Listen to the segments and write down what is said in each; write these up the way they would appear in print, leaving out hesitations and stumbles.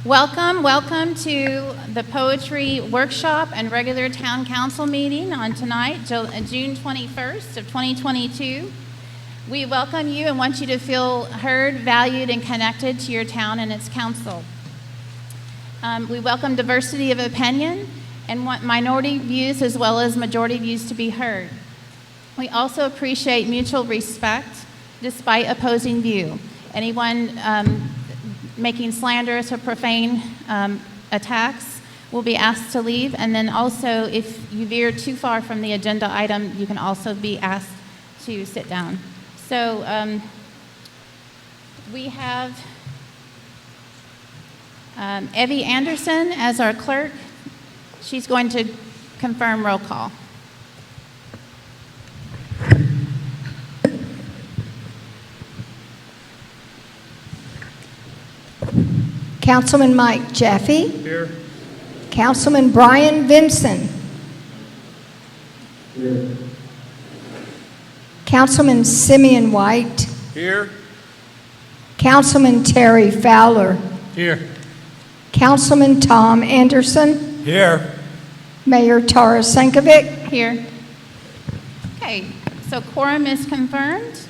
Welcome to the poetry workshop and regular town council meeting on tonight, June 21st of 2022. We welcome you and want you to feel heard, valued, and connected to your town and its council. We welcome diversity of opinion and want minority views as well as majority views to be heard. We also appreciate mutual respect despite opposing view. Anyone making slanderous or profane attacks will be asked to leave. And then also, if you veer too far from the agenda item, you can also be asked to sit down. So we have Evie Anderson as our clerk. She's going to confirm roll call. Councilman Mike Jaffe. Here. Councilman Brian Vinson. Here. Councilman Simeon White. Here. Councilman Terry Fowler. Here. Councilman Tom Anderson. Here. Mayor Tara Sankovic. Here. Okay, so quorum is confirmed.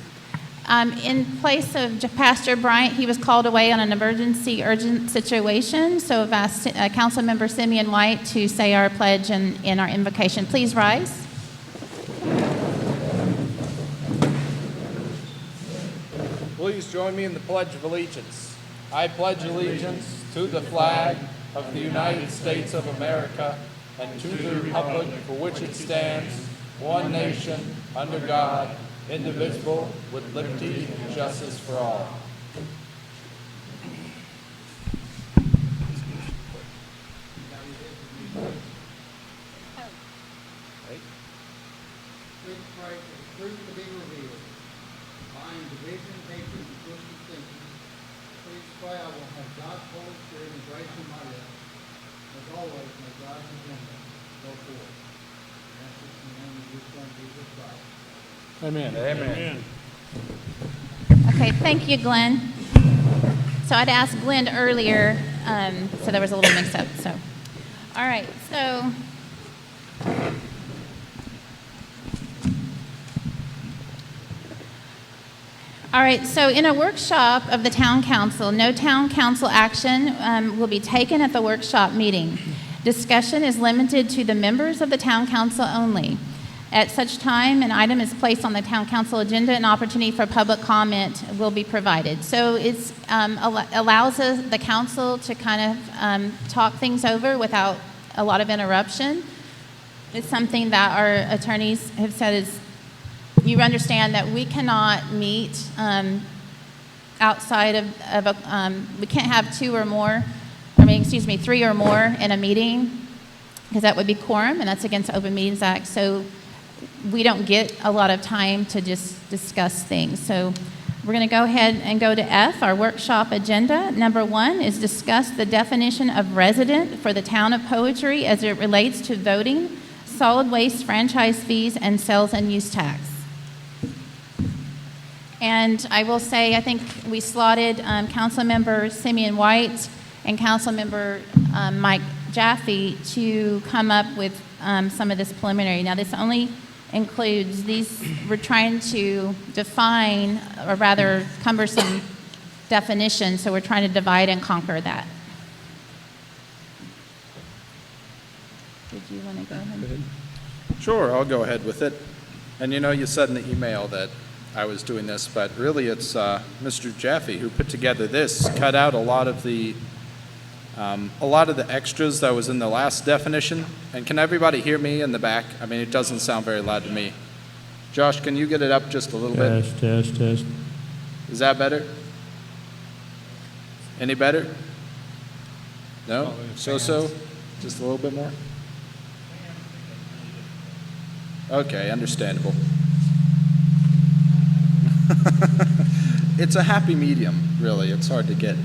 In place of Pastor Bryant, he was called away on an emergency urgent situation, so I've asked Councilmember Simeon White to say our pledge and in our invocation. Please rise. Please join me in the Pledge of Allegiance. I pledge allegiance to the flag of the United States of America and to the republic for which it stands, one nation, under God, indivisible, with liberty and justice for all. Please pray for the truth to be revealed, lying division, hatred, and twisted thinking. Please pray I will have God's Holy Spirit and grace in my lips. As always, may God's agenda go forth. And that's in the name of your Son, Jesus Christ. Amen. Amen. Okay, thank you, Glenn. So I'd asked Glenn earlier, so there was a little mix-up. So, all right. So, in a workshop of the town council, no town council action will be taken at the workshop meeting. Discussion is limited to the members of the town council only. At such time, an item is placed on the town council agenda, an opportunity for public comment will be provided. So it allows the council to kind of talk things over without a lot of interruption. It's something that our attorneys have said is, you understand that we cannot meet outside of a, we can't have three or more in a meeting, because that would be quorum, and that's against the Open Meetings Act. So we don't get a lot of time to just discuss things. So we're going to go ahead and go to F, our workshop agenda. Number 1 is discuss the definition of resident for the town of Poetry as it relates to voting, solid waste franchise fees, and sales and use tax. And I will say, I think we slotted Councilmember Simeon White and Councilmember Mike Jaffe to come up with some of this preliminary. Now, this only includes these. We're trying to define a rather cumbersome definition, so we're trying to divide and conquer that. Did you want to go ahead? Sure, I'll go ahead with it. And you said in the email that I was doing this, but really it's Mr. Jaffe who put together this, cut out a lot of the extras that was in the last definition. And can everybody hear me in the back? I mean, it doesn't sound very loud to me. Josh, can you get it up just a little bit? Test. Is that better? Any better? No? So? Just a little bit more? Okay, understandable. It's a happy medium, really. It's hard to get.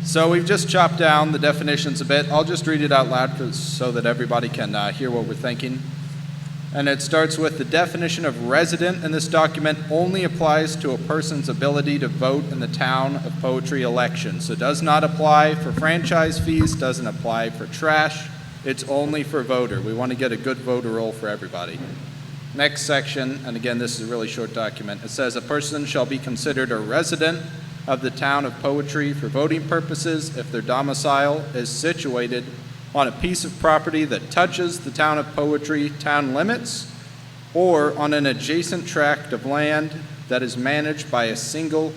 So we've just chopped down the definitions a bit. I'll just read it out loud so that everybody can hear what we're thinking. And it starts with the definition of resident in this document only applies to a person's ability to vote in the town of Poetry election. So it does not apply for franchise fees, doesn't apply for trash. It's only for voter. We want to get a good voter roll for everybody. Next section, and again, this is a really short document. It says a person shall be considered a resident of the town of Poetry for voting purposes if their domicile is situated on a piece of property that touches the town of Poetry town limits or on an adjacent tract of land that is managed by a single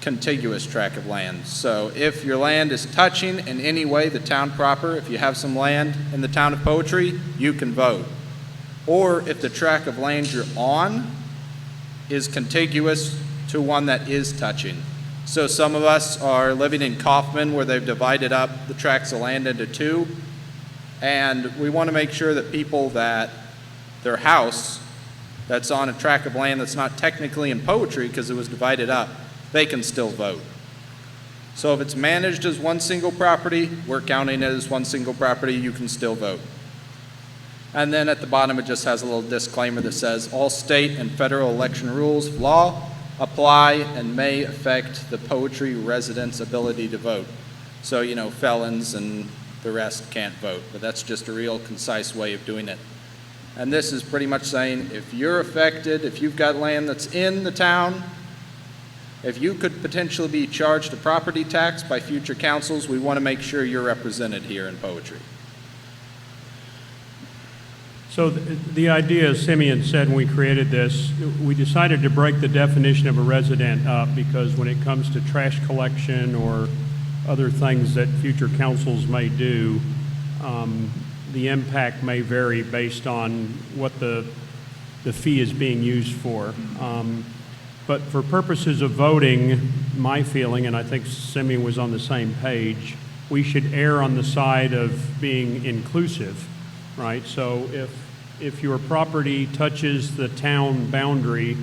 contiguous tract of land. So if your land is touching in any way the town proper, if you have some land in the town of Poetry, you can vote. Or if the tract of land you're on is contiguous to one that is touching. So some of us are living in Kaufman where they've divided up the tracts of land into two, and we want to make sure that people that their house that's on a tract of land that's not technically in Poetry because it was divided up, they can still vote. So if it's managed as one single property, we're counting it as one single property, you can still vote. And then at the bottom it just has a little disclaimer that says all state and federal election rules of law apply and may affect the Poetry residents' ability to vote. So, felons and the rest can't vote, but that's just a real concise way of doing it. And this is pretty much saying if you're affected, if you've got land that's in the town, if you could potentially be charged a property tax by future councils, we want to make sure you're represented here in Poetry. So the idea, as Simeon said when we created this, we decided to break the definition of a resident up because when it comes to trash collection or other things that future councils may do, the impact may vary based on what the fee is being used for. But for purposes of voting, my feeling, and I think Simeon was on the same page, we should err on the side of being inclusive, right? So if your property touches the town boundary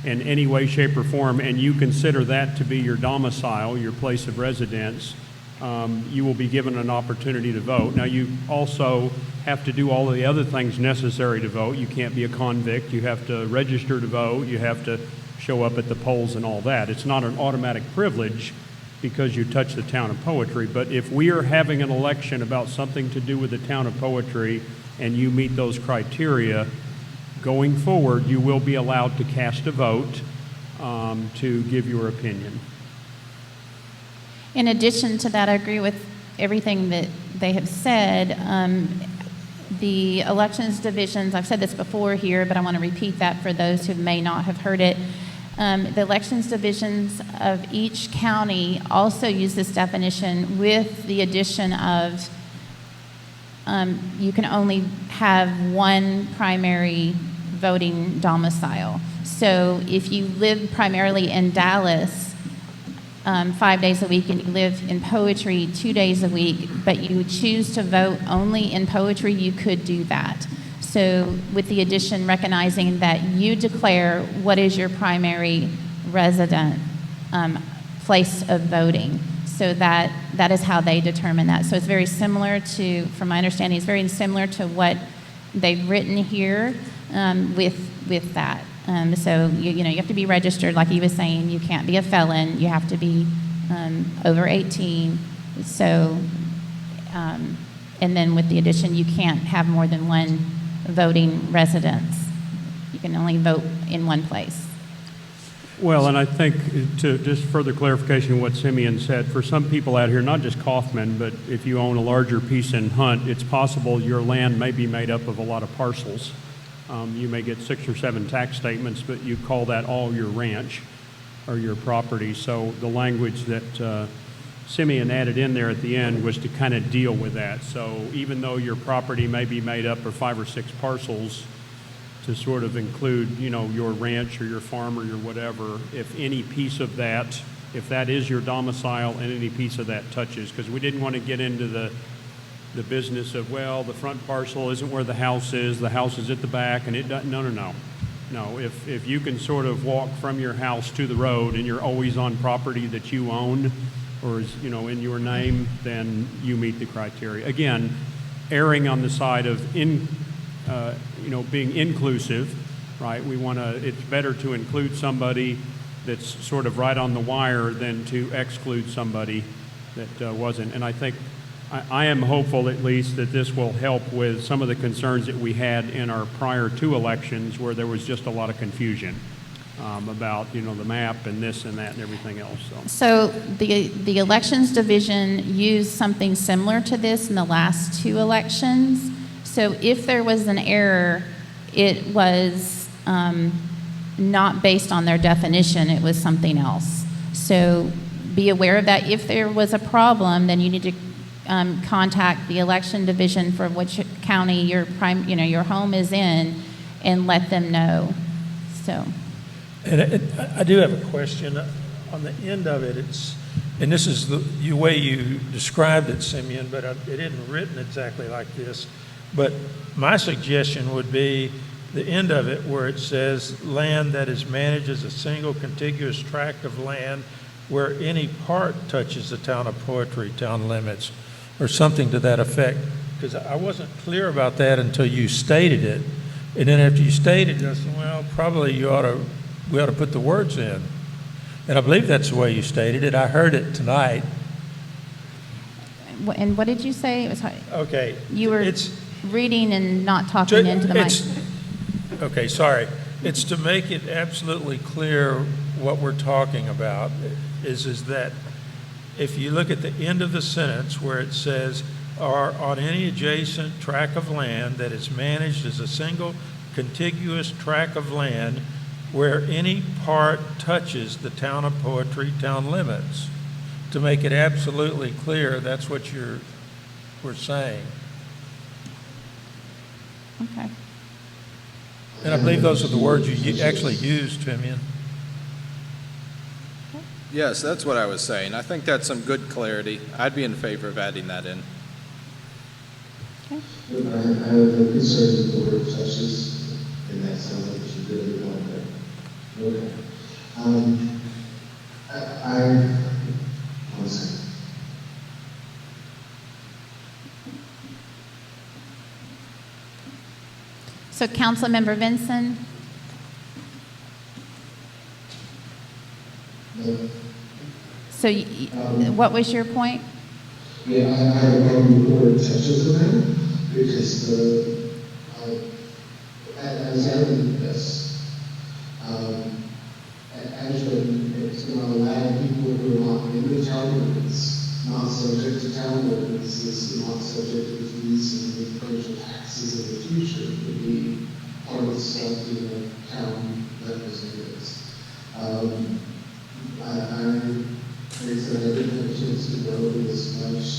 in any way, shape, or form, and you consider that to be your domicile, your place of residence, you will be given an opportunity to vote. Now, you also have to do all of the other things necessary to vote. You can't be a convict. You have to register to vote. You have to show up at the polls and all that. It's not an automatic privilege because you touch the town of Poetry. But if we are having an election about something to do with the town of Poetry and you meet those criteria, going forward, you will be allowed to cast a vote to give your opinion. In addition to that, I agree with everything that they have said. The elections divisions, I've said this before here, but I want to repeat that for those who may not have heard it. The elections divisions of each county also use this definition with the addition of you can only have one primary voting domicile. So if you live primarily in Dallas 5 days a week and you live in Poetry 2 days a week, but you choose to vote only in Poetry, you could do that. So with the addition recognizing that you declare what is your primary resident place of voting. So that is how they determine that. So it's very similar to, from my understanding, it's very similar to what they've written here with that. So you have to be registered, like he was saying. You can't be a felon. You have to be over 18. So, and then with the addition, you can't have more than one voting residence. You can only vote in one place. Well, and I think to just further clarification of what Simeon said, for some people out here, not just Kaufman, but if you own a larger piece in Hunt, it's possible your land may be made up of a lot of parcels. You may get 6 or 7 tax statements, but you call that all your ranch or your property. So the language that Simeon added in there at the end was to kind of deal with that. So even though your property may be made up of 5 or 6 parcels, to sort of include, your ranch or your farm or your whatever, if any piece of that, if that is your domicile and any piece of that touches, because we didn't want to get into the business of, well, the front parcel isn't where the house is at the back, and it doesn't, no. No, if you can sort of walk from your house to the road and you're always on property that you own or is, in your name, then you meet the criteria. Again, erring on the side of being inclusive, right? It's better to include somebody that's sort of right on the wire than to exclude somebody that wasn't. And I think I am hopeful, at least, that this will help with some of the concerns that we had in our prior 2 elections, where there was just a lot of confusion about, the map and this and that and everything else. So the elections division used something similar to this in the last 2 elections. So if there was an error, it was not based on their definition, it was something else. So be aware of that. If there was a problem, then you need to contact the election division for which county your home is in, and let them know. So. And I do have a question. On the end of it, and this is the way you described it, Simeon, but it isn't written exactly like this. But my suggestion would be the end of it where it says land that is managed as a single contiguous tract of land where any part touches the town of Poetry town limits, or something to that effect. Because I wasn't clear about that until you stated it. And then after you stated it, I said, well, probably we ought to put the words in. And I believe that's the way you stated it. I heard it tonight. And what did you say? It was Okay. You were reading and not talking into the mic. Okay, sorry. It's to make it absolutely clear what we're talking about is that if you look at the end of the sentence where it says, or on any adjacent tract of land that is managed as a single contiguous tract of land where any part touches the town of Poetry town limits. To make it absolutely clear, that's what we're saying. Okay. And I believe those are the words you actually used, Timian. Yes, that's what I was saying. I think that's some good clarity. I'd be in favor of adding that in. Okay. I have no concern with the word touches, and that sounds like you really want that. Okay. One second. So Councilmember Vinson? No. So what was your point? Yeah, I have a problem with the word touches around because as I read this, actually it's going to allow people who are not in the town limits, not subject to town ordinances, not subject to fees and potential taxes in the future to be part of stuff in the town representatives. I said I didn't have a chance to go over this much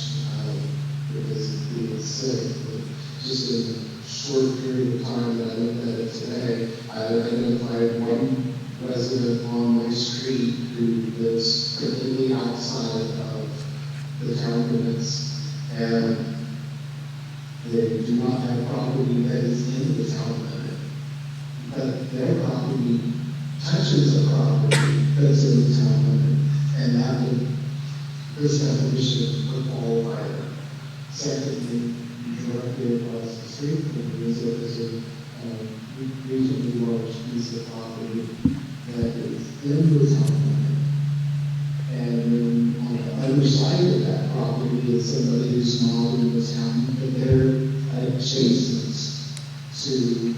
because it's being said, but just in a short period of time that I looked at it today, I identified one resident on my street who lives completely outside of the town limits, and they do not have property that is in the town limit, but their property touches a property that's in the town limit. And that would, this definition would qualify them. Secondly, directly across the street from me is a reasonably large piece of property that is in the town limit. And then on the other side of that property is somebody who's not in the town, but they're adjacent to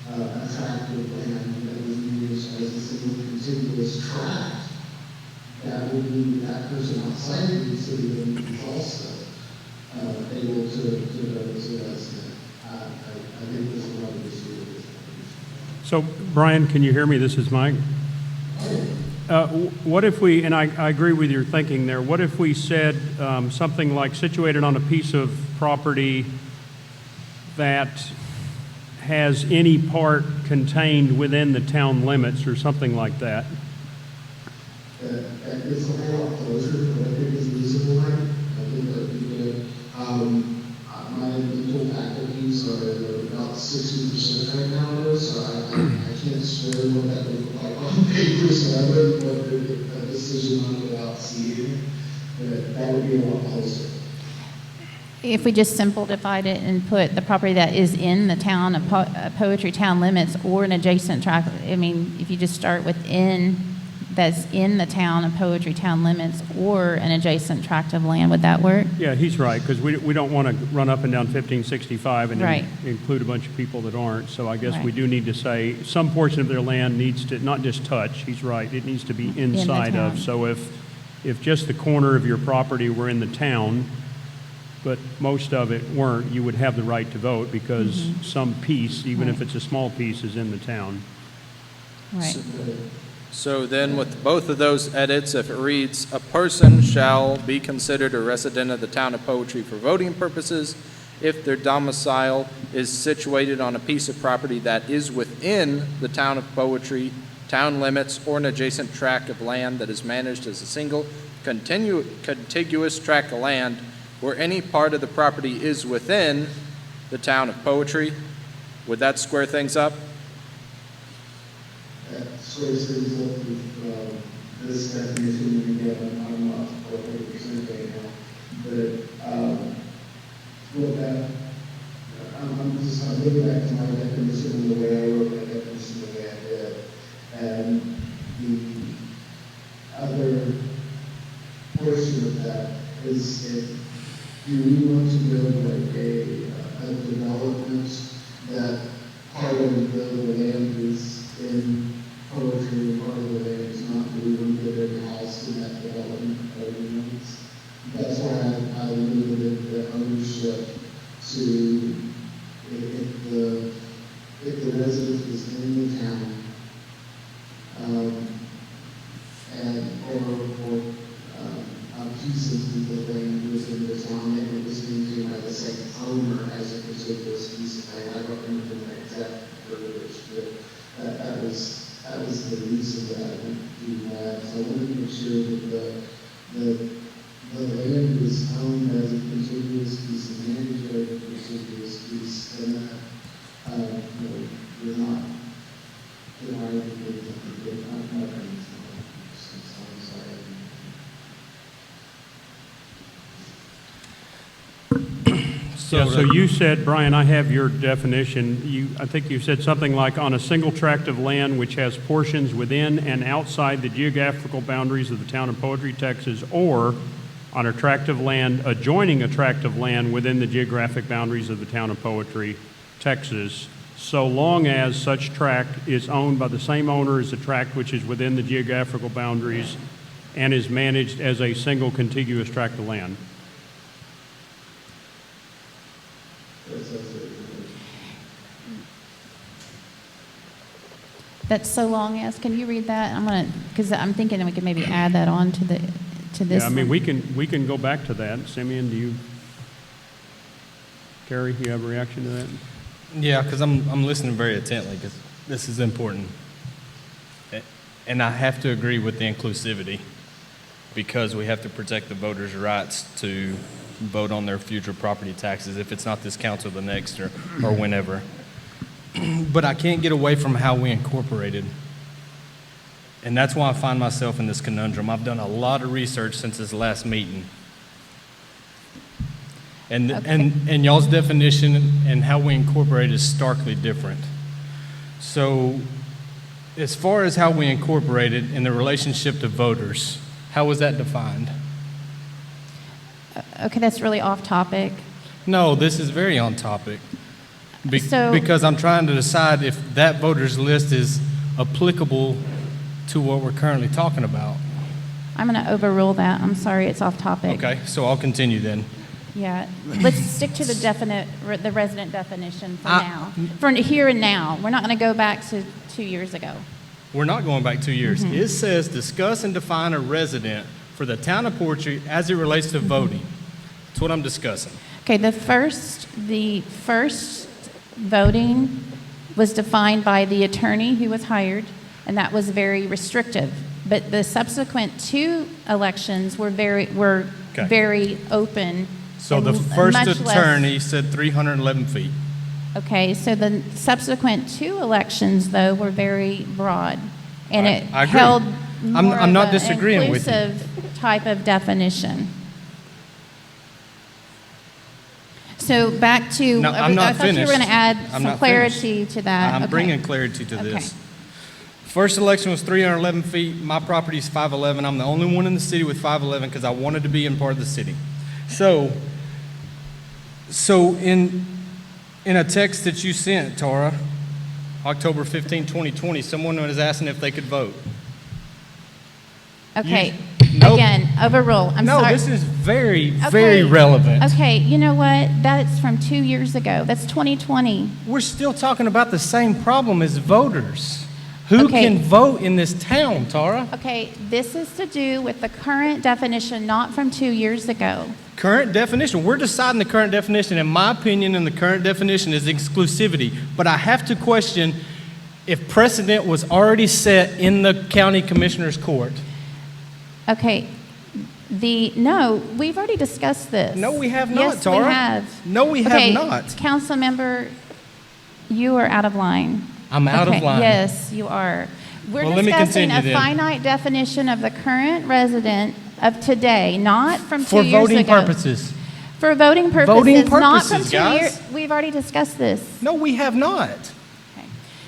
a tract of land that was used as a single contiguous tract. That would mean that person outside of the city limits is also able to go to resident. I think this is one of the issues. So, Brian, can you hear me? This is Mike. What if we, and I agree with your thinking there, what if we said something like situated on a piece of property that has any part contained within the town limits or something like that? It's a whole lot closer to what I think is reasonable. I think that would be good. My legal faculties are about 60% right now, so I can't swear what that would look like on paper, so I wouldn't want to make a decision on it without seeing it. But that would be a lot closer. If we just simplified it and put the property that is in the town of Poetry town limits or an adjacent tract, I mean, if you just start with in, that's in the town of Poetry town limits or an adjacent tract of land, would that work? Yeah, he's right, because we don't want to run up and down 1565 and Right. then include a bunch of people that aren't. So I guess we Right. do need to say some portion of their land needs to, not just touch, he's right, it needs to be inside town. of. So if just the corner of your property were in the town, but most of it weren't, you would have the right to vote because some piece, even if Right. it's a small piece, is in the town. Right. So then with both of those edits, if it reads, "A person shall be considered a resident of the town of Poetry for voting purposes if their domicile is situated on a piece of property that is within the town of Poetry, town limits, or an adjacent tract of land that is managed as a single contiguous tract of land where any part of the property is within the town of Poetry." Would that square things up? That squares things up with, this definition, and again, I'm not 100% right now, but, with that, I'm looking back to my definition and the way I wrote my definition, the way I did, and the other portion of that is if you want to build like a development that part of the land is in Poetry and part of the land is not, we wouldn't get every house in that development ordinance. That's why I limited the ownership to if the residence is in the town, or pieces of the land within the town that were listening to by the same owner as a particular piece of land. I don't remember the exact verbiage, but that was the reason that I would do that. So I wanted to make sure that the land was owned as a contiguous piece and managed as a contiguous piece, and that we're not dividing it into I'm sorry. So you said, Brian, I have your definition. I think you said something like on a single tract of land which has portions within and outside the geographical boundaries of the town of Poetry, Texas, or on a tract of land adjoining a tract of land within the geographic boundaries of the town of Poetry, Texas, so long as such tract is owned by the same owner as the tract which is within the geographical boundaries and is managed as a single contiguous tract of land. That's so long as, can you read that? Because I'm thinking that we could maybe add that on to this. Yeah, I mean, one. we can go back to that. Simeon, Terry, you have a reaction to that? Yeah, because I'm listening very intently because this is important. And I have to agree with the inclusivity because we have to protect the voters' rights to vote on their future property taxes, if it's not this council, the next, or whenever. But I can't get away from how we incorporated. And that's why I find myself in this conundrum. I've done a lot of research since this last meeting. And, Okay. and y'all's definition and how we incorporate is starkly different. So as far as how we incorporate it in the relationship to voters, how was that defined? Okay, that's really off topic. No, this is very on topic. So- Because I'm trying to decide if that voters list is applicable to what we're currently talking about. I'm going to overrule that. I'm sorry, it's off topic. Okay, so I'll continue then. Yeah, let's stick to the resident definition for I- now. For here and now. We're not going to go back to 2 years ago. We're not going back 2 years. It says discuss and define a resident for the town of Poetry as it relates to voting. That's what I'm discussing. Okay, the first voting was defined by the attorney who was hired, and that was very restrictive. But the subsequent two elections were very Okay. open. So and the first much less- attorney said 311 feet. Okay, so the subsequent two elections, though, were very broad, and it I agree. held I'm more not of an disagreeing with you. inclusive type of definition. So back to, No, I'm not I thought you were finished. going to add I'm some not clarity to that. I'm Okay. bringing clarity to this. Okay. First election was 311 feet. My property's 511. I'm the only one in the city with 511 because I wanted to be in part of the city. So in a text that you sent, Tara, October 15, 2020, someone was asking if they could vote. Okay. Nope. Again, overrule. I'm No, sorry. this is very, Okay. very relevant. Okay, you know what? That's from 2 years ago. That's 2020. We're still talking about the same problem as voters. Who Okay. can vote in this town, Tara? Okay, this is to do with the current definition, not from 2 years ago. Current definition. We're deciding the current definition. In my opinion, and the current definition is exclusivity. But I have to question if precedent was already set in the county commissioner's court. Okay, no, we've already discussed this. No, we have not, Yes, Tara. we have. No, we have Okay, not. Council member, you are out of line. I'm out of Okay, line. Yes, you are. We're Well, let me discussing continue a then. finite definition of the current resident of today, not from 2 For years ago. voting purposes. For voting purposes, Voting not from purposes, 2 guys. years. We've already discussed this. No, we have not. Okay.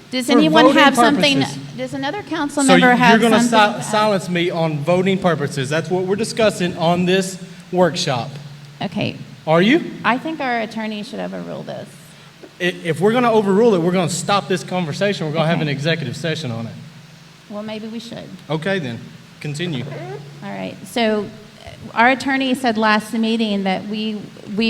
Does For anyone voting have something, purposes. does another council So member you're have going to something? silence me on voting purposes. That's what we're discussing on this workshop. Okay, Are you? I think our attorney should overrule this. If we're going to overrule it, we're going to stop this conversation. We're going to have Okay. an executive session on it. Well, maybe we should. Okay, then. Continue. All right, so our attorney said last meeting that we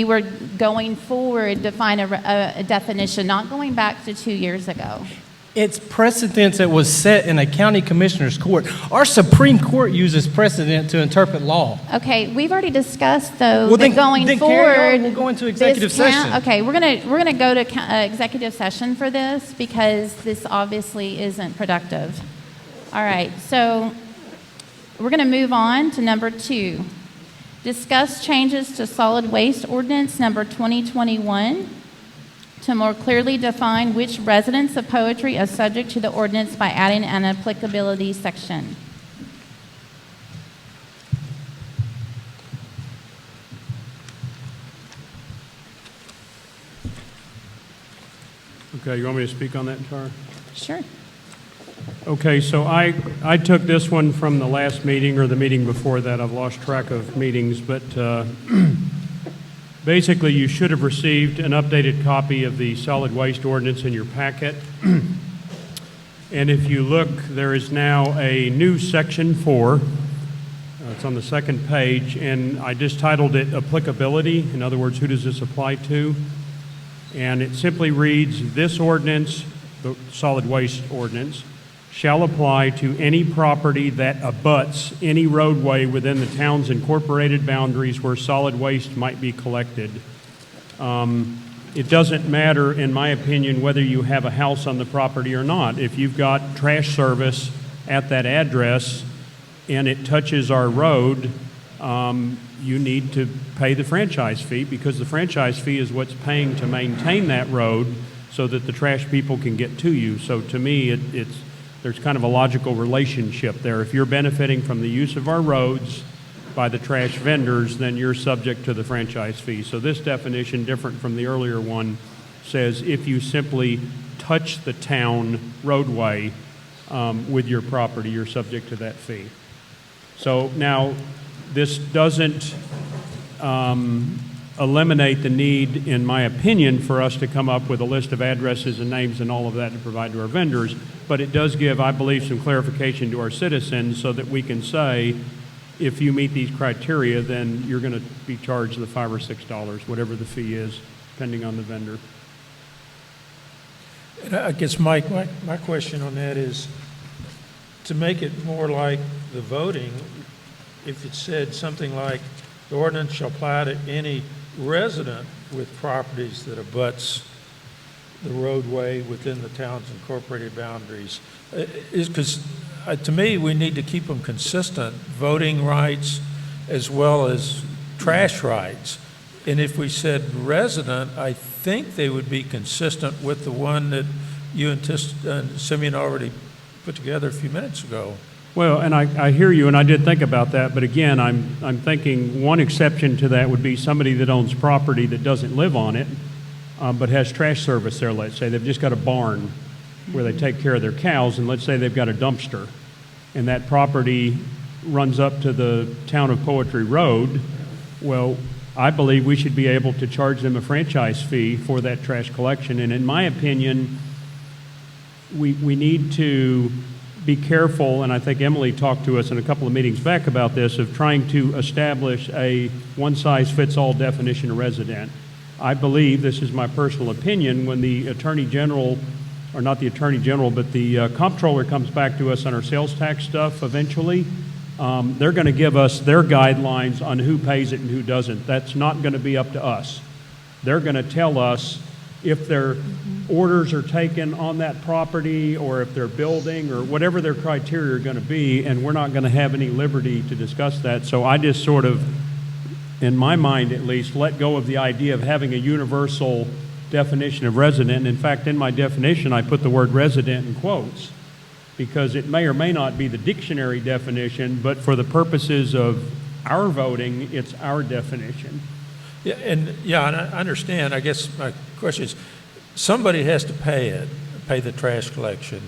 were going forward to find a definition, not going back to 2 years ago. It's precedence that was set in a county commissioner's court. Our Supreme Court uses precedent to interpret law. Okay, we've already discussed though Well, that then- going then carry on. forward. We'll go into this executive session. Okay, we're gonna go to executive session for this because this obviously isn't productive. All right, so we're gonna move on to number 2. Discuss changes to solid waste ordinance number 2021 to more clearly define which residents of Poetry are subject to the ordinance by adding an applicability section. Okay, you want me to speak on that, Tara? Sure. Okay, so I took this one from the last meeting or the meeting before that. I've lost track of meetings, but basically you should have received an updated copy of the solid waste ordinance in your packet. And if you look, there is now a new section 4. It's on the second page, and I just titled it applicability. In other words, who does this apply to? And it simply reads, this ordinance, the solid waste ordinance, shall apply to any property that abuts any roadway within the town's incorporated boundaries where solid waste might be collected. It doesn't matter, in my opinion, whether you have a house on the property or not. If you've got trash service at that address and it touches our road, you need to pay the franchise fee because the franchise fee is what's paying to maintain that road so that the trash people can get to you. So to me, there's kind of a logical relationship there. If you're benefiting from the use of our roads by the trash vendors, then you're subject to the franchise fee. So this definition, different from the earlier one, says if you simply touch the town roadway with your property, you're subject to that fee. So now, this doesn't eliminate the need, in my opinion, for us to come up with a list of addresses and names and all of that to provide to our vendors, but it does give, I believe, some clarification to our citizens so that we can say, if you meet these criteria, then you're going to be charged the $5 or $6, whatever the fee is, depending on the vendor. And I guess, Mike, my question on that is, to make it more like the voting, if it said something like, the ordinance shall apply to any resident with properties that abuts the roadway within the town's incorporated boundaries, because to me, we need to keep them consistent, voting rights as well as trash rights. And if we said resident, I think they would be consistent with the one that you and Simeon already put together a few minutes ago. Well, and I hear you, and I did think about that, but again, I'm thinking one exception to that would be somebody that owns property that doesn't live on it, but has trash service there, let's say. They've just got a barn where they take care of their cows, and let's say they've got a dumpster, and that property runs up to the Town of Poetry Road. Well, I believe we should be able to charge them a franchise fee for that trash collection, and in my opinion, we need to be careful, and I think Emily talked to us in a couple of meetings back about this, of trying to establish a one-size-fits-all definition of resident. I believe, this is my personal opinion, when the Attorney General, or not the Attorney General, but the Comptroller comes back to us on our sales tax stuff eventually, they're going to give us their guidelines on who pays it and who doesn't. That's not going to be up to us. They're going to tell us if their orders are taken on that property or if they're building or whatever their criteria are going to be, and we're not going to have any liberty to discuss that. So I just sort of, in my mind at least, let go of the idea of having a universal definition of resident. In fact, in my definition, I put the word resident in quotes because it may or may not be the dictionary definition, but for the purposes of our voting, it's our definition. Yeah, and I understand. I guess my question is, somebody has to pay the trash collection.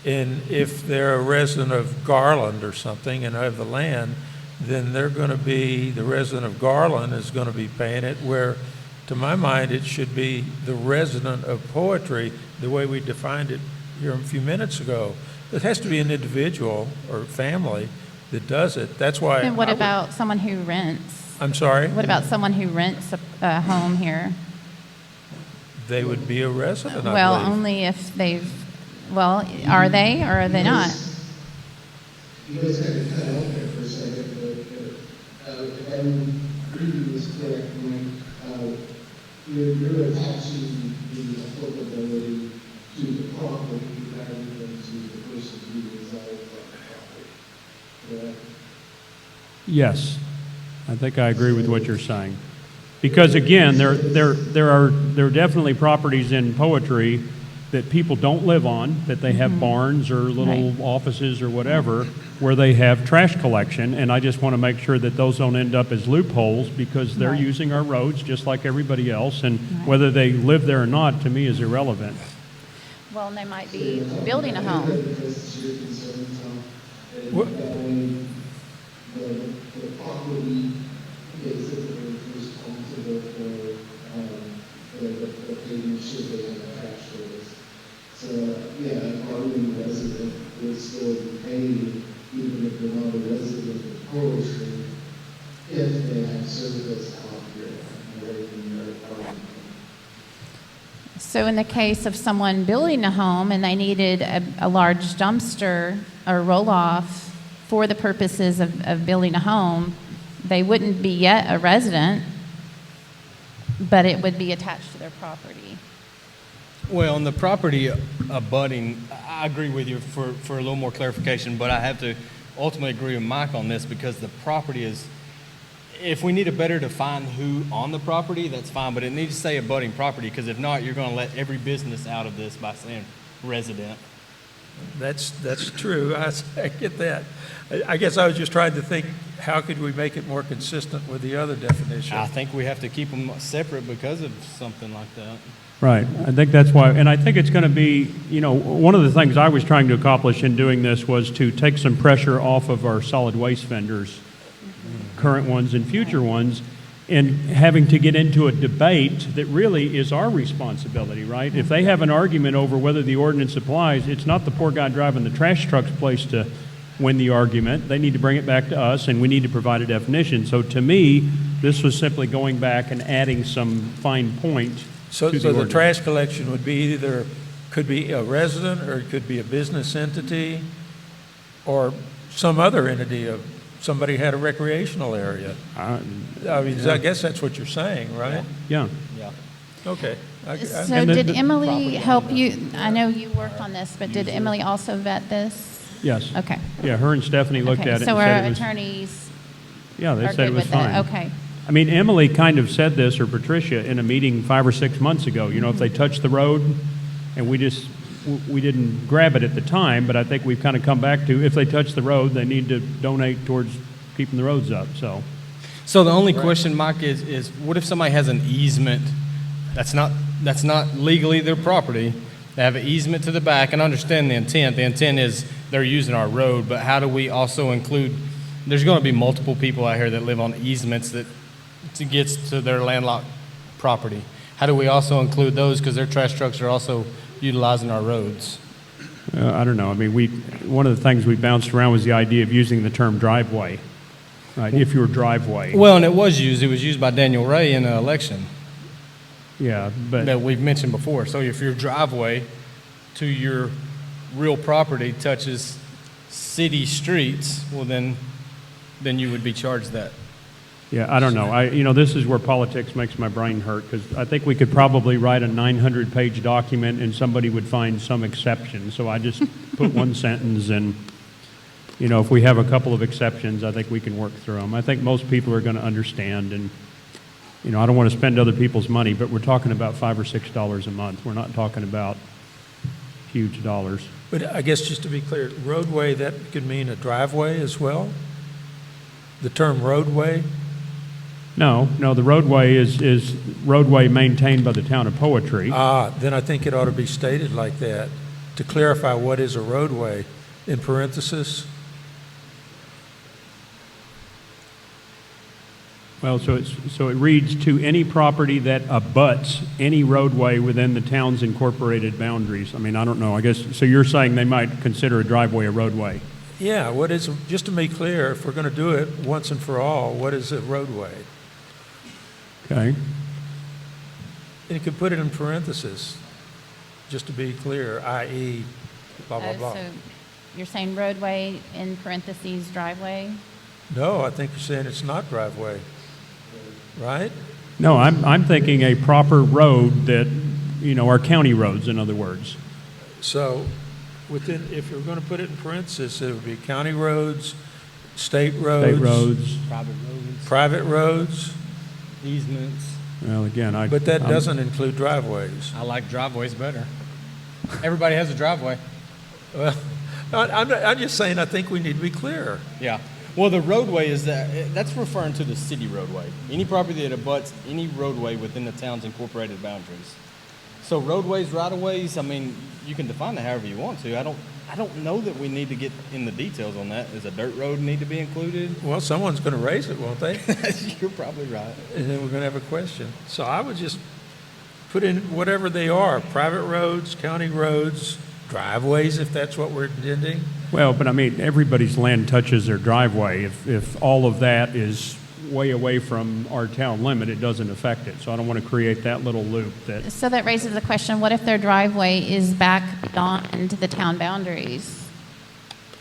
And if they're a resident of Garland or something and have the land, then they're going to be, the resident of Garland is going to be paying it, where, to my mind, it should be the resident of Poetry, the way we defined it here a few minutes ago. It has to be an individual or family that does it. That's why. And what about someone who rents? I'm sorry? What about someone who rents a home here? They would be a resident, I Well, believe. only if they've, well, are they or are they not? You guys had to cut out there for a second, but if I'm reading this correctly, you're attaching the applicability to the property rather than to the person who resides on the property. Correct? Yes, I think I agree with what you're saying. Because again, there are definitely properties in Poetry that people don't live on, that they have barns or little Right. offices or whatever, where they have trash collection, and I just want to make sure that those don't end up as loopholes because they're Right. using our roads just like everybody else, and Right. whether they live there or not, to me, is irrelevant. Well, and they might be building a home. Because your concern, Tom, What- and that way the property is responsible for the payment should they have a trash service. So, yeah, a Garland resident would still be paid even if they're not a resident of Poetry if they have service out here rather than their apartment. So in the case of someone building a home and they needed a large dumpster or roll-off for the purposes of building a home, they wouldn't be yet a resident, but it would be attached to their property. Well, on the property abutting, I agree with you for a little more clarification, but I have to ultimately agree with Mike on this because the property is, if we need to better define who on the property, that's fine, but it needs to say abutting property because if not, you're going to let every business out of this by saying resident. That's true. I get that. I guess I was just trying to think, how could we make it more consistent with the other definition? I think we have to keep them separate because of something like that. Right. I think that's why, and I think it's going to be, one of the things I was trying to accomplish in doing this was to take some pressure off of our solid waste vendors, current ones and future ones, and having to get into a debate that really is our responsibility, right? If they have an argument over whether the ordinance applies, it's not the poor guy driving the trash truck's place to win the argument. They need to bring it back to us, and we need to provide a definition. So to me, this was simply going back and adding some fine point So to the ordinance. trash collection would be either, could be a resident, or it could be a business entity, or some other entity of, somebody had a recreational area. I mean, I guess that's what you're saying, right? Yeah. Yeah. Okay. So And did the Emily property help you? I know you worked on this, but did Emily also vet this? Yes. Okay. Yeah, her and Stephanie looked Okay, at it so and said our it was, attorneys yeah, they are said it good was with fine. that? Okay. I mean, Emily kind of said this, or Patricia, in a meeting 5 or 6 months ago. If they touch the road and we just we didn't grab it at the time, but I think we've kind of come back to, if they touch the road, they need to donate towards keeping the roads up, so. So the only question, Mike, is what if somebody has an easement that's not legally their property? They have an easement to the back, and I understand the intent. The intent is they're using our road, but how do we also include, there's going to be multiple people out here that live on easements that gets to their landlocked property. How do we also include those, because their trash trucks are also utilizing our roads? I don't know. I mean, one of the things we bounced around was the idea of using the term driveway, right? If your driveway. Well, and it was used by Daniel Ray in the election Yeah, but. that we've mentioned before. So if your driveway to your real property touches city streets, well, then you would be charged that. Yeah, I don't know. This is where politics makes my brain hurt, because I think we could probably write a 900-page document and somebody would find some exception. So I just put one sentence, and, if we have a couple of exceptions, I think we can work through them. I think most people are going to understand, and, I don't want to spend other people's money, but we're talking about $5 or $6 a month. We're not talking about huge dollars. But I guess just to be clear, roadway, that could mean a driveway as well? The term roadway? No, the roadway is roadway maintained by the town of Poetry. Then I think it ought to be stated like that, to clarify what is a roadway, in parentheses. Well, so it reads, to any property that abuts any roadway within the town's incorporated boundaries. I mean, I don't know, I guess, so you're saying they might consider a driveway a roadway? Yeah, just to be clear, if we're going to do it once and for all, what is a roadway? Okay. And you could put it in parentheses, just to be clear, i.e., blah, blah, blah. So you're saying roadway in parentheses driveway? No, I think you're saying it's not driveway, right? No, I'm thinking a proper road that, our county roads, in other words. So if you're going to put it in parentheses, it would be county roads, state roads. State roads. Private roads. Easements. Well, again, But that doesn't include driveways. I like driveways better. Everybody has a driveway. Well, I'm just saying I think we need to be clear. Yeah. Well, the roadway that's referring to the city roadway. Any property that abuts any roadway within the town's incorporated boundaries. So roadways, right-of-ways, I mean, you can define that however you want to. I don't know that we need to get in the details on that. Does a dirt road need to be included? Well, someone's going to raise it, won't they? You're probably right. And then we're going to have a question. So I would just put in whatever they are, private roads, county roads, driveways, if that's what we're intending. Well, but I mean, everybody's land touches their driveway. If all of that is way away from our town limit, it doesn't affect it. So I don't want to create that little loop that. So that raises the question, what if their driveway is back beyond the town boundaries?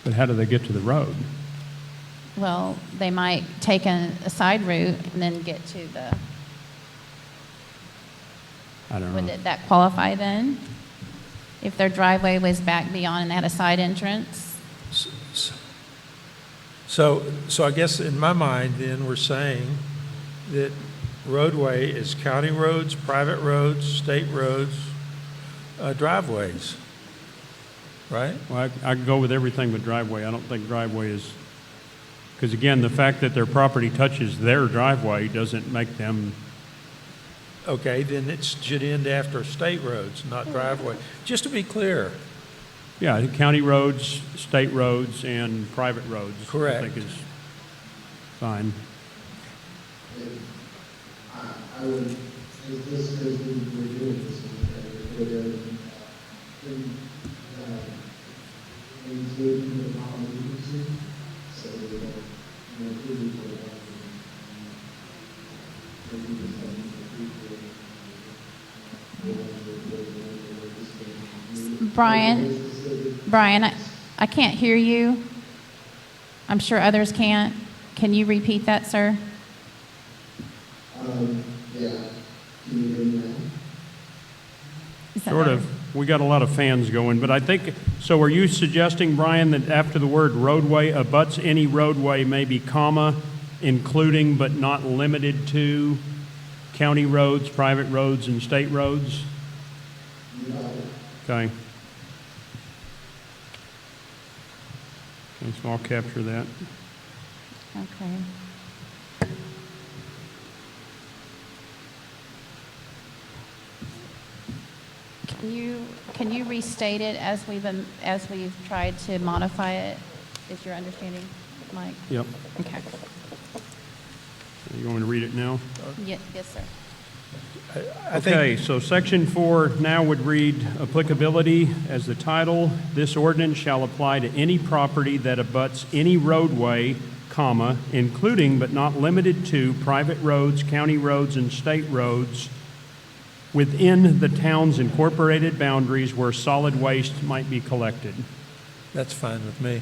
But how do they get to the road? Well, they might take a side route and then get to the, I don't would know. that qualify then? If their driveway was back beyond and they had a side entrance? So I guess in my mind, then, we're saying that roadway is county roads, private roads, state roads, driveways, right? Well, I can go with everything but driveway. I don't think driveway is, because again, the fact that their property touches their driveway doesn't make them. Okay, then it should end after state roads, not driveway. Just to be clear. Yeah, I think county roads, state roads, and private roads. Correct. I think is fine. I would, this because we're doing this, include the non-emergency, so we don't include Brian, I can't hear you. I'm sure others can't. Can you repeat that, sir? Yeah. Can you hear me now? Is that Sort better? of. We got a lot of fans going, but I think, so are you suggesting, Brian, that after the word roadway, abuts any roadway, maybe comma, including but not limited to county roads, private roads, and state roads? Okay. Okay, so I'll capture that. Okay. Can you restate it as we've tried to modify it? Is your understanding, Mike? Yep. Okay. You want me to read it now? Yes, sir. I think, Okay, so section 4 now would read applicability as the title. This ordinance shall apply to any property that abuts any roadway, comma, including but not limited to private roads, county roads, and state roads within the town's incorporated boundaries where solid waste might be collected. that's fine with me.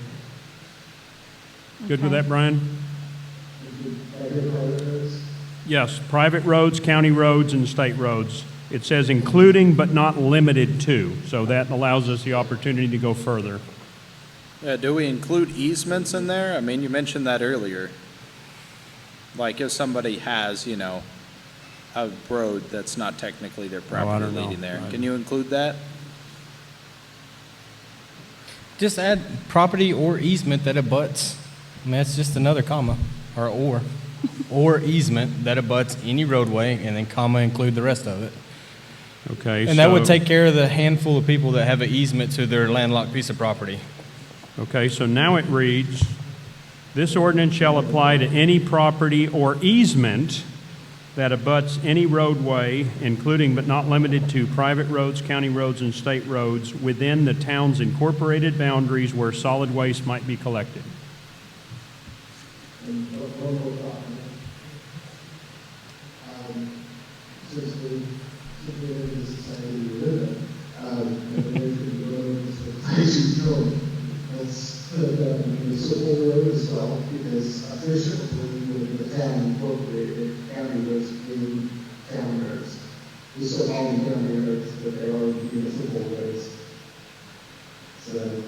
Good with Okay. that, Brian? Right here, part of this. Yes, private roads, county roads, and state roads. It says including but not limited to, so that allows us the opportunity to go further. Yeah, do we include easements in there? I mean, you mentioned that earlier. Like if somebody has, you know, a road that's not technically their property don't know. leading there, can you include that? Just add property or easement that abuts. I mean, that's just another comma, or easement that abuts any roadway, and then comma include the rest of it. Okay, And that would so- take care of the handful of people that have an easement to their landlocked piece of property. Okay, so now it reads, this ordinance shall apply to any property or easement that abuts any roadway, including but not limited to private roads, county roads, and state roads within the town's incorporated boundaries where solid waste might be collected. And one more comment. Since we live in the society we live in, and there's the road, it's a crazy road. Let's put the civil road as well, because officially, with the town incorporated, county roads being town roads. We still call them county roads, but they are municipal roads. So,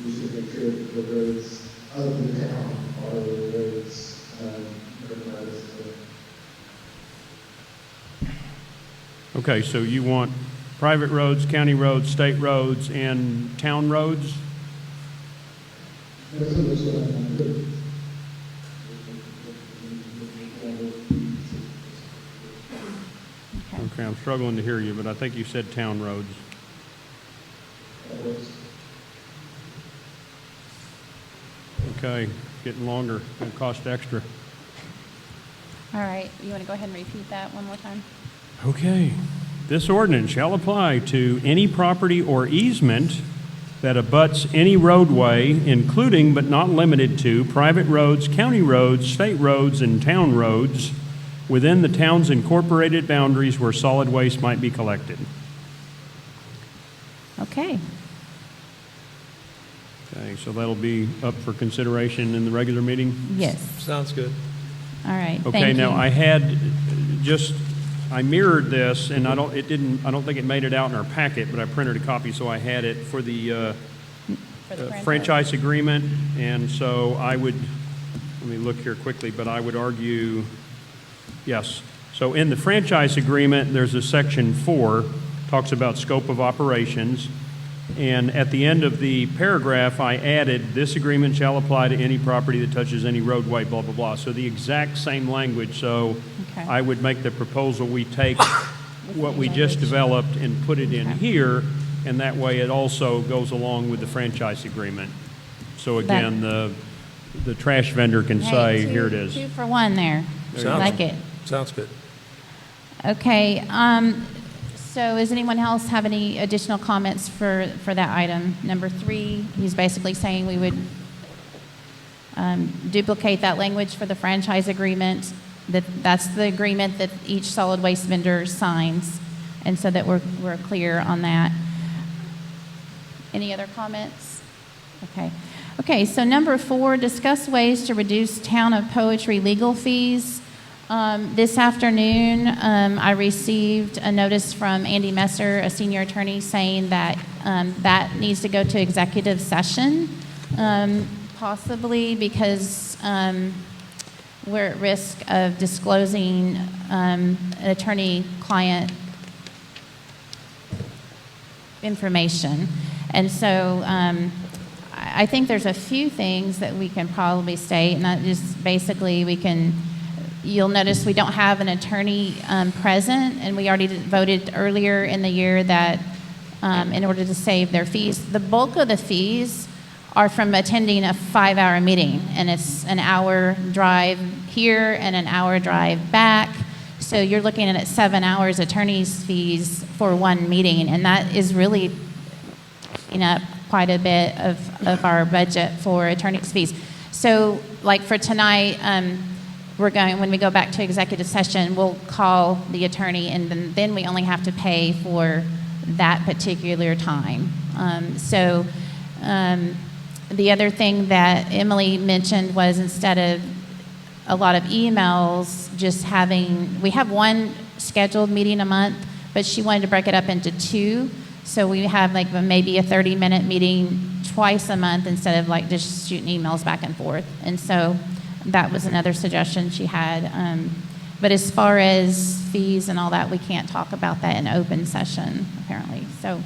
we should make sure that the roads of the town are the roads, recognized as Okay, so you want private roads, county roads, state roads, and town roads? That's what I'm doing. Okay. Okay, I'm struggling to hear you, but I think you said town roads. Okay, getting longer, gonna cost extra. All right. You want to go ahead and repeat that one more time? Okay. This ordinance shall apply to any property or easement that abuts any roadway, including but not limited to private roads, county roads, state roads, and town roads within the town's incorporated boundaries where solid waste might be collected. Okay. Okay, so that'll be up for consideration in the regular meeting? Yes. Sounds good. All right. Okay, Thank now you. I had I mirrored this, and I don't think it made it out in our packet, but I printed a copy, so I had it for the For the franchise agreement, and so let me look here quickly, but I would argue, yes. So in the franchise agreement, there's a section 4, talks about scope of operations, and at the end of the paragraph, I added, this agreement shall apply to any property that touches any roadway, blah, blah, blah. So the exact same language, so Okay. I would make the proposal, we take what we just developed and put it in Okay. here, and that way it also goes along with the franchise agreement. So again, the trash vendor can say, Hey, here it is. 2 for 1 there. you go. Like it. Sounds good. Okay. So does anyone else have any additional comments for that item? Number 3, he's basically saying we would duplicate that language for the franchise agreement. That's the agreement that each solid waste vendor signs, and so that we're clear on that. Any other comments? Okay. Okay, so number 4, discuss ways to reduce Town of Poetry legal fees. This afternoon, I received a notice from Andy Messer, a senior attorney, saying that that needs to go to executive session, possibly because we're at risk of disclosing attorney-client information. And so I think there's a few things that we can probably state, and that just basically you'll notice we don't have an attorney present, and we already voted earlier in the year that in order to save their fees. The bulk of the fees are from attending a 5-hour meeting, and it's an hour drive here and an hour drive back. So you're looking at 7 hours attorney's fees for one meeting, and that is really quite a bit of our budget for attorney's fees. So like for tonight, when we go back to executive session, we'll call the attorney, and then we only have to pay for that particular time. The other thing that Emily mentioned was instead of a lot of emails, we have one scheduled meeting a month, but she wanted to break it up into 2. So we have like maybe a 30-minute meeting twice a month instead of like just shooting emails back and forth. And so that was another suggestion she had. But as far as fees and all that, we can't talk about that in open session, apparently. So.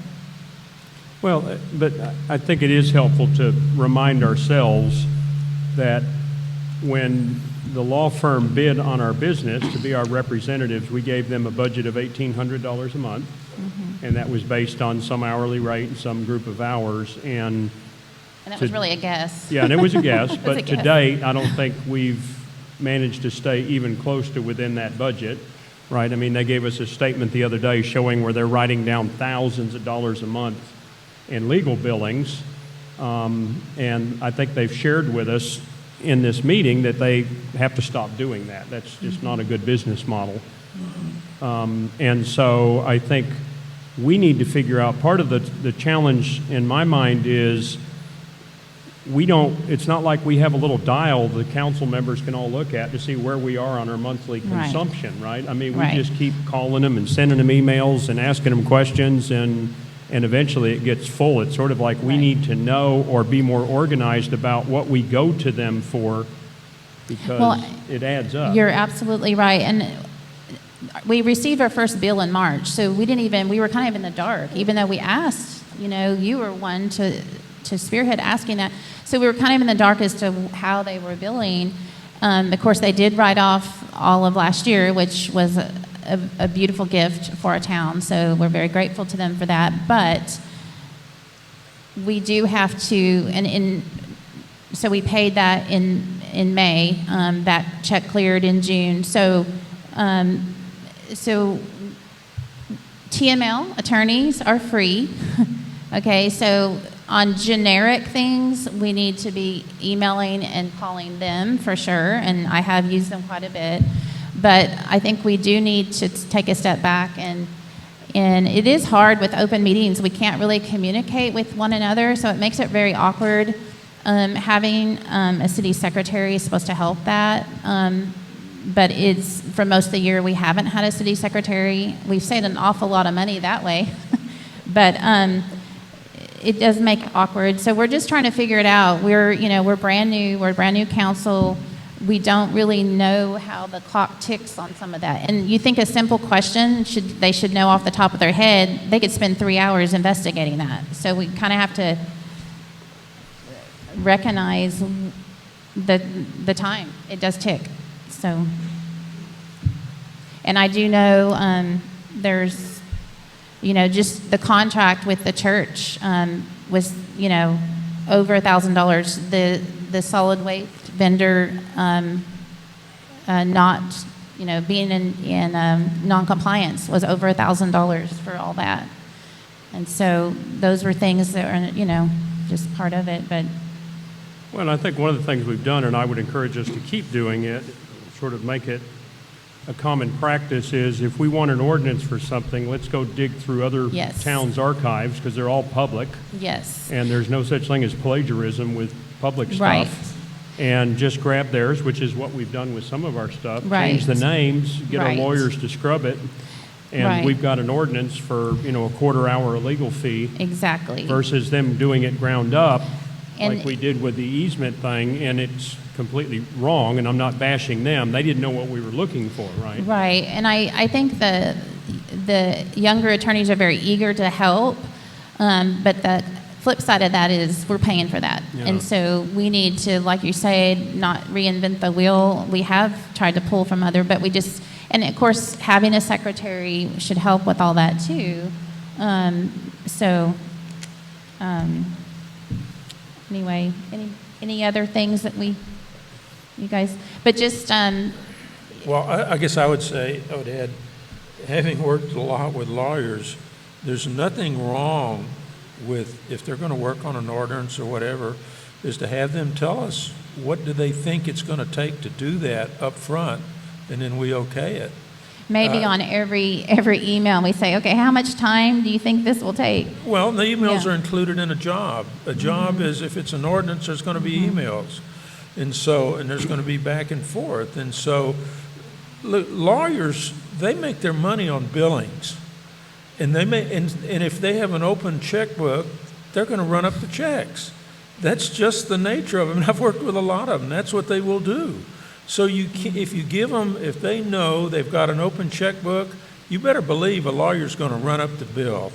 Well, but I think it is helpful to remind ourselves that when the law firm bid on our business to be our representatives, we gave them a budget of $1,800 a month, and that was based on some hourly rate and some group of hours. And that was really a guess. Yeah, and it was a guess, It was but a to guess. date, I don't think we've managed to stay even close to within that budget, right? I mean, they gave us a statement the other day showing where they're writing down thousands of dollars a month in legal billings, and I think they've shared with us in this meeting that they have to stop doing that. That's just not a good business model. And so I think we need to figure out, part of the challenge in my mind is it's not like we have a little dial the council members can all look at to see where we are on our monthly Right. consumption, right? I mean, we Right. just keep calling them and sending them emails and asking them questions, and eventually it gets full. It's sort of like we Right. need to know or be more organized about what we go to them for, because it adds up. You're absolutely right. And we received our first bill in March, so we were kind of in the dark, even though we asked, you were one to spearhead asking that. So we were kind of in the dark as to how they were billing. Of course, they did write off all of last year, which was a beautiful gift for our town. So we're very grateful to them for that. But we do have to, so we paid that in May. That check cleared in June. So TML attorneys are free. Okay, so on generic things, we need to be emailing and calling them for sure, and I have used them quite a bit. But I think we do need to take a step back, and it is hard with open meetings. We can't really communicate with one another, so it makes it very awkward. Having a city secretary is supposed to help that, but it's for most of the year we haven't had a city secretary. We've saved an awful lot of money that way, but it does make it awkward. So we're just trying to figure it out. We're brand new. We're a brand new council. We don't really know how the clock ticks on some of that. And you think a simple question they should know off the top of their head. They could spend 3 hours investigating that. So we kind of have to recognize the time. It does tick. So, and I do know there's, just the contract with the church was, over $1,000. The solid waste vendor not, being in non-compliance was over $1,000 for all that. And so those were things that are, just part of it. But Well, I think one of the things we've done, and I would encourage us to keep doing it, sort of make it a common practice, is if we want an ordinance for something, let's go dig through other Yes. towns' archives, because they're all public, yes, and there's no such thing as plagiarism with public stuff. Right. And just grab theirs, which is what we've done with some of our stuff. Right. Change the names, get our Right. lawyers to scrub it, and Right. we've got an ordinance for, a quarter-hour legal fee exactly. versus them doing it ground up, And- like we did with the easement thing, and it's completely wrong, and I'm not bashing them. They didn't know what we were looking for, right? Right, and I think the younger attorneys are very eager to help, but the flip side of that is we're paying for that. Yeah. And so we need to, like you said, not reinvent the wheel. We have tried to pull from other, but we just, and of course, having a secretary should help with all that too. Anyway, any other things that you guys, but just, Well, I guess I would say, I would add, having worked a lot with lawyers, there's nothing wrong with, if they're going to work on an ordinance or whatever, is to have them tell us what do they think it's going to take to do that up front, and then we okay it. maybe on every email, we say, okay, how much time do you think this will take? Well, the emails Yeah. are included in a job. A job is, if it's an ordinance, there's going to be emails. And there's going to be back and forth. And so look, lawyers, they make their money on billings. And and if they have an open checkbook, they're going to run up the checks. That's just the nature of them. And I've worked with a lot of them. That's what they will do. So if you give them, if they know they've got an open checkbook, you better believe a lawyer's going to run up the bill.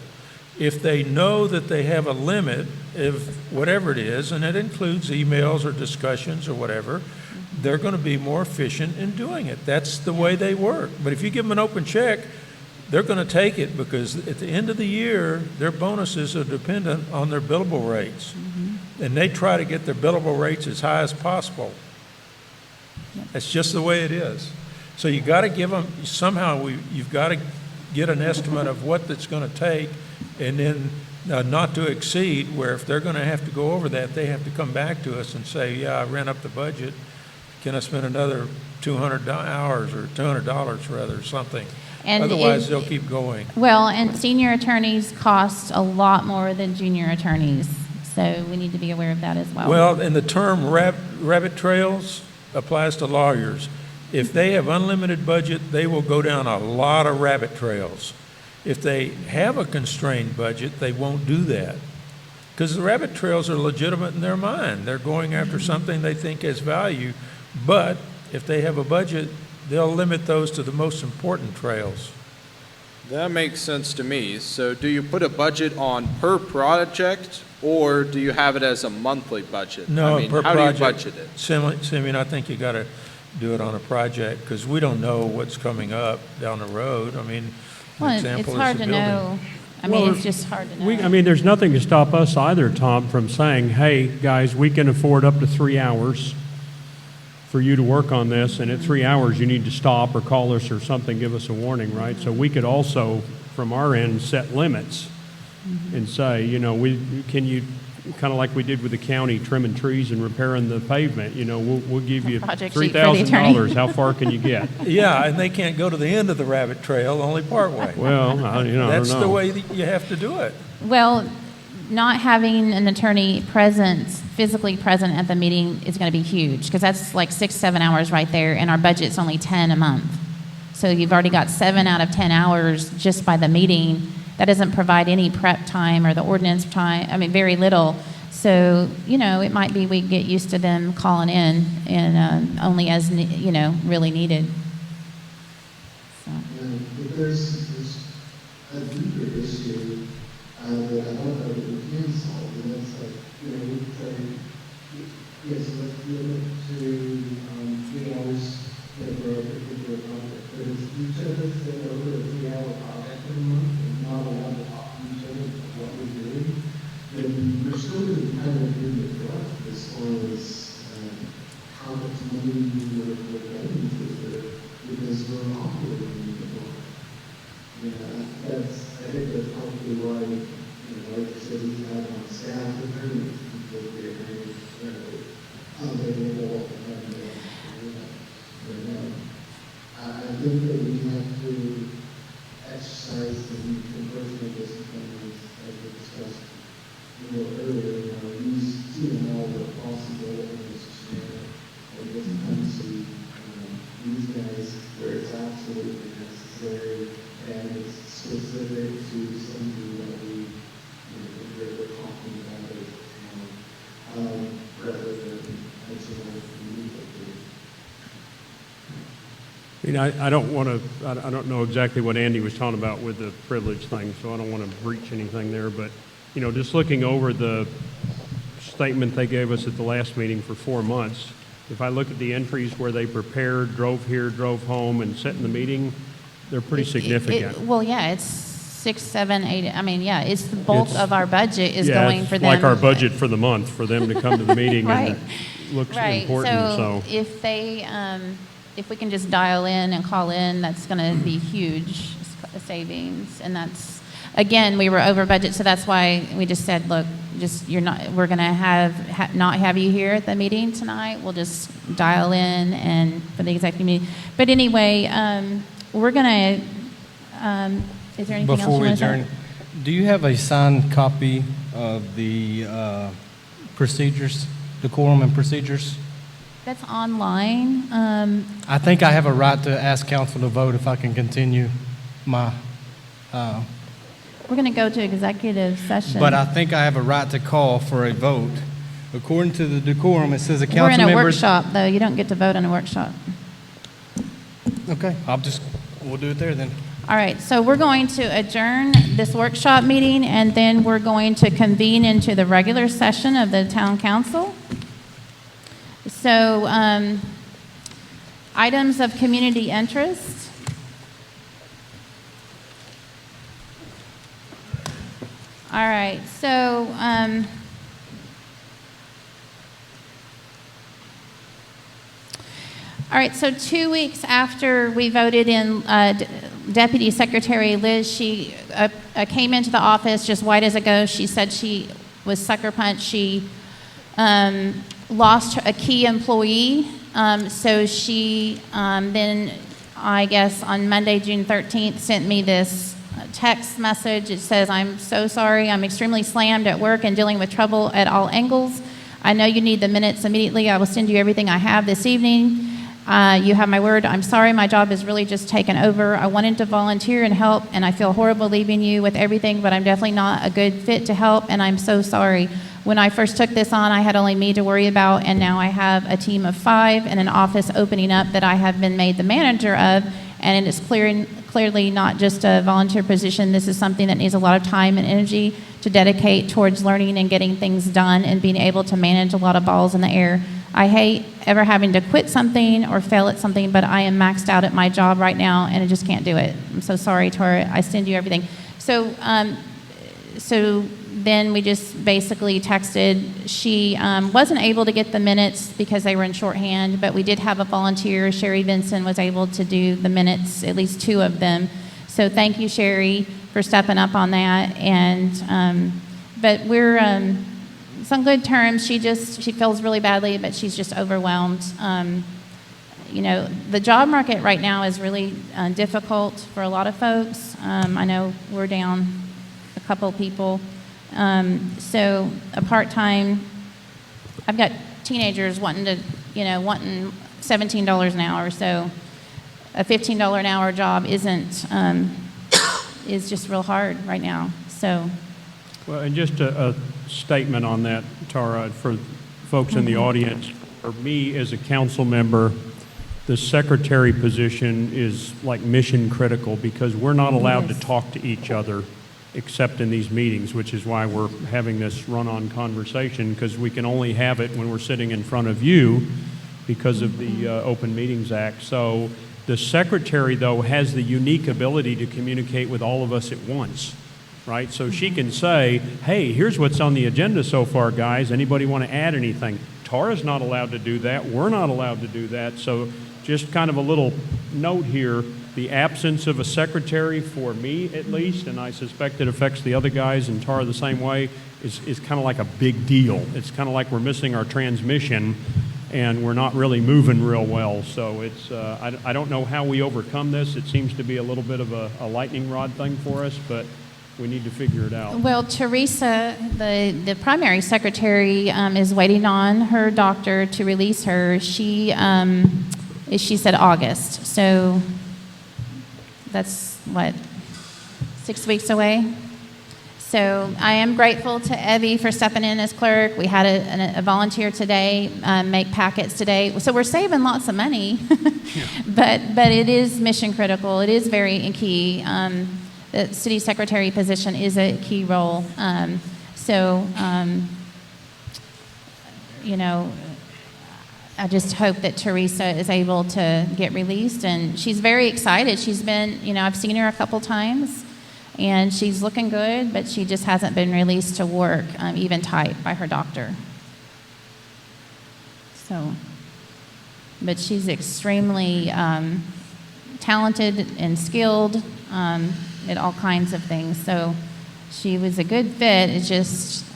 If they know that they have a limit of whatever it is, and it includes emails or discussions or whatever, they're going to be more efficient in doing it. That's the way they work. But if you give them an open check, they're going to take it because at the end of the year, their bonuses are dependent on their billable rates. And they try to get their billable rates as high as possible. That's just the way it is. So you got to give them, you've got to get an estimate of what it's going to take, and then not to exceed, where if they're going to have to go over that, they have to come back to us and say, yeah, I ran up the budget. Can I spend another $200 hours or $200 rather, or something? And otherwise, they'll keep going. Well, and senior attorneys cost a lot more than junior attorneys, so we need to be aware of that as well. Well, and the term rabbit trails applies to lawyers. If they have unlimited budget, they will go down a lot of rabbit trails. If they have a constrained budget, they won't do that. Because the rabbit trails are legitimate in their mind. They're going after something they think has value. But if they have a budget, they'll limit those to the most important trails. That makes sense to me. So do you put a budget on per project, or do you have it as a monthly budget? No, I mean, per how project. do you budget it? Simeon, I think you got to do it on a project because we don't know what's coming up down the road. I mean, Well, an it's example is hard the to building. know. I mean, Well, it's just hard to know. I mean, there's nothing to stop us either, Tom, from saying, hey, guys, we can afford up to 3 hours for you to work on this, and at 3 hours, you need to stop or call us or something, give us a warning, right? So we could also, from our end, set limits and say, you know, can you, kind of like we did with the county, trimming trees and repairing the pavement, you know, we'll give you Project sheet for the attorney. $3,000. How far can you get? Yeah, and they can't go to the end of the rabbit trail, only part way. Well, I don't know. That's the way that you have to do it. Well, not having an attorney physically present at the meeting is going to be huge, because that's like 6-7 hours right there, and our budget's only 10 a month. So you've already got 7 out of 10 hours just by the meeting. That doesn't provide any prep time or the ordinance time, I mean, very little. So, you know, it might be we get used to them calling in and only as, really needed. So. But there's a deeper issue that I don't know that we can solve, and that's like, we say, yes, let's limit to 3 hours for a particular project, but if each of us said over a 3-hour project in a month and not allowed to talk to each other about what we're doing, then we're still going to kind of do the grunt as far as how much money we're getting to it, because we're operating the book. I think that's probably why, like you said, we have on staff attorneys, because they're available, I think that we have to exercise some personal discipline, as we discussed earlier, use CML where possible, and just, and just come to these guys where it's absolutely necessary, and it's specific to something that we're talking about as a town, rather than as a community. I don't know exactly what Andy was talking about with the privilege thing, so I don't want to breach anything there, but just looking over the statement they gave us at the last meeting for 4 months, if I look at the entries where they prepared, drove here, drove home, and sat in the meeting, they're pretty significant. Well, yeah, it's 6, 7, 8. I mean, yeah, it's the bulk It's- of our budget is Yeah, going it's for them. like our budget for the month, for them to come to the meeting, Right. and it looks Right. important, so. If they, if we can just dial in and call in, that's going to be huge savings. And that's, again, we were over budget, so that's why we just said, look, we're going to not have you here at the meeting tonight. We'll just dial in and for the executive meeting. But anyway, we're going to, is there anything else you Before we want to say? adjourn, do you have a signed copy of the procedures, decorum and procedures? That's online. I think I have a right to ask council to vote if I can continue my, We're going to go to executive session. but I think I have a right to call for a vote. According to the decorum, it says a We're in council a member. workshop, though. You don't get to vote in a workshop. Okay, we'll do it there then. All right, so we're going to adjourn this workshop meeting, and then we're going to convene into the regular session of the town council. So, items of community interest. All right, so, all right, so 2 weeks after we voted in Deputy Secretary Liz, she came into the office just white as a ghost. She said she was sucker punched. She lost a key employee. So she then, I guess, on Monday, June 13th, sent me this text message. It says, "I'm so sorry. I'm extremely slammed at work and dealing with trouble at all angles. I know you need the minutes immediately. I will send you everything I have this evening. You have my word. I'm sorry. My job is really just taken over. I wanted to volunteer and help, and I feel horrible leaving you with everything, but I'm definitely not a good fit to help, and I'm so sorry. When I first took this on, I had only me to worry about, and now I have a team of 5 and an office opening up that I have been made the manager of, and it is clearly not just a volunteer position. This is something that needs a lot of time and energy to dedicate towards learning and getting things done and being able to manage a lot of balls in the air. I hate ever having to quit something or fail at something, but I am maxed out at my job right now, and I just can't do it. I'm so sorry, Tora. I send you everything." So then we just basically texted. She wasn't able to get the minutes because they were in shorthand, but we did have a volunteer. Sherry Vinson was able to do the minutes, at least 2 of them. So thank you, Sherry, for stepping up on that. And but we're it's on good terms. She feels really badly, but she's just overwhelmed. The job market right now is really difficult for a lot of folks. I know we're down a couple people. So a part-time, I've got teenagers wanting $17 an hour. So a $15 an hour job is just real hard right now. So. Well, and just a statement on that, Tara, for folks in the audience. For me as a council member, the secretary position is like mission critical because we're not allowed to talk to each other except in these meetings, which is why we're having this run-on conversation, because we can only have it when we're sitting in front of you because of the Open Meetings Act. So the secretary, though, has the unique ability to communicate with all of us at once. Right? So she can say, "Hey, here's what's on the agenda so far, guys. Anybody want to add anything?" Tara's not allowed to do that. We're not allowed to do that. So just kind of a little note here, the absence of a secretary for me at least, and I suspect it affects the other guys and Tara the same way, is kind of like a big deal. It's kind of like we're missing our transmission and we're not really moving real well. So it's I don't know how we overcome this. It seems to be a little bit of a lightning rod thing for us, but we need to figure it out. Well, Teresa, the primary secretary, is waiting on her doctor to release her. She said August, so that's 6 weeks away. So I am grateful to Evie for stepping in as clerk. We had a volunteer today make packets today, so we're saving lots of money. but it is mission critical. It is very key. The city secretary position is a key role. So, you know, I just hope that Teresa is able to get released, and she's very excited. She's been, you know, I've seen her a couple times, and she's looking good, but she just hasn't been released to work, even type, by her doctor. So, but she's extremely talented and skilled at all kinds of things. So she was a good fit. It's just,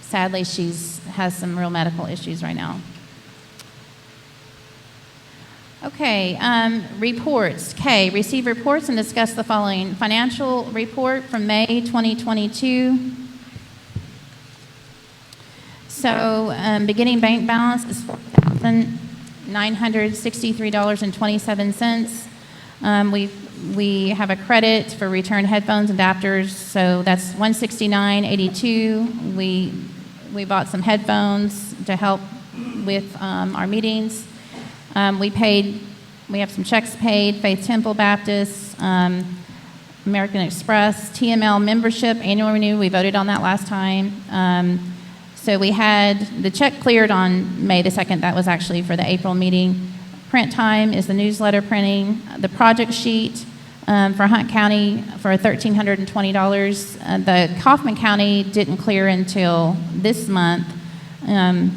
sadly, has some real medical issues right now. Okay, reports. K, receive reports and discuss the following. Financial report from May 2022. So, beginning bank balance is $4,963.27. We have a credit for returned headphones and adapters, so that's $169.82. We bought some headphones to help with our meetings. We have some checks paid, Faith Temple Baptist, American Express, TML membership, annual renew. We voted on that last time. So we had the check cleared on May the 2nd. That was actually for the April meeting. Print time is the newsletter printing. The project sheet for Hunt County for $1,320. The Kaufman County didn't clear until this month. I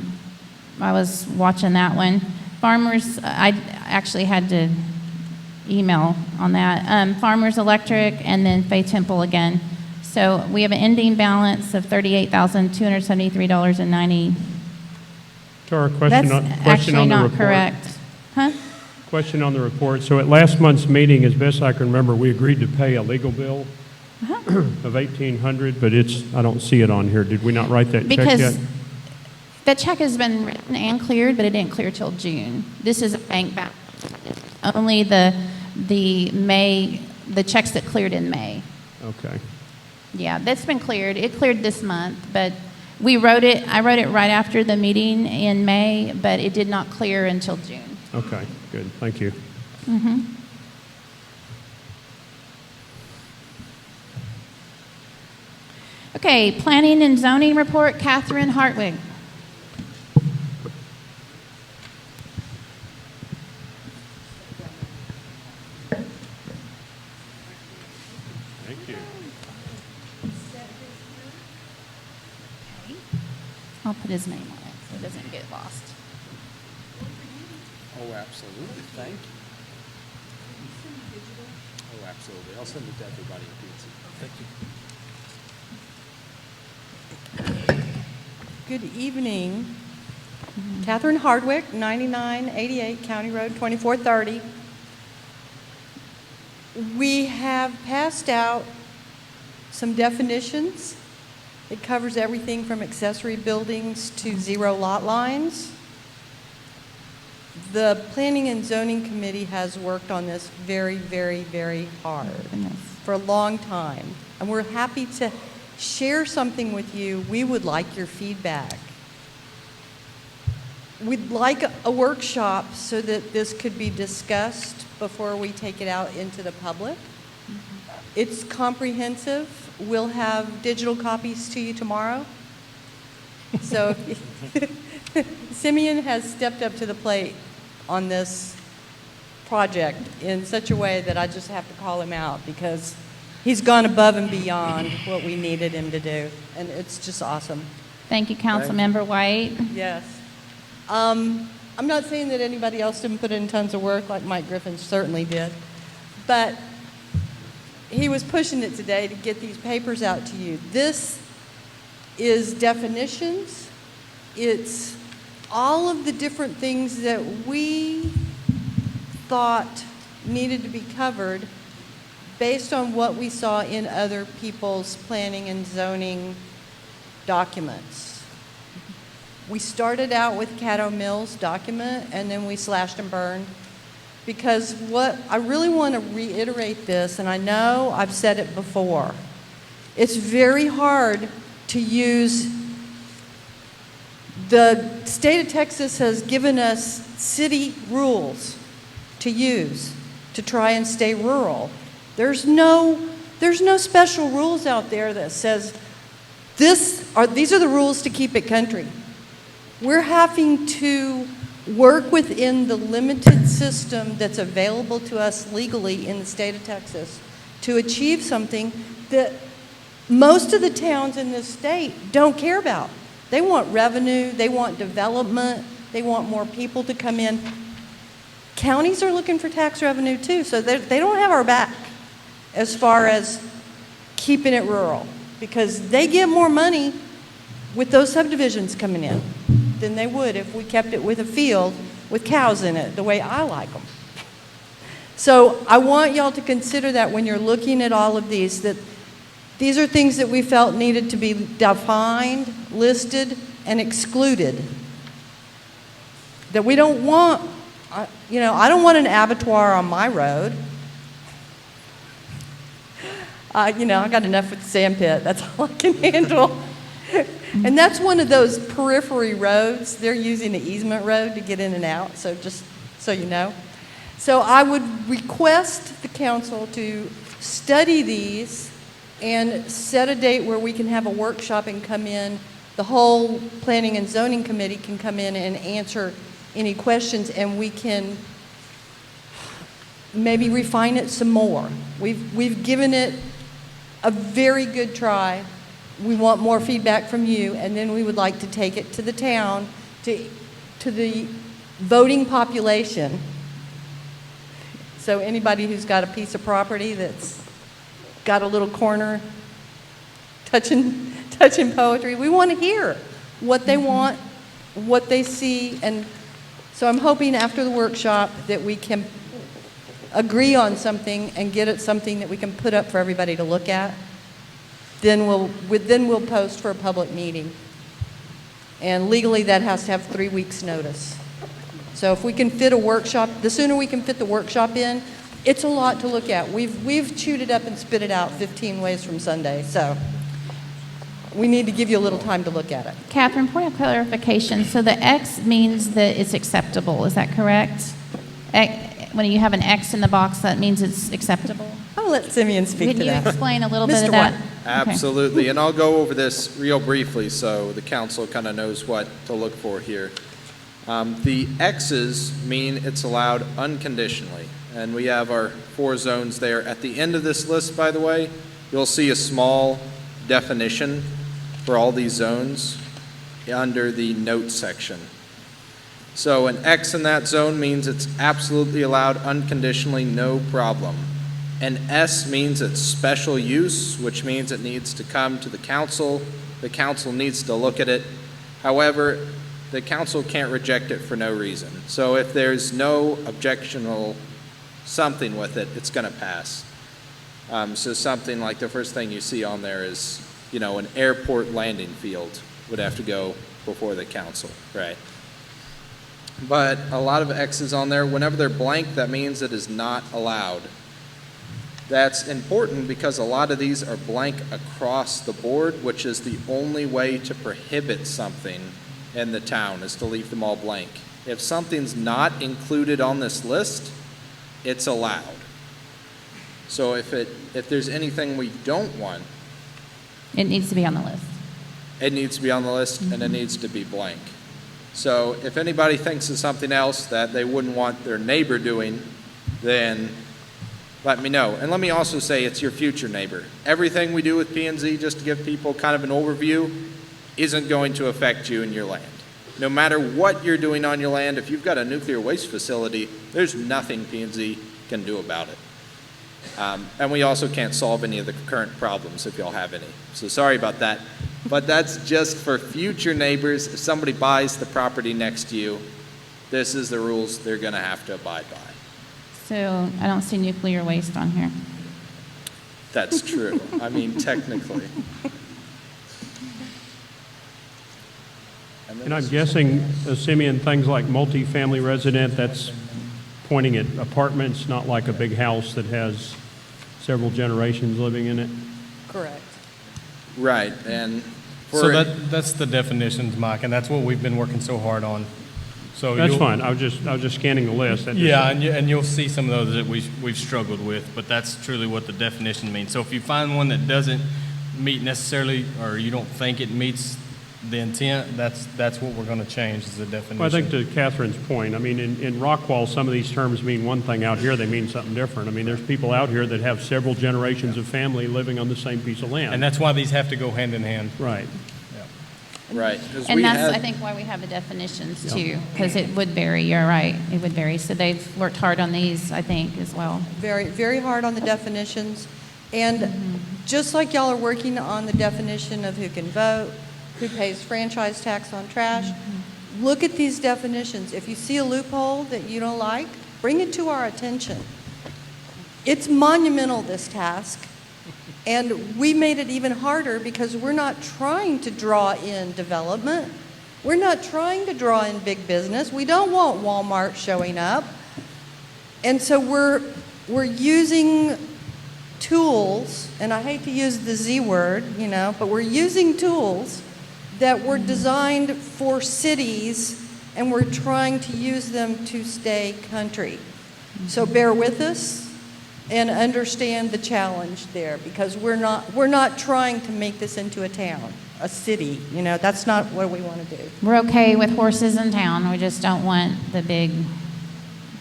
was watching that one. Farmers, I actually had to email on that. Farmers Electric, and then Faith Temple again. So we have an ending balance of $38,273.90. Tara, That's question actually on the not report. correct. Huh? Question on the report. So at last month's meeting, as best I can remember, we agreed to pay a legal bill of $1,800, but I don't see it on here. Did we not write that check Because yet? the check has been written and cleared, but it didn't clear till June. This is a bank balance. Only the checks that cleared in May. Okay. Yeah, that's been cleared. It cleared this month, but I wrote it right after the meeting in May, but it did not clear until June. Okay, good. Thank you. Mm-hmm. Okay, planning and zoning report, Catherine Hartwig. Thank you. I'll put his name on it so it doesn't get lost. Oh, absolutely. Thank you. Oh, absolutely. I'll send it to everybody in pizza. Thank you. Good evening. Catherine Hardwick, 9988 County Road 2430. We have passed out some definitions. It covers everything from accessory buildings to zero lot lines. The Planning and Zoning Committee has worked on this very, very, very hard for a long time. And we're happy to share something with you. We would like your feedback. We'd like a workshop so that this could be discussed before we take it out into the public. It's comprehensive. We'll have digital copies to you tomorrow. So Simeon has stepped up to the plate on this project in such a way that I just have to call him out because he's gone above and beyond what we needed him to do. And it's just awesome. Thank you, Councilmember White. Yes. I'm not saying that anybody else didn't put in tons of work like Mike Griffin certainly did, but he was pushing it today to get these papers out to you. This is definitions. It's all of the different things that we thought needed to be covered based on what we saw in other people's planning and zoning documents. We started out with Caddo Mills document, and then we slashed and burned. Because what I really want to reiterate this, and I know I've said it before, it's very hard to use. The state of Texas has given us city rules to use to try and stay rural. There's no special rules out there that says these are the rules to keep it country. We're having to work within the limited system that's available to us legally in the state of Texas to achieve something that most of the towns in this state don't care about. They want revenue, they want development, they want more people to come in. Counties are looking for tax revenue too, so they don't have our back as far as keeping it rural, because they get more money with those subdivisions coming in than they would if we kept it with a field with cows in it, the way I like them. So I want y'all to consider that when you're looking at all of these, that these are things that we felt needed to be defined, listed, and excluded. That we don't want, I don't want an abattoir on my road. I got enough with the sand pit. That's all I can handle. And that's one of those periphery roads. They're using the easement road to get in and out, so just so you know. So I would request the council to study these and set a date where we can have a workshop and come in. The whole Planning and Zoning Committee can come in and answer any questions, and we can maybe refine it some more. We've given it a very good try. We want more feedback from you, and then we would like to take it to the town, to the voting population. So anybody who's got a piece of property that's got a little corner touching poetry, we want to hear what they want, what they see, and so I'm hoping after the workshop that we can agree on something and get it something that we can put up for everybody to look at. Then we'll post for a public meeting. And legally that has to have 3 weeks notice. So if we can fit a workshop, the sooner we can fit the workshop in, it's a lot to look at. We've chewed it up and spit it out 15 ways from Sunday, so we need to give you a little time to look at it. Catherine, point of clarification. So the X means that it's acceptable, is that correct? When you have an X in the box, that means it's acceptable? I'll let Simeon speak Can to you that. explain a little bit Mr. of that? White. Okay. Absolutely, and I'll go over this real briefly so the council kind of knows what to look for here. The X's mean it's allowed unconditionally, and we have our 4 zones there. At the end of this list, by the way, you'll see a small definition for all these zones under the notes section. So an X in that zone means it's absolutely allowed unconditionally, no problem. An S means it's special use, which means it needs to come to the council. The council needs to look at it. However, the council can't reject it for no reason. So if there's no objectionable something with it, it's going to pass. So something like the first thing you see on there is, an airport landing field would have to go before the council, right? But a lot of X's on there, whenever they're blank, that means it is not allowed. That's important because a lot of these are blank across the board, which is the only way to prohibit something in the town, is to leave them all blank. If something's not included on this list, it's allowed. So if there's anything we don't want, It needs to be on the list. it needs to be on the list and it needs to be blank. So if anybody thinks of something else that they wouldn't want their neighbor doing, then let me know. And let me also say it's your future neighbor. Everything we do with P&Z, just to give people kind of an overview, isn't going to affect you and your land. No matter what you're doing on your land, if you've got a nuclear waste facility, there's nothing P&Z can do about it. And we also can't solve any of the current problems if y'all have any. So sorry about that. But that's just for future neighbors. If somebody buys the property next to you, this is the rules they're going to have to abide by. So I don't see nuclear waste on here. That's true. I mean, technically. And I'm guessing, Simeon, things like multifamily resident, that's pointing at apartments, not like a big house that has several generations living in it. Correct. Right. And So that's the definitions, Mike, and that's what we've been working so hard on. So That's you'll- fine. I was just scanning the list. That just- Yeah, and you'll see some of those that we've struggled with, but that's truly what the definition means. So if you find one that doesn't meet necessarily, or you don't think it meets the intent, that's what we're going to change is the definition. Well, I think to Catherine's point, I mean, in Rockwall, some of these terms mean one thing. Out here, they mean something different. I mean, there's people out here that have several generations of family living on the same piece of land. And that's why these have to go hand in hand. Right. Right. 'cause And we that's, had- I think, why we have the definitions too, because it would vary, you're right, it would vary. So they've worked hard on these, I think, as well. Very, very hard on the definitions. And just like y'all are working on the definition of who can vote, who pays franchise tax on trash, look at these definitions. If you see a loophole that you don't like, bring it to our attention. It's monumental, this task. And we made it even harder because we're not trying to draw in development. We're not trying to draw in big business. We don't want Walmart showing up. And so we're using tools, and I hate to use the Z word, but we're using tools that were designed for cities, and we're trying to use them to stay country. So bear with us and understand the challenge there, because we're not trying to make this into a town, a city. That's not what we want to do. We're okay with horses in town, we just don't want the big,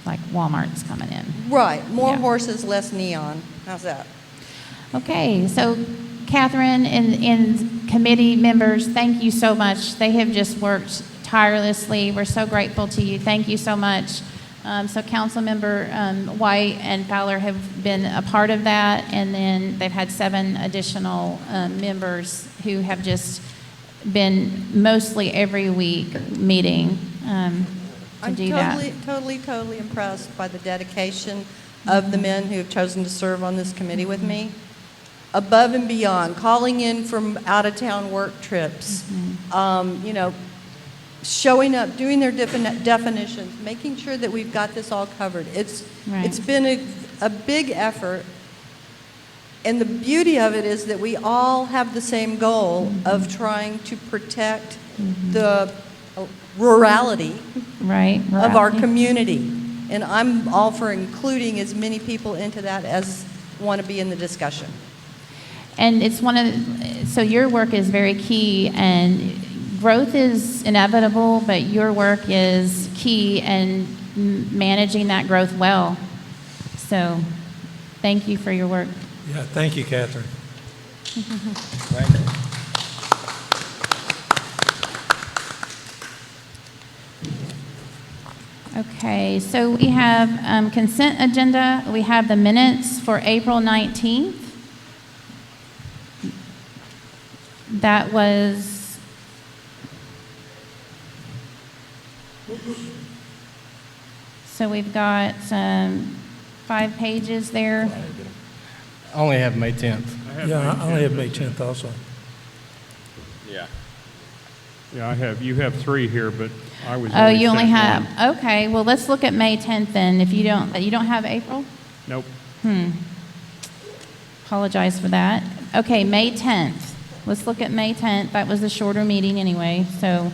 like Walmarts coming in. Right, more Yeah. horses, less neon. How's that? Okay, so Catherine and committee members, thank you so much. They have just worked tirelessly. We're so grateful to you. Thank you so much. So Councilmember White and Fowler have been a part of that, and then they've had 7 additional members who have just been mostly every week meeting to do that. I'm totally impressed by the dedication of the men who have chosen to serve on this committee with me. Above and beyond, calling in from out-of-town work trips, showing up, doing their definitions, making sure that we've got this all covered. It's been a big effort, and the beauty of it is that we all have the same goal of trying to protect the rurality of our community. And I'm all for including as many people into that as want to be in the discussion. And it's so your work is very key, and growth is inevitable, but your work is key in managing that growth well. So thank you for your work. Yeah, thank you, Catherine. Thank you. Okay, so we have consent agenda. We have the minutes for April 19th. That was so we've got 5 pages there. I only have May 10th. Yeah, I only have May 10th also. Yeah. Yeah, you have 3 here, but I was. Oh, you only sent have, one. okay, well, let's look at May 10th then. If you don't have April? Nope. Apologize for that. Okay, May 10th. Let's look at May 10th. That was a shorter meeting anyway, so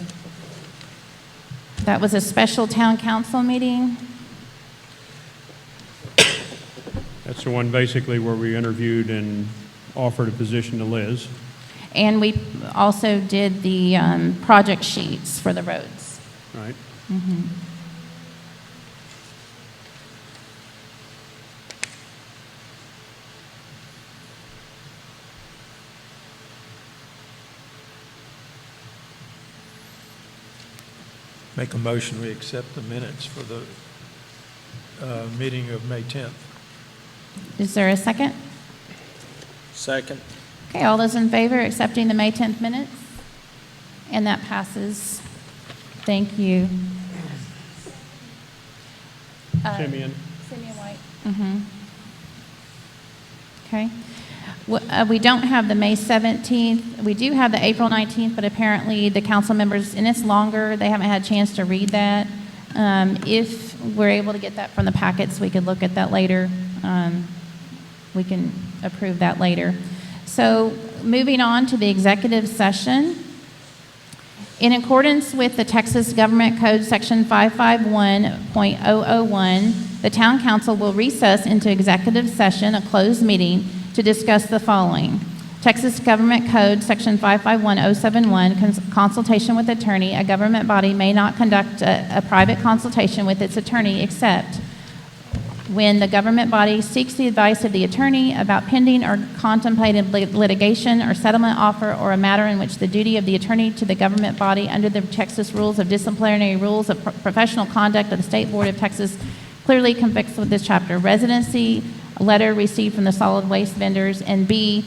that was a special town council meeting. That's the one basically where we interviewed and offered a position to Liz. And we also did the project sheets for the roads. Right. Make a motion, we accept the minutes for the meeting of May 10th. Is there a second? Second. Okay, all those in favor of accepting the May 10th minutes? And that passes. Thank you. Simeon. Simeon White. Okay. We don't have the May 17th. We do have the April 19th, but apparently the council members, and it's longer, they haven't had a chance to read that. If we're able to get that from the packets, we could look at that later. We can approve that later. So moving on to the executive session. In accordance with the Texas Government Code Section 551.001, the Town Council will recess into executive session, a closed meeting, to discuss the following: Texas Government Code, Section 551071, consultation with attorney. A government body may not conduct a private consultation with its attorney except when the government body seeks the advice of the attorney about pending or contemplated litigation or settlement offer or a matter in which the duty of the attorney to the government body under the Texas Rules of Disciplinary Rules of Professional Conduct of the State Board of Texas clearly conflicts with this chapter. Residency, a letter received from the solid waste vendors, and B,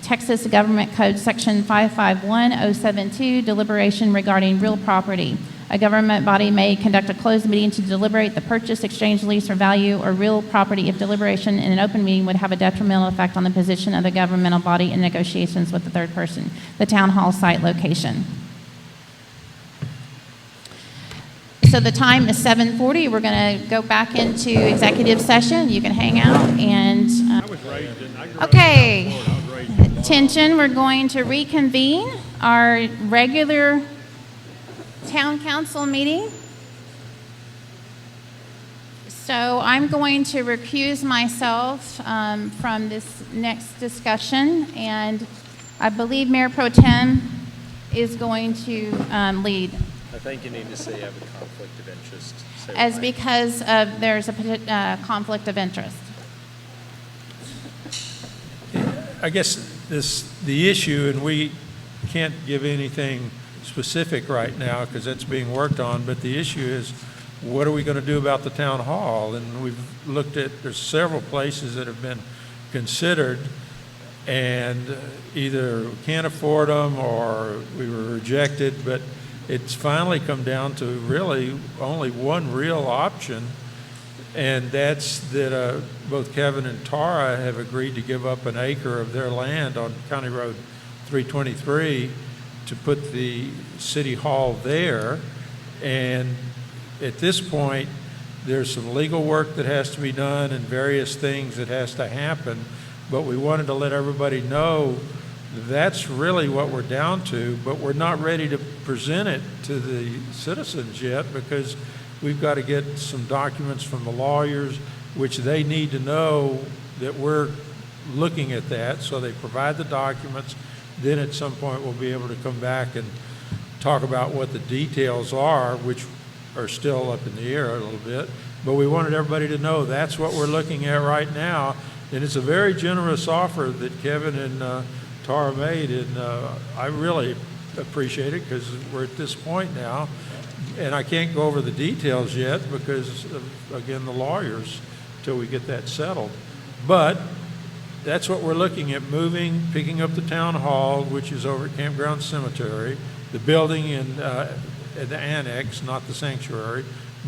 Texas Government Code Section 551072, deliberation regarding real property. A government body may conduct a closed meeting to deliberate the purchase, exchange, lease, or value or real property if deliberation in an open meeting would have a detrimental effect on the position of the governmental body in negotiations with the third person. The town hall site location. So the time is 7:40. We're going to go back into executive session. You can hang out and. Okay. Attention, we're going to reconvene our regular town council meeting. So I'm going to recuse myself from this next discussion, and I believe Mayor Pro Tem is going to lead. I think you need to say you have a conflict of interest. Say As why. because of, there's a conflict of interest. I guess the issue, and we can't give anything specific right now because it's being worked on, but the issue is, what are we going to do about the town hall? And we've looked at, there's several places that have been considered, and either we can't afford them or we were rejected, but it's finally come down to really only one real option, and that's that both Kevin and Tara have agreed to give up an acre of their land on County Road 323 to put the city hall there. And at this point, there's some legal work that has to be done and various things that has to happen, but we wanted to let everybody know that's really what we're down to, but we're not ready to present it to the citizens yet because we've got to get some documents from the lawyers, which they need to know that we're looking at that, so they provide the documents. Then at some point we'll be able to come back and talk about what the details are, which are still up in the air a little bit. But we wanted everybody to know that's what we're looking at right now. And it's a very generous offer that Kevin and Tara made, and I really appreciate it because we're at this point now. And I can't go over the details yet because of, again, the lawyers, till we get that settled. But that's what we're looking at, moving, picking up the town hall, which is over at Campground Cemetery, the building in the annex, not the sanctuary,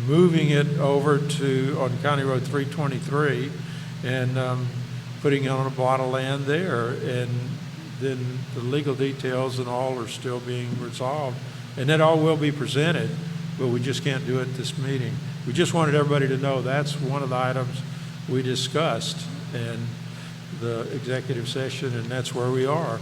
moving it over to on County Road 323 and putting it on a plot of land there. And then the legal details and all are still being resolved. And that all will be presented, but we just can't do it at this meeting. We just wanted everybody to know that's one of the items we discussed in the executive session, and that's where we are.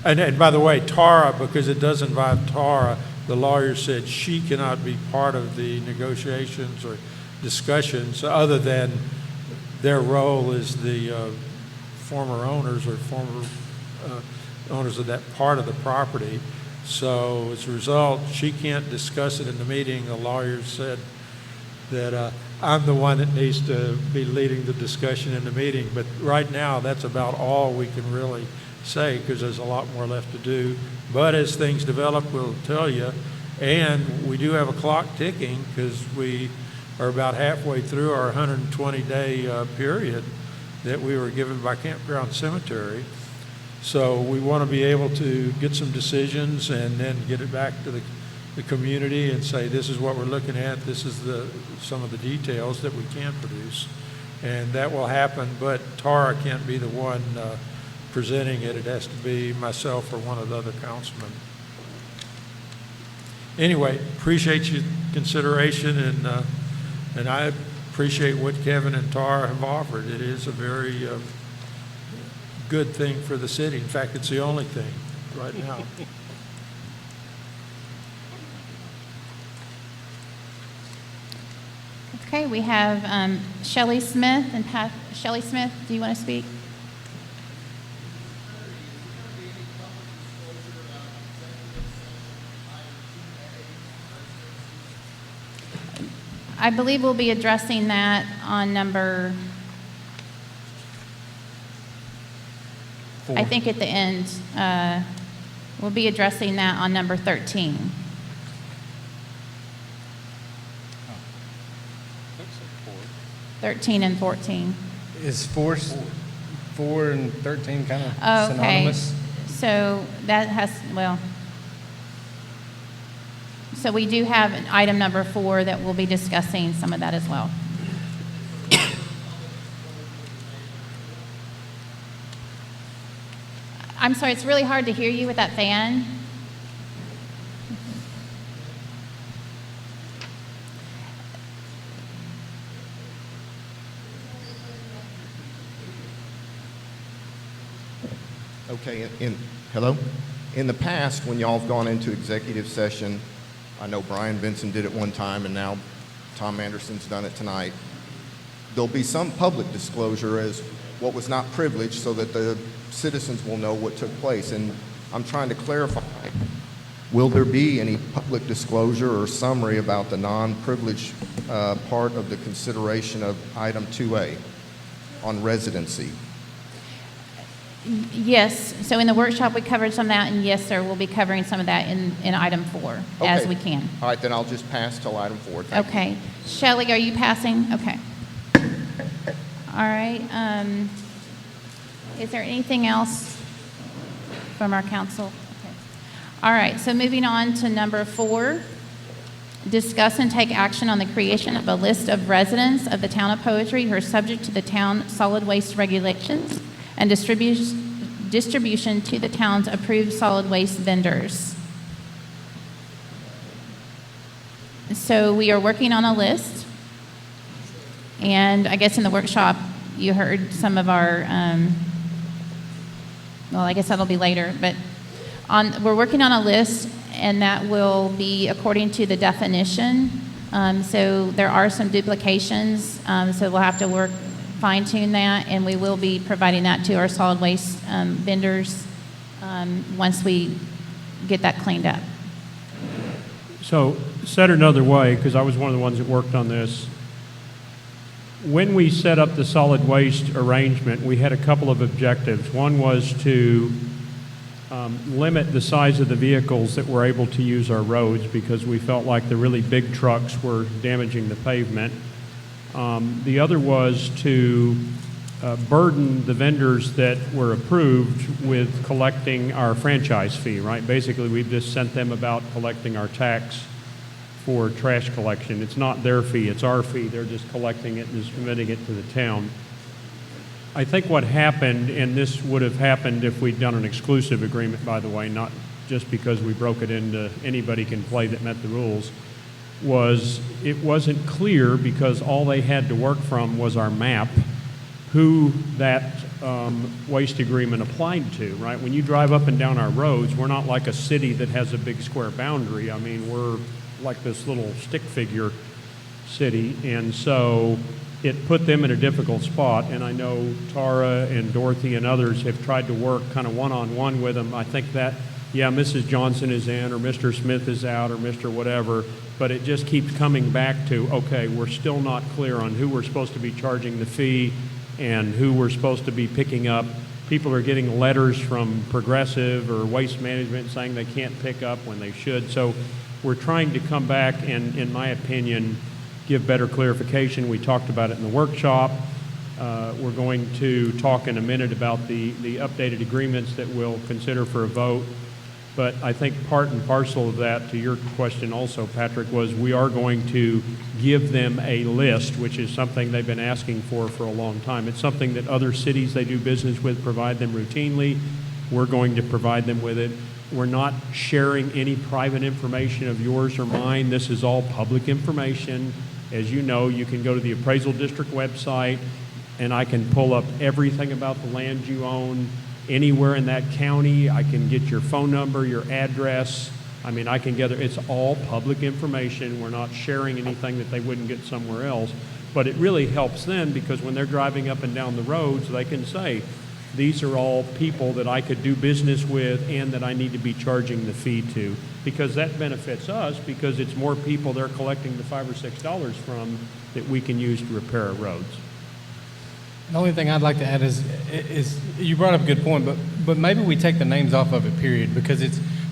And by the way, Tara, because it does involve Tara, the lawyer said she cannot be part of the negotiations or discussions other than their role as the former owners or former owners of that part of the property. So as a result, she can't discuss it in the meeting. The lawyer said that I'm the one that needs to be leading the discussion in the meeting. But right now, that's about all we can really say because there's a lot more left to do. But as things develop, we'll tell you. And we do have a clock ticking because we are about halfway through our 120-day period that we were given by Campground Cemetery. So we want to be able to get some decisions and then get it back to the community and say, this is what we're looking at, this is some of the details that we can produce. And that will happen, but Tara can't be the one presenting it. It has to be myself or one of the other councilmen. Anyway, appreciate your consideration, and I appreciate what Kevin and Tara have offered. It is a very good thing for the city. In fact, it's the only thing right now. Okay, we have Shelley Smith and Pat. Shelley Smith, do you want to speak? I believe we'll be addressing that on number, I think at the end, we'll be addressing that on number 13. I think so, 13 and 14. Is 4 and 13 kind of Oh, okay. synonymous? So that has, well, so we do have an item number 4 that we'll be discussing some of that as well. I'm sorry, it's really hard to hear you with that fan. Okay, hello? In the past, when y'all have gone into executive session, I know Brian Benson did it one time, and now Tom Anderson's done it tonight. There'll be some public disclosure as what was not privileged so that the citizens will know what took place. And I'm trying to clarify, will there be any public disclosure or summary about the non-privileged part of the consideration of item 2A on residency? Yes, so in the workshop, we covered some of that, and yes, sir, we'll be covering some of that in item 4 as Okay. we can. All right, then I'll just pass till item 4. Thank you. Okay. Shelley, are you passing? Okay. All right. Is there anything else from our council? Okay. All right, so moving on to number 4, discuss and take action on the creation of a list of residents of the town of Poetry who are subject to the town solid waste regulations and distribution to the town's approved solid waste vendors. So we are working on a list, and I guess in the workshop you heard some of our, well, I guess that'll be later, but we're working on a list, and that will be according to the definition. So there are some duplications, so we'll have to fine-tune that, and we will be providing that to our solid waste vendors once we get that cleaned up. So, said another way, because I was one of the ones that worked on this, when we set up the solid waste arrangement, we had a couple of objectives. One was to limit the size of the vehicles that were able to use our roads, because we felt like the really big trucks were damaging the pavement. The other was to burden the vendors that were approved with collecting our franchise fee, right? Basically, we've just sent them about collecting our tax for trash collection. It's not their fee, it's our fee. They're just collecting it and submitting it to the town. I think what happened, and this would have happened if we'd done an exclusive agreement, by the way, not just because we broke it into anybody can play that met the rules, was it wasn't clear, because all they had to work from was our map, who that waste agreement applied to, right? When you drive up and down our roads, we're not like a city that has a big square boundary. I mean, we're like this little stick figure city, and so it put them in a difficult spot. And I know Tara and Dorothy and others have tried to work kind of one-on-one with them. I think that, yeah, Mrs. Johnson is in, or Mr. Smith is out, or Mr. whatever, but it just keeps coming back to, okay, we're still not clear on who we're supposed to be charging the fee and who we're supposed to be picking up. People are getting letters from Progressive or Waste Management saying they can't pick up when they should. So we're trying to come back and, in my opinion, give better clarification. We talked about it in the workshop. We're going to talk in a minute about the updated agreements that we'll consider for a vote. But I think part and parcel of that, to your question also, Patrick, was we are going to give them a list, which is something they've been asking for a long time. It's something that other cities they do business with provide them routinely. We're going to provide them with it. We're not sharing any private information of yours or mine. This is all public information. As you know, you can go to the Appraisal District website, and I can pull up everything about the land you own anywhere in that county. I can get your phone number, your address, I mean, I can gather, it's all public information. We're not sharing anything that they wouldn't get somewhere else. But it really helps them because when they're driving up and down the roads, they can say, these are all people that I could do business with and that I need to be charging the fee to. Because that benefits us because it's more people they're collecting the $5 or $6 from that we can use to repair our roads. The only thing I'd like to add is you brought up a good point, but maybe we take the names off of it, period, because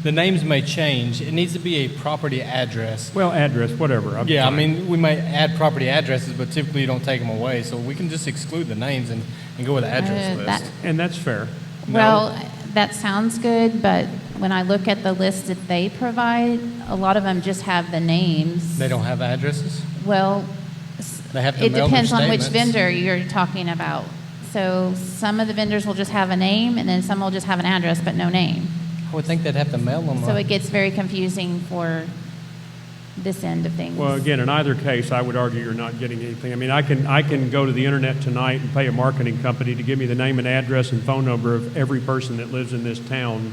the names may change. It needs to be a property address. Well, address, whatever. I'm Yeah, I fine. mean, we might add property addresses, but typically you don't take them away, so we can just exclude the names and go with the address list. And that's fair. Well, that sounds good, but when I look at the list that they provide, a lot of them just have the names. They don't have addresses? Well, They have to it mail their depends on which statements. vendor you're talking about. So some of the vendors will just have a name, and then some will just have an address but no name. I would think they'd have to mail them. So it gets very confusing for this end of things. Well, again, in either case, I would argue you're not getting anything. I mean, I can go to the internet tonight and pay a marketing company to give me the name and address and phone number of every person that lives in this town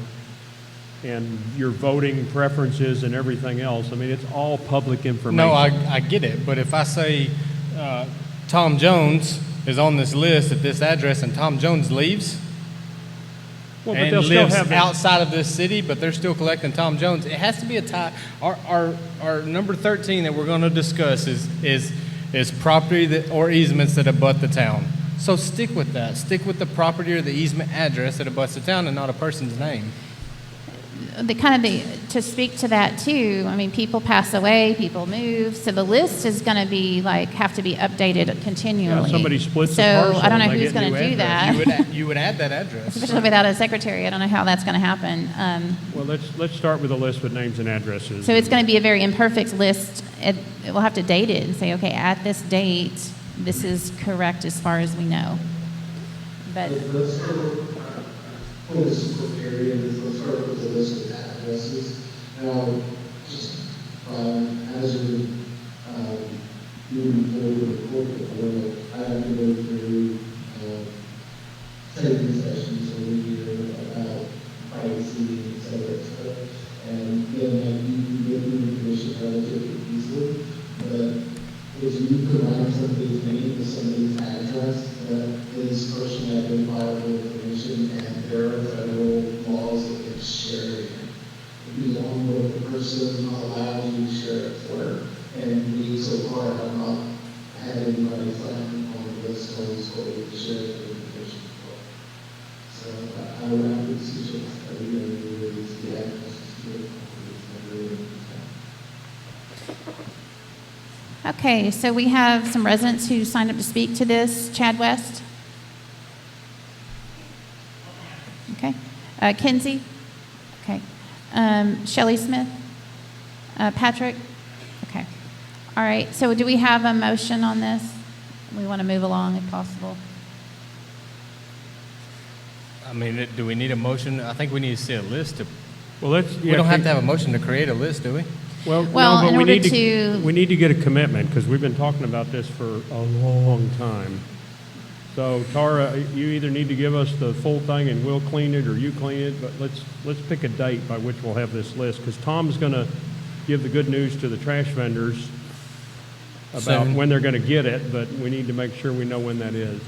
and your voting preferences and everything else. I mean, it's all public information. No, I get it, but if I say Tom Jones is on this list at this address and Tom Jones leaves Well, but and they'll still lives have that. outside of this city, but they're still collecting Tom Jones, it has to be a tie. Our number 13 that we're going to discuss is property that or easements that abut the town. So stick with that. Stick with the property or the easement address that abuts the town and not a person's name. To speak to that too, I mean, people pass away, people move, so the list is going to be have to be updated continually. Yeah, somebody splits a So parcel I don't know and they who's get going new to do address. that. You would add that address. Especially without a secretary, I don't know how that's going to happen. Well, let's start with a list with names and addresses. So it's going to be a very imperfect list. We'll have to date it and say, okay, at this date, this is correct as far as we know. But Let's put a super period, let's start with the list of addresses. Now, just as we're moving forward with the corporate board, I have to go through training sessions over here about privacy, et cetera, et cetera. And then you can get the information relatively easily, but if you provide somebody's name to somebody's address, that is personally identifiable information, and there are federal laws against sharing it. Beyond what the person allows you to share it for, and we so far have not had anybody found on the list of those what we share information for. So I would have to suggest that we release the addresses to the companies that are in town. okay, so we have some residents who signed up to speak to this. Chad West. Okay. Kinsey. Okay. Shelley Smith. Patrick. Okay. All right. So do we have a motion on this? We want to move along if possible. I mean, do we need a motion? I think we need to see a list. Well, We don't have to have a motion to create a list, do we? Well, Well, no, but in we order need to- we need to get a commitment because we've been talking about this for a long time. So Tara, you either need to give us the full thing and we'll clean it, or you clean it. But let's pick a date by which we'll have this list, because Tom's going to give the good news to the trash vendors about Soon. when they're going to get it. But we need to make sure we know when that is.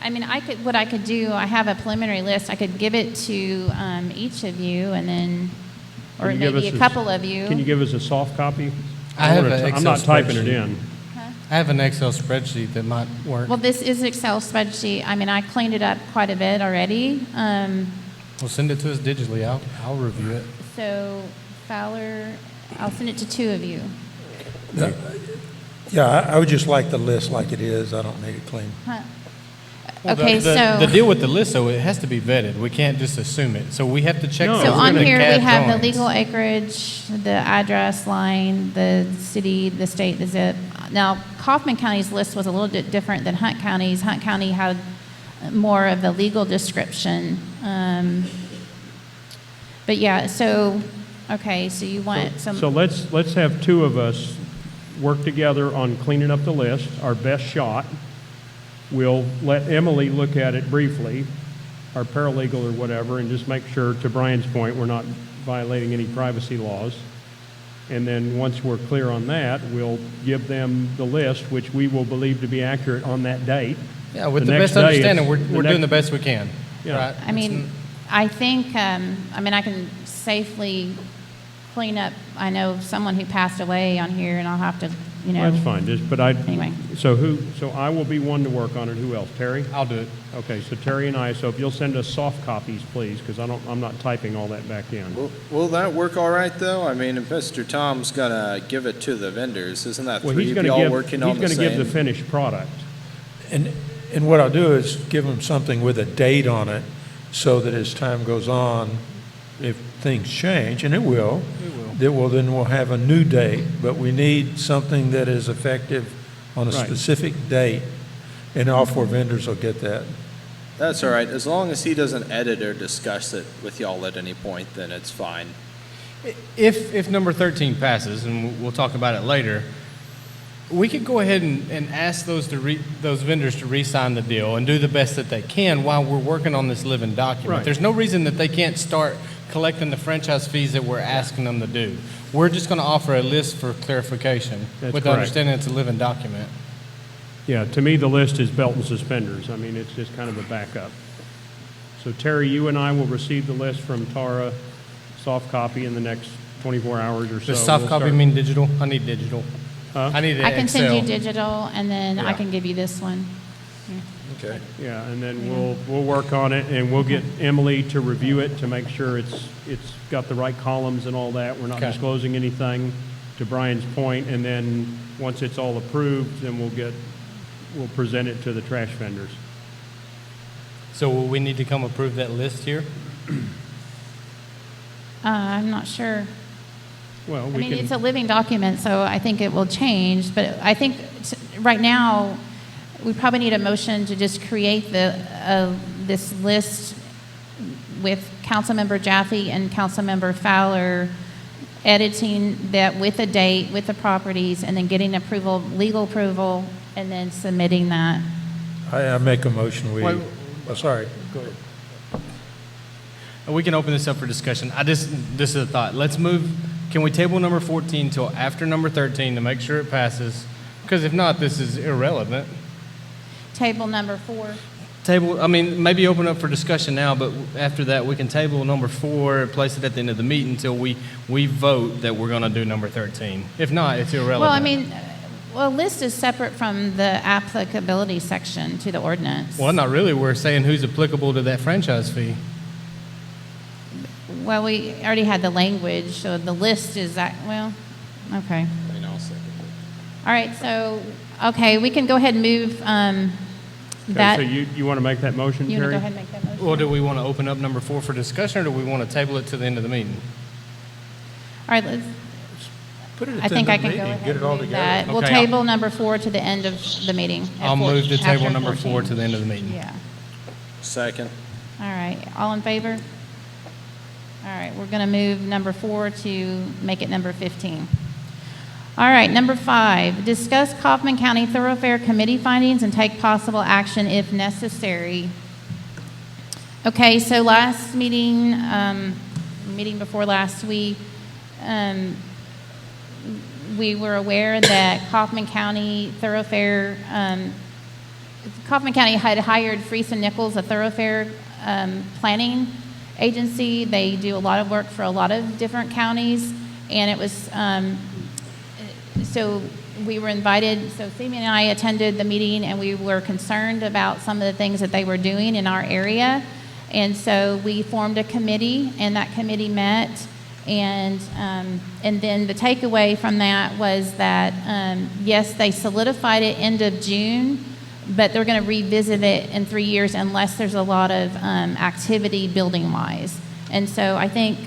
I mean, what I could do, I have a preliminary list. I could give it to each of you, and then, or Can you give maybe us a couple of you. Can you give us a soft copy? I have wanna an I'm Excel not typing it spreadsheet. in. I have an Excel spreadsheet that might work. Well, this is Excel spreadsheet. I mean, I cleaned it up quite a bit already. Well, send it to us digitally. I'll review it. So Fowler, I'll send it to two of you. Yeah, I would just like the list like it is. I don't need it clean. Huh. Well, Okay, the deal with the list, though, it has to be vetted. We can't just assume it. So we have to check. No. So those on with here, we CAD have the drawings. legal acreage, the address line, the city, the state, the zip. Now, Kaufman County's list was a little bit different than Hunt County's. Hunt County had more of the legal description. But yeah, so, okay, so you want some. So let's have two of us work together on cleaning up the list, our best shot. We'll let Emily look at it briefly, our paralegal or whatever, and just make sure, to Brian's point, we're not violating any privacy laws. And then once we're clear on that, we'll give them the list, which we will believe to be accurate on that date. Yeah, with the next best day, understanding, it's- we're doing the best we can. Yeah. Right? I mean, I think, I can safely clean up, I know someone who passed away on here, and I'll have to, That's fine, but Anyway. so I will be one to work on it. Who else? Terry? I'll do it. Okay, so Terry and I, so if you'll send us soft copies, please, because I'm not typing all that back in. Will that work all right, though? I mean, if Mr. Tom's gonna give it to the vendors, isn't that Well, three he's of gonna y'all give, working he's on the gonna give the same? finished product. And what I'll do is give him something with a date on it, so that as time goes on, if things change, and it will, then we'll have a new date, but we need something that is effective on a Right. specific date, and all four vendors will get that. That's all right, as long as he doesn't edit or discuss it with y'all at any point, then it's fine. If number 13 passes, and we'll talk about it later, we could go ahead and ask those vendors to re-sign the deal and do the best that they can while we're working on this living document. Right. There's no reason that they can't start collecting the franchise fees that we're asking them to do. We're just going to offer a list for clarification That's with the correct. understanding it's a living document. Yeah, to me, the list is belt and suspenders. I mean, it's just kind of a backup. So Terry, you and I will receive the list from Tara, soft copy in the next 24 hours or so. Does soft We'll copy start- mean digital? I need digital. Huh? I need an I can Excel. send you digital, and then I Yeah. can give you this one. Okay. Yeah, and then we'll work on it, and we'll get Emily to review it to make sure it's got the right columns and all that. We're not Okay. disclosing anything, to Brian's point, and then once it's all approved, then we'll present it to the trash vendors. So will we need to come approve that list here? I'm not sure. Well, I we mean, can. it's a living document, so I think it will change, but I think right now, we probably need a motion to just create this list with Councilmember Jaffe and Councilmember Fowler editing that with a date, with the properties, and then getting approval, legal approval, and then submitting that. I make a motion, Wait. sorry, go ahead. And we can open this up for discussion. This is a thought. Can we table number 14 till after number 13 to make sure it passes? Because if not, this is irrelevant. Table number 4. Maybe open up for discussion now, but after that, we can table number 4, place it at the end of the meeting until we vote that we're going to do number 13. If not, it's irrelevant. Well, I mean, a list is separate from the applicability section to the ordinance. Well, not really. We're saying who's applicable to that franchise fee. Well, we already had the language, so the list is that, well, okay. I mean, I'll second it. All right, so, okay, we can go ahead and move that. Okay, so you want to make that motion, You want to Terry? go ahead and make that motion? Well, do we want to open up number 4 for discussion, or do we want to table it to the end of the meeting? All right, let's, Put it at I the think end I of the can go meeting, ahead get and it all move together. that. We'll Okay, I'll- table number 4 to the end of the meeting. at I'll move to table after number 4 to the end of the meeting. Yeah. Second. All right, all in favor? All right, we're going to move number 4 to make it number 15. All right, number 5, discuss Kaufman County Thoroughfare Committee findings and take possible action if necessary. Okay, so last meeting, meeting before last, we were aware that Kaufman County Thoroughfare, Kaufman County had hired Freese and Nichols, a thoroughfare planning agency. They do a lot of work for a lot of different counties, and it was, so we were invited, so Simi and I attended the meeting, and we were concerned about some of the things that they were doing in our area, and so we formed a committee, and that committee met, and then the takeaway from that was that, yes, they solidified it end of June, but they're going to revisit it in 3 years unless there's a lot of activity building-wise. And so I think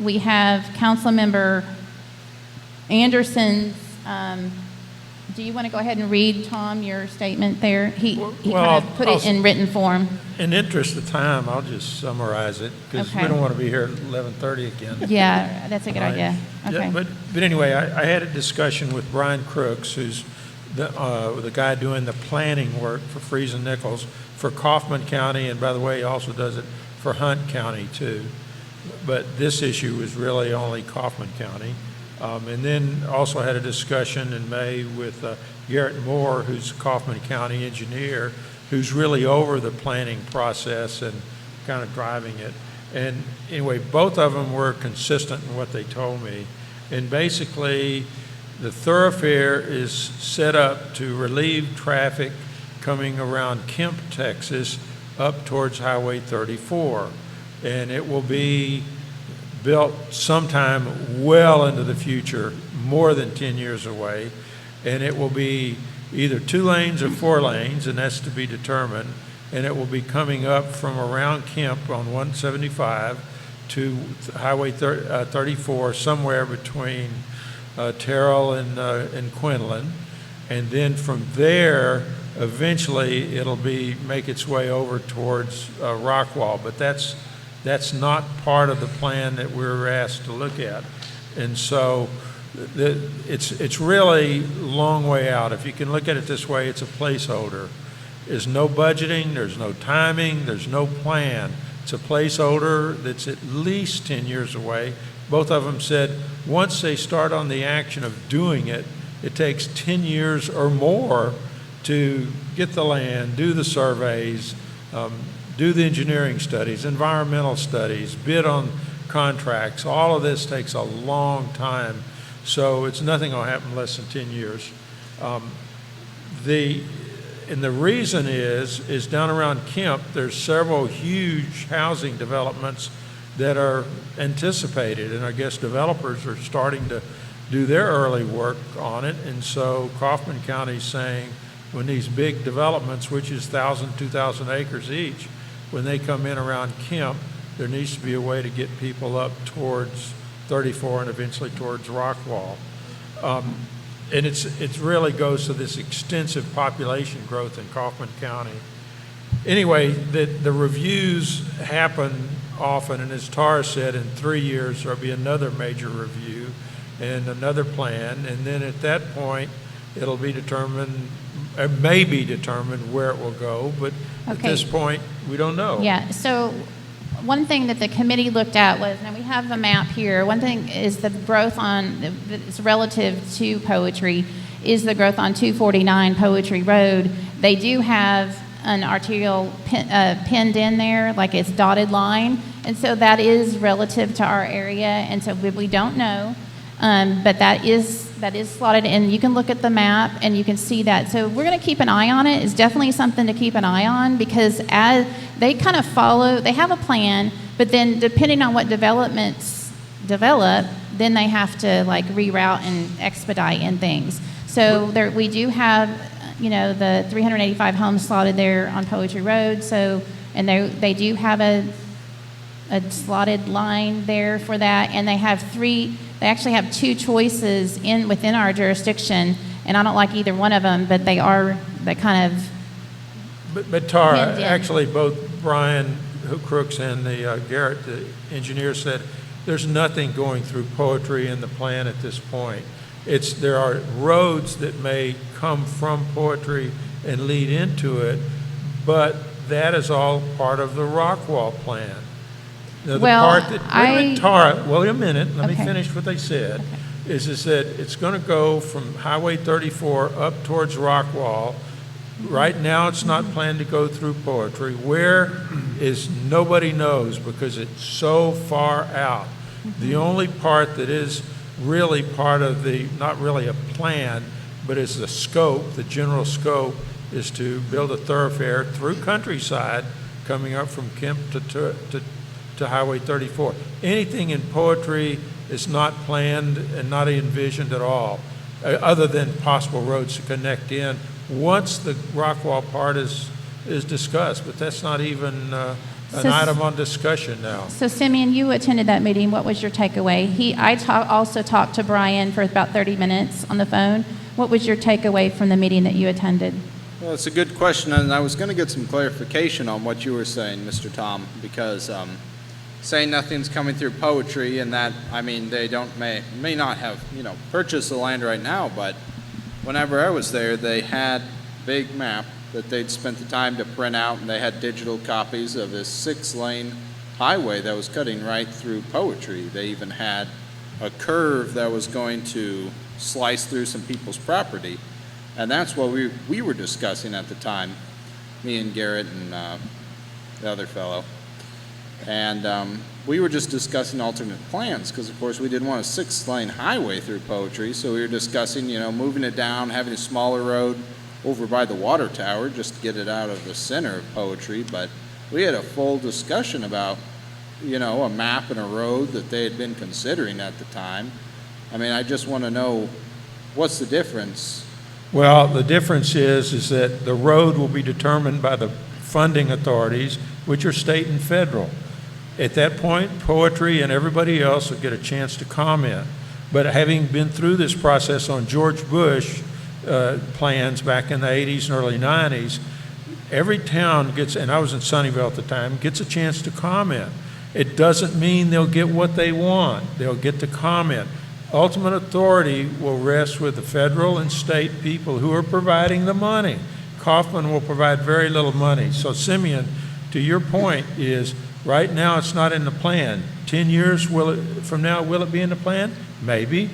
we have Councilmember Anderson's, do you want to go ahead and read, Tom, your statement there? He Well, kind of put it in written form. In the interest of time, I'll just summarize it, because we Okay. don't want to be here at 11:30 again. Yeah, that's a good Right. idea. Yeah, Okay. but anyway, I had a discussion with Brian Crooks, who's the guy doing the planning work for Freese and Nichols for Kaufman County, and by the way, he also does it for Hunt County too. but this issue was really only Kaufman County. And then also had a discussion in May with Garrett Moore, who's a Kaufman County engineer, who's really over the planning process and kind of driving it. And anyway, both of them were consistent in what they told me. And basically, the thoroughfare is set up to relieve traffic coming around Kemp, Texas, up towards Highway 34. And it will be built sometime well into the future, more than 10 years away. And it will be either 2 lanes or 4 lanes, and that's to be determined. And it will be coming up from around Kemp on 175 to Highway 34, somewhere between Terrell and Quinlan. And then from there, eventually, it'll make its way over towards Rockwall. But that's not part of the plan that we were asked to look at. And so it's really a long way out. If you can look at it this way, it's a placeholder. There's no budgeting, there's no timing, there's no plan. It's a placeholder that's at least 10 years away. Both of them said once they start on the action of doing it, it takes 10 years or more to get the land, do the surveys, do the engineering studies, environmental studies, bid on contracts. All of this takes a long time. So it's nothing will happen in less than 10 years. And the reason is down around Kemp, there's several huge housing developments that are anticipated, and I guess developers are starting to do their early work on it. And so Kaufman County's saying when these big developments, which is 1,000, 2,000 acres each, when they come in around Kemp, there needs to be a way to get people up towards 34 and eventually towards Rockwall. And it really goes to this extensive population growth in Kaufman County. Anyway, the reviews happen often, and as Tara said, in 3 years there'll be another major review and another plan, and then at that point it'll be determined, it may be determined where it will go, but at Okay. this point we don't know. Yeah, so one thing that the committee looked at was, now we have a map here, one thing is the growth it's relative to Poetry, is the growth on 249 Poetry Road. They do have an arterial pinned in there, like it's dotted line, and so that is relative to our area, and so we don't know, but that is slotted in. You can look at the map and you can see that. So we're going to keep an eye on it. It's definitely something to keep an eye on, because as they kind of they have a plan, but then depending on what developments develop, then they have to like reroute and expedite and things. So we do have, the 385 homes slotted there on Poetry Road. So, and they do have a slotted line there for that, and they actually have 2 choices within our jurisdiction, and I don't like either one of them, but they kind of. But Tara, pinned in. actually both Brian Crooks and the Garrett, the engineer, said there's nothing going through Poetry in the plan at this point. There are roads that may come from Poetry and lead into it, but that is all part of the Rockwall plan. Now, Tara, wait a minute, let me finish what they said. Okay. Is that it's going to go from Highway 34 up towards Rockwall. Right now, it's not planned to go through Poetry. Where is nobody knows, because it's so far out. The only part that is really part of not really a plan, but is the scope, the general scope, is to build a thoroughfare through Countryside coming up from Kemp to Highway 34. Anything in Poetry is not planned and not envisioned at all, other than possible roads to connect in once the Rockwall part is discussed, but that's not even an item on discussion now. So Simeon, you attended that meeting. What was your takeaway? Also talked to Brian for about 30 minutes on the phone. What was your takeaway from the meeting that you attended? Well, it's a good question, and I was going to get some clarification on what you were saying, Mr. Tom, because saying nothing's coming through Poetry, and that, they may not have, purchased the land right now, but whenever I was there, they had a big map that they'd spent the time to print out, and they had digital copies of this 6-lane highway that was cutting right through Poetry. They even had a curve that was going to slice through some people's property. And that's what we were discussing at the time, me and Garrett and the other fellow. And we were just discussing alternate plans because, of course, we didn't want a 6-lane highway through Poetry. So we were discussing, moving it down, having a smaller road over by the water tower just to get it out of the center of Poetry. But we had a full discussion about, a map and a road that they had been considering at the time. I mean, I just want to know what's the difference. Well, the difference is that the road will be determined by the funding authorities, which are state and federal. At that point, Poetry and everybody else will get a chance to comment. But having been through this process on George Bush plans back in the 80s and early 90s, every town gets, and I was in Sunnyvale at the time, gets a chance to comment. It doesn't mean they'll get what they want. They'll get to comment. Ultimate authority will rest with the federal and state people who are providing the money. Kaufman will provide very little money. So Simeon, to your point, is right now it's not in the plan. 10 years from now, will it be in the plan? Maybe,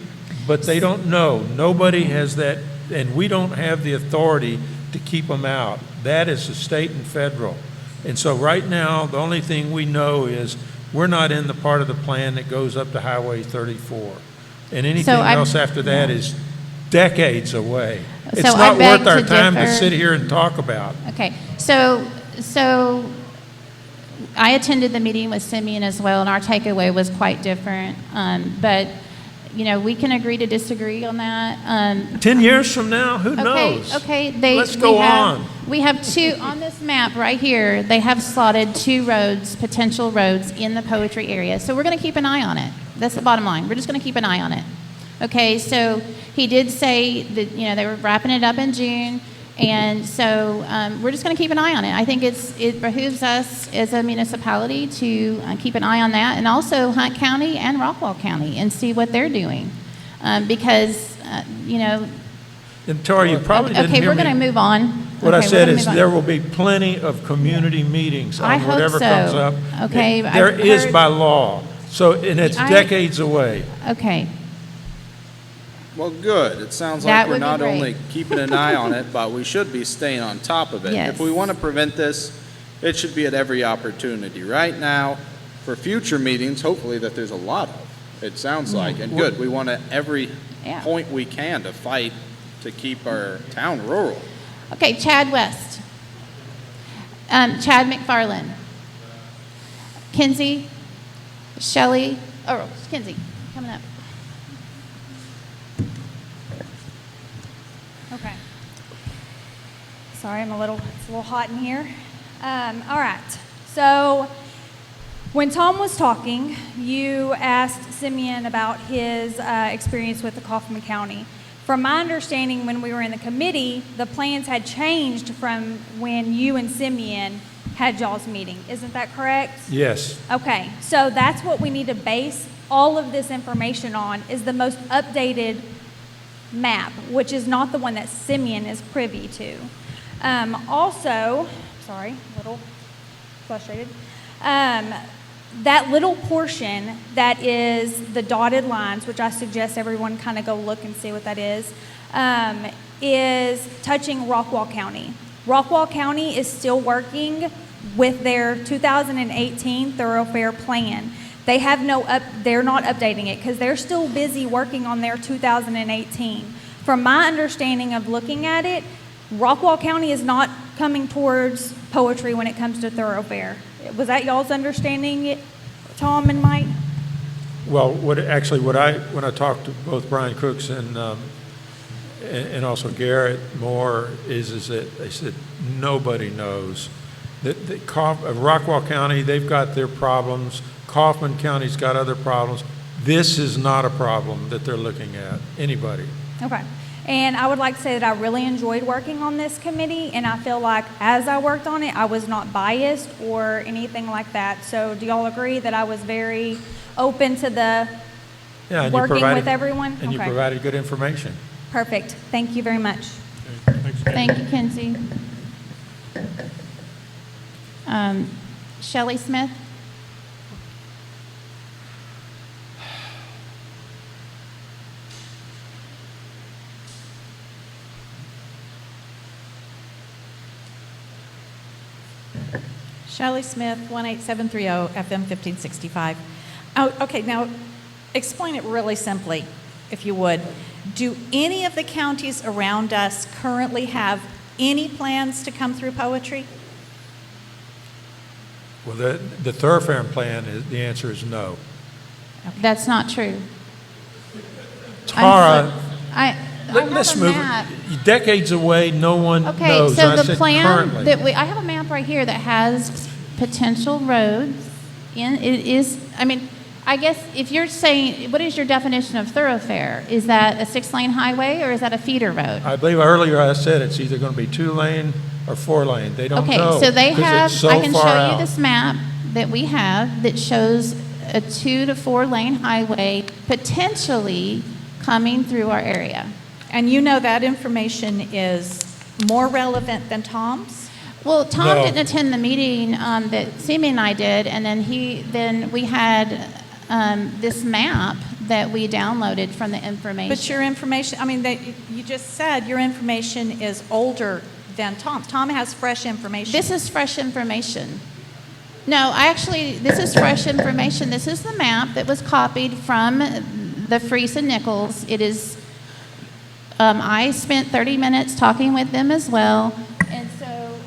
but they don't know. Nobody has that, and we don't have the authority to keep them out. That is the state and federal. And so right now, the only thing we know is we're not in the part of the plan that goes up to Highway 34. And anything else after that is decades away. It's not worth our time to sit here and talk about. Okay, so I attended the meeting with Simeon as well, and our takeaway was quite different. But we can agree to disagree on that. 10 years from now, who knows? Okay. Let's go on. We have two on this map right here. They have slotted 2 roads, potential roads in the Poetry area. So we're going to keep an eye on it. That's the bottom line. We're just going to keep an eye on it. Okay. So he did say that they were wrapping it up in June, and so we're just going to keep an eye on it. I think it behooves us as a municipality to keep an eye on that, and also Hunt County and Rockwall County, and see what they're doing, because And Tori, you probably didn't hear me. Okay, we're going to move on. What I said is there will be plenty of community meetings I on hope whatever so. comes up. Okay, There I've is heard- by law. So, and it's decades away. Okay. Well, good. It sounds That like we're would be not great. only keeping an eye on it, but we should be staying on top of it. Yes. If we want to prevent this, it should be at every opportunity. Right now, for future meetings, hopefully that there's a lot of, it sounds like, and good. We want to every Yeah. point we can to fight to keep our town rural. Okay, Chad West. Chad McFarland. Kinsey. Shelley. Oh, Kinsey, coming up. Okay. Sorry, it's a little hot in here. All right. So when Tom was talking, you asked Simeon about his experience with the Kaufman County. From my understanding, when we were in the committee, the plans had changed from when you and Simeon had y'all's meeting. Isn't that correct? Yes. Okay, so that's what we need to base all of this information on, is the most updated map, which is not the one that Simeon is privy to. Also, sorry, a little frustrated. That little portion that is the dotted lines, which I suggest everyone kind of go look and see what that is touching Rockwall County. Rockwall County is still working with their 2018 thoroughfare plan. They have they're not updating it because they're still busy working on their 2018. From my understanding of looking at it, Rockwall County is not coming towards Poetry when it comes to thoroughfare. Was that y'all's understanding, Tom and Mike? Well, when I talked to both Brian Crooks and also Garrett Moore, is that they said nobody knows. Rockwall County, they've got their problems. Kaufman County's got other problems. This is not a problem that they're looking at, anybody. Okay. And I would like to say that I really enjoyed working on this committee, and I feel like as I worked on it, I was not biased or anything like that. So do y'all agree that I was very open to the working with everyone? And you provided good information. Perfect. Thank you very much. Thank you, Kinsey. Shelley Smith. Shelley Smith, 18730 FM 1565. Oh, okay, now explain it really simply, if you would. Do any of the counties around us currently have any plans to come through Poetry? Well, the thoroughfare plan, the answer is no. That's not true. Tara, have let's a move map. it. Decades away, no one Okay, knows. so I the said plan currently. that I have a map right here that has potential roads in, it is, I mean, I guess if you're saying, what is your definition of thoroughfare? Is that a 6-lane highway or is that a feeder road? I believe earlier I said it's either going to be 2-lane or 4-lane. They don't Okay, know. so they 'cause have, it's so I can far show you out. this map that we have that shows a 2 to 4-lane highway potentially coming through our area. And you know that information is more relevant than Tom's? Well, Tom No. didn't attend the meeting that Simi and I did, and then we had this map that we downloaded from the information. But your information, I mean, you just said your information is older than Tom's. Tom has fresh information. This is fresh information. No, this is fresh information. This is the map that was copied from the Freese and Nichols. It is, I spent 30 minutes talking with them as well. And so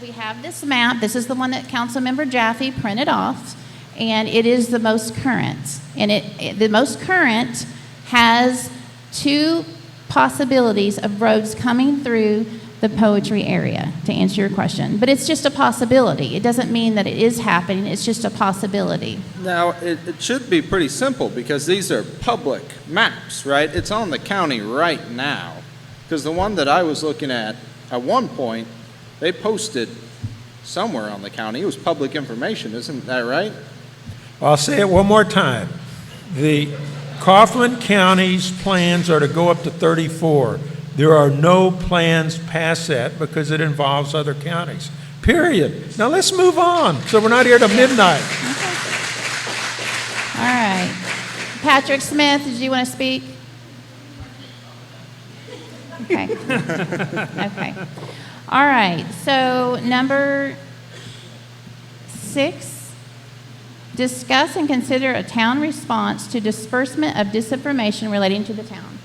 we have this map. This is the one that Councilmember Jaffe printed off. And it is the most current. And the most current has 2 possibilities of roads coming through the Poetry area, to answer your question. But it's just a possibility. It doesn't mean that it is happening. It's just a possibility. Now, it should be pretty simple because these are public maps, right? It's on the county right now. Because the one that I was looking at one point, they posted somewhere on the county. It was public information, isn't that right? I'll say it one more time. The Kaufman County's plans are to go up to 34. There are no plans past that because it involves other counties. Period. Now let's move on so we're not here till midnight. All right. Patrick Smith, did you want to speak? Okay. Okay. All right. So number 6. Discuss and consider a town response to disbursement of disinformation relating to the town.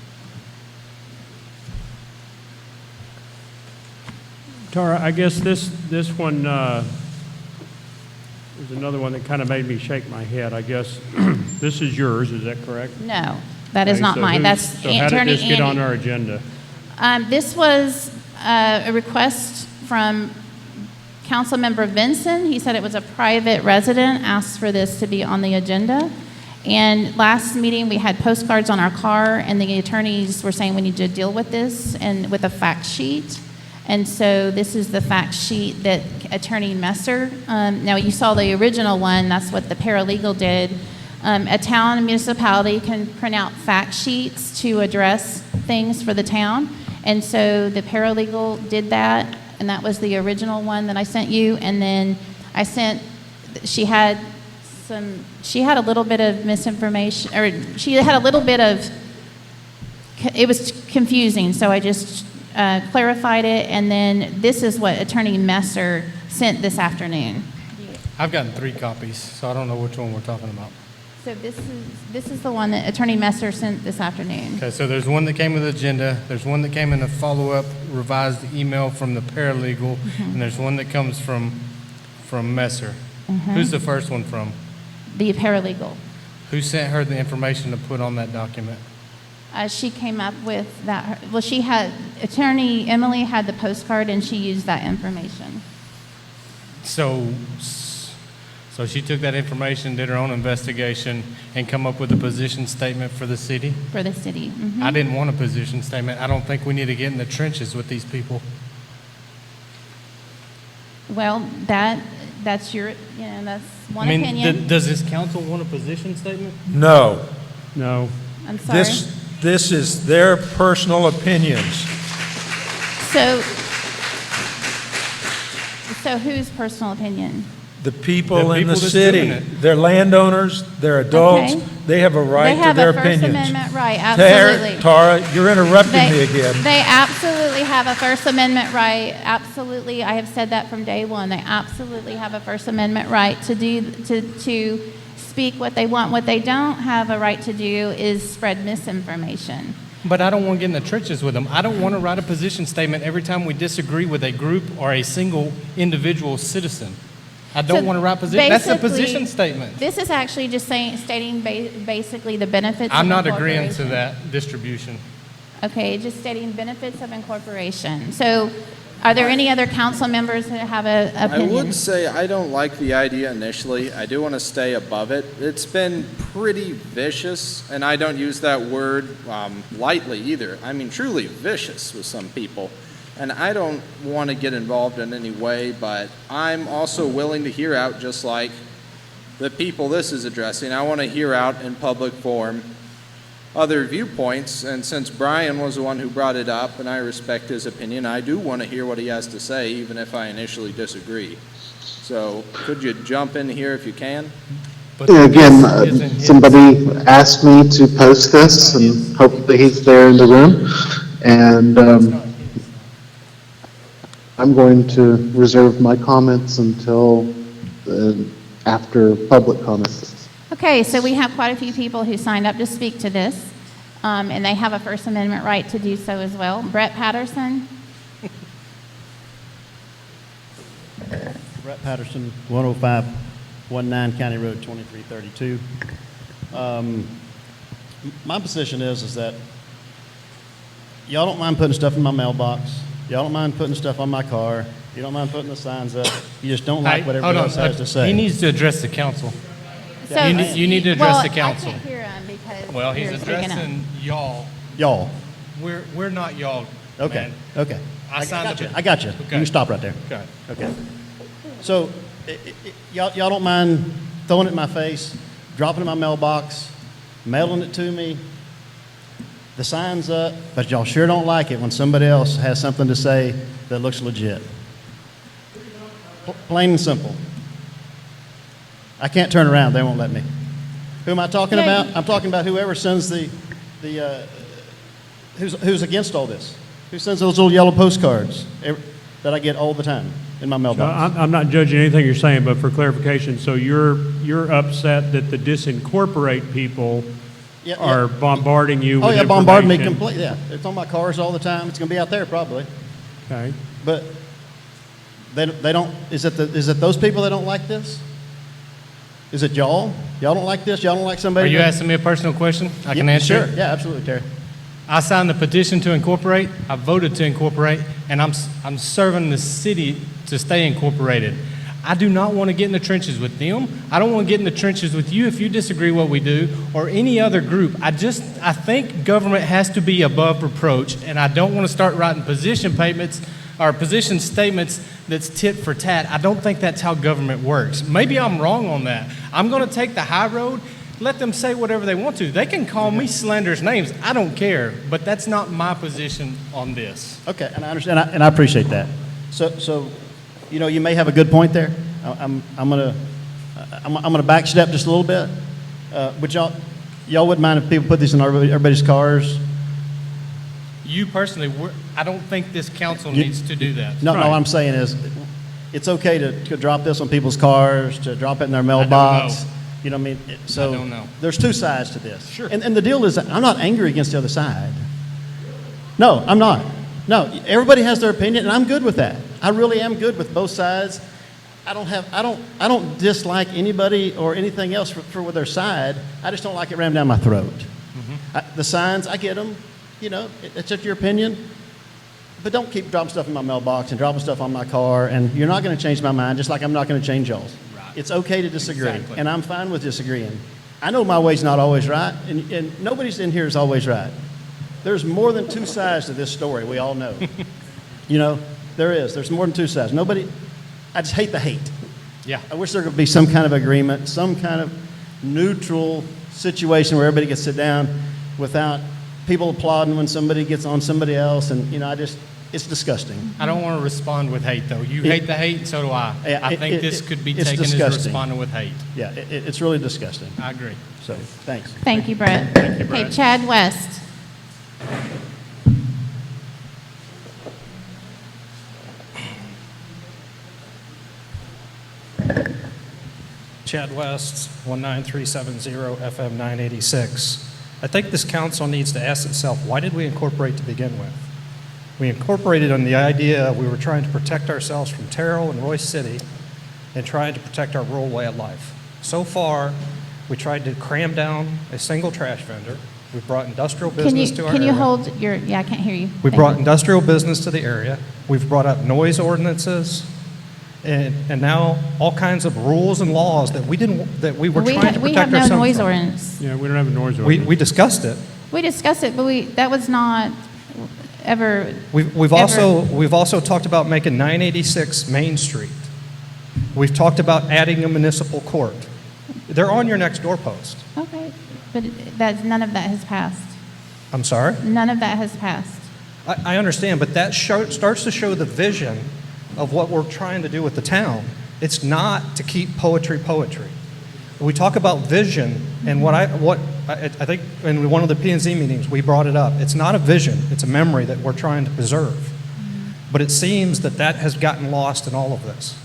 Tara, I guess this one is another one that kind of made me shake my head. I guess this is yours, is that correct? No, that is Okay, not so mine. That's so how did Attorney this get on Andy. our agenda? This was a request from Councilmember Vinson. He said it was a private resident, asked for this to be on the agenda. And last meeting, we had postcards on our car, and the attorneys were saying we need to deal with this and with a fact sheet. And so this is the fact sheet that Attorney Messer, now you saw the original one, that's what the paralegal did. A town and municipality can print out fact sheets to address things for the town. And so the paralegal did that, and that was the original one that I sent you. And then she had a little bit of misinformation, or she had a little bit of, it was confusing, so I just clarified it. And then this is what Attorney Messer sent this afternoon. I've gotten 3 copies, so I don't know which one we're talking about. So this is the one that Attorney Messer sent this afternoon. Okay, so there's one that came with the agenda, there's one that came in a follow-up revised email from the paralegal, and there's one that comes from Messer. Who's the first one from? The paralegal. Who sent her the information to put on that document? She came up with that. Well, Attorney Emily had the postcard, and she used that information. So she took that information, did her own investigation, and come up with a position statement for the city? For the city. Mhm. I didn't want a position statement. I don't think we need to get in the trenches with these people. Well, that's your, that's one I mean, opinion. does this council want a position statement? No. No. I'm sorry. This is their personal opinions. So whose personal opinion? The people The in people the that's city, doing it. they're landowners, they're adults, Okay. they have a right They have to their a First opinions. Amendment right, absolutely. Tara, you're interrupting me again. They absolutely absolutely have a First Amendment right. Absolutely, I have said that from day one. They absolutely have a First Amendment right to speak what they want. What they don't have a right to do is spread misinformation. But I don't want to get in the trenches with them. I don't want to write a position statement every time we disagree with a group or a single individual citizen. I don't So want to write position. That's a basically, position statement. This is actually just stating basically the benefits I'm of not agreeing to incorporation. that distribution. Okay, just stating benefits of incorporation. So are there any other council members that have an I opinion? would say I don't like the idea initially. I do want to stay above it. It's been pretty vicious, and I don't use that word lightly either. I mean, truly vicious with some people. And I don't want to get involved in any way, but I'm also willing to hear out just like the people this is addressing. I want to hear out in public forum other viewpoints, and since Brian was the one who brought it up, and I respect his opinion, I do want to hear what he has to say, even if I initially disagree. So could you jump in here if you can? But Again, this isn't his. somebody asked me to post this, and hopefully he's there in the room. And I'm going to reserve my comments until after public comments. Okay, so we have quite a few people who signed up to speak to this, and they have a First Amendment right to do so as well. Brett Patterson. Brett Patterson, 10519 County Road 2332. My position is that y'all don't mind putting stuff in my mailbox. Y'all don't mind putting stuff on my car. You don't mind putting the signs up. You just don't like what everybody else has to say. He needs to address the council. So, You need to address the council. I can't hear him because Well, he's you're speaking up. addressing y'all. Y'all. We're not y'all. Okay. man. Okay. I signed the. I got you. You Okay. can stop right there. Okay. Okay. So, y'all don't mind throwing it in my face, dropping it in my mailbox, mailing it to me, the sign's up, but y'all sure don't like it when somebody else has something to say that looks legit. Plain and simple. I can't turn around. They won't let me. Who am I talking Yeah, about? I'm talking about whoever sends who's against all this. Who sends those little yellow postcards that I get all the time in my So mailbox? I'm not judging anything you're saying, but for clarification, so you're upset that the disincorporate people Yeah, are bombarding you Oh with yeah, bombard me information. completely. Yeah, it's on my cars all the time. It's going to be out there probably. Okay. But they don't. Is it those people that don't like this? Is it y'all? Y'all don't like this? Y'all don't like Are somebody? you asking me a personal question? I can answer Sure. it. Yeah, absolutely, Terry. I signed the petition to incorporate. I voted to incorporate, and I'm serving the city to stay incorporated. I do not want to get in the trenches with them. I don't want to get in the trenches with you if you disagree what we do or any other group. I think government has to be above reproach, and I don't want to start writing position statements or position statements that's tit for tat. I don't think that's how government works. Maybe I'm wrong on that. I'm going to take the high road. Let them say whatever they want to. They can call me slanderous names. I don't care, but that's not my position on this. Okay, and I understand, and I appreciate that. So, you know, you may have a good point there. I'm gonna back step just a little bit. But y'all wouldn't mind if people put these in everybody's cars? You personally, I don't think this council needs to do that. No, what I'm saying is, it's okay to drop this on people's cars, to drop it in their mailbox. You know what I mean? So I don't know. There's two sides to this. Sure. And the deal is, I'm not angry against the other side. No, I'm not. No, everybody has their opinion, and I'm good with that. I really am good with both sides. I don't dislike anybody or anything else for their side. I just don't like it rammed down my throat. Mm-hmm. The signs, I get them. You know, it's just your opinion. But don't keep dropping stuff in my mailbox and dropping stuff on my car, and you're not going to change my mind, just like I'm not going to change y'all's. Right. It's okay to disagree, Exactly. and I'm fine with disagreeing. I know my way's not always right, and nobody's in here is always right. There's more than two sides to this story, we all know. You know, there is. There's more than two sides. I just hate the hate. Yeah. I wish there could be some kind of agreement, some kind of neutral situation where everybody can sit down without people applauding when somebody gets on somebody else, and, you know, it's disgusting. I don't want to respond with hate, though. You hate the hate, and so do I. Yeah, I think this could be it's taken as disgusting. responding with hate. Yeah, it's really disgusting. I agree. So, thanks. Thank you, Brett. Thank you, Okay, Brett. Chad West. Chad West, 19370 FM 986. I think this council needs to ask itself, why did we incorporate to begin with? We incorporated on the idea we were trying to protect ourselves from Terrell and Royce City and trying to protect our rural way of life. So far, we tried to cram down a single trash vendor. We brought industrial business to our area. Can you hold your, yeah, I can't hear you. We Thank brought you. industrial business to the area. We've brought up noise ordinances, and now all kinds of rules and laws that we were trying to We protect have no ourselves noise from. ordinance. Yeah, we don't have a noise ordinance. We discussed it. We discussed it, but that was not ever. We've also talked about making 986 Main Street. We've talked about adding a municipal court. They're on your next doorpost. Okay, but none of that has passed. I'm sorry? None of that has passed. I understand, but that starts to show the vision of what we're trying to do with the town. It's not to keep poetry. We talk about vision, and what I think in one of the P&Z meetings we brought it up. It's not a vision; it's a memory that we're trying to preserve. But it seems that has gotten lost in all of this.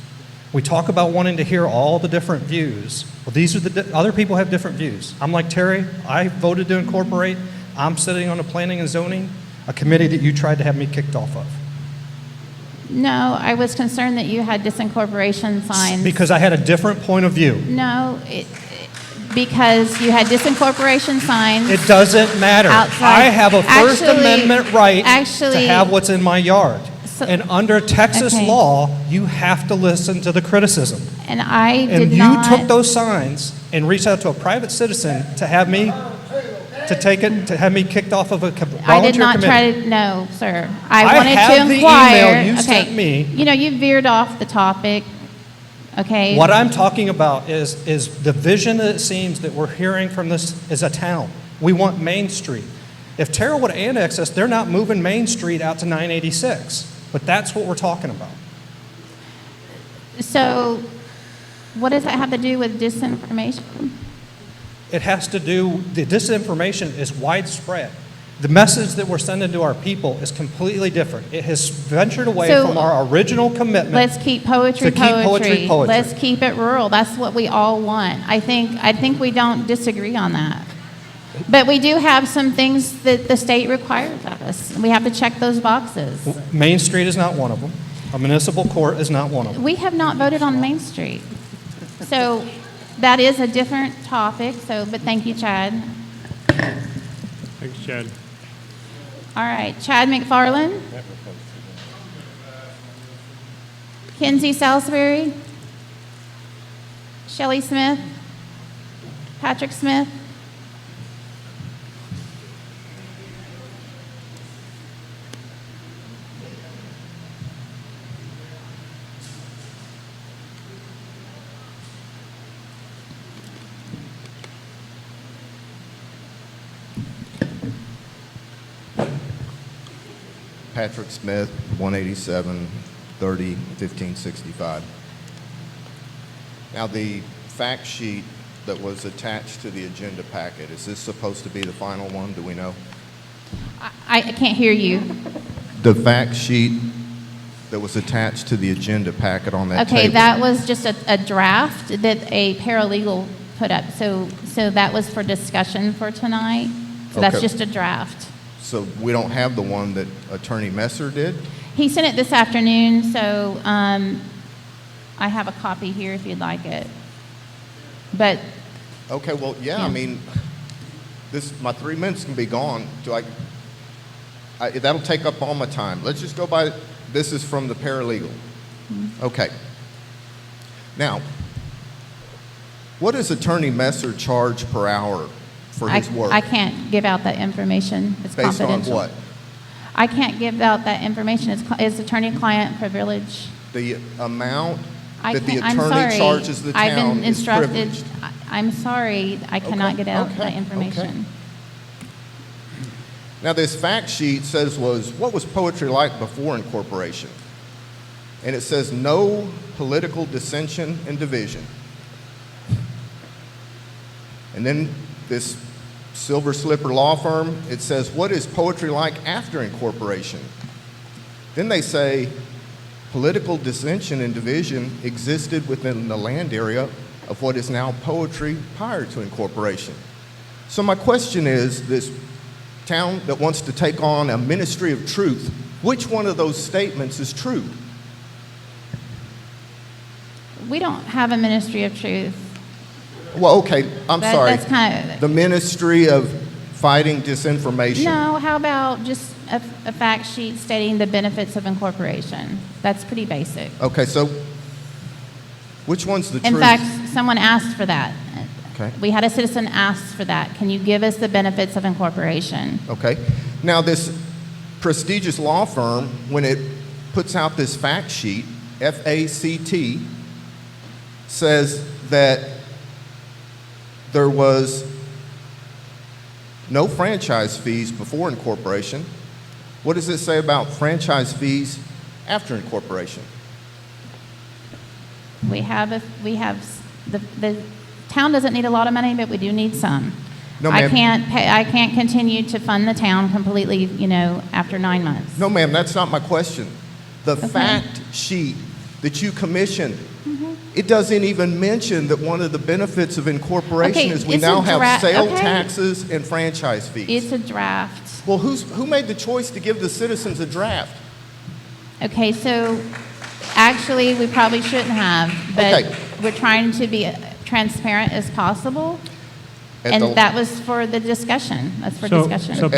We talk about wanting to hear all the different views. Well, these are other people have different views. I'm like Terry. I voted to incorporate. I'm sitting on a planning and zoning, a committee that you tried to have me kicked off of. No, I was concerned that you had disincorporation signs. Because I had a different point of view. No, because you had disincorporation signs. It doesn't matter. Outside. I have a First Amendment right to actually- have what's in my yard. And under Texas Okay. law, you have to listen to the criticism. And I did And you not. took those signs and reached out to a private citizen to have me to have me kicked off of a volunteer I did not committee. try to. No, sir. I I wanted have to the inquire. email you okay. sent me. You know, you veered off the topic. Okay. What I'm talking about is the vision that it seems that we're hearing from this as a town. We want Main Street. If Terrell would annex us, they're not moving Main Street out to 986. But that's what we're talking about. So, what does that have to do with disinformation? It has to do, the disinformation is widespread. The message that we're sending to our people is completely different. It has ventured away So, from our original commitment. Let's keep poetry to keep poetry. Let's keep it rural. That's what we all want. I think we don't disagree on that. But we do have some things that the state requires of us. We have to check those boxes. Main Street is not one of them. A municipal court is not one of them. We have not voted on Main Street. So that is a different topic. But thank you, Chad. Thanks, Chad. All right, Chad McFarland. Kenzie Salisbury. Shelley Smith. Patrick Smith. Patrick Smith, 187 30 1565. Now, the fact sheet that was attached to the agenda packet, is this supposed to be the final one? Do we know? I can't hear you. The fact sheet that was attached to the agenda packet on that Okay, table. that was just a draft that a paralegal put up. So that was for discussion for tonight. So that's Okay. just a draft. So we don't have the one that Attorney Messer did? He sent it this afternoon, so I have a copy here if you'd like it. But Okay, well, yeah, I mean, my 3 minutes can be gone. That'll take up all my time. Let's just go by, this is from the paralegal. Okay. Now, what does Attorney Messer charge per hour for his work? I can't give out that information. It's Based on confidential. what? I can't give out that information. It's attorney-client privilege. The amount I that the can't- I'm attorney sorry. charges the I've town been is instructed. privileged. I'm sorry. I cannot get out that information. Now, this fact sheet says what was poetry like before incorporation? And it says no political dissension and division. And then this Silver Slipper law firm, it says, what is poetry like after incorporation? Then they say political dissension and division existed within the land area of what is now Poetry prior to incorporation. So my question is, this town that wants to take on a ministry of truth, which one of those statements is true? We don't have a ministry of truth. Well, okay, I'm sorry. That's kind of, The ministry of fighting disinformation. no, how about just a fact sheet stating the benefits of incorporation? That's pretty basic. Okay, so which one's the In truth? fact, someone asked for that. Okay. We had a citizen ask for that. Can you give us the benefits of incorporation? Okay. Now, this prestigious law firm, when it puts out this fact sheet, FACT, says that there was no franchise fees before incorporation. What does it say about franchise fees after incorporation? The town doesn't need a lot of money, but we do need some. No, I ma'am. can't continue to fund the town completely, after 9 months. No, ma'am, that's not my question. The Okay. fact sheet that you commissioned, it doesn't even mention that one of the benefits of incorporation Okay, is we it's a now have sale okay. taxes and franchise fees. It's a draft. Well, who made the choice to give the citizens a draft? Okay, so actually, we probably shouldn't have, but Okay. we're trying to be transparent as possible. At And the- that was for the discussion. That's for So discussion.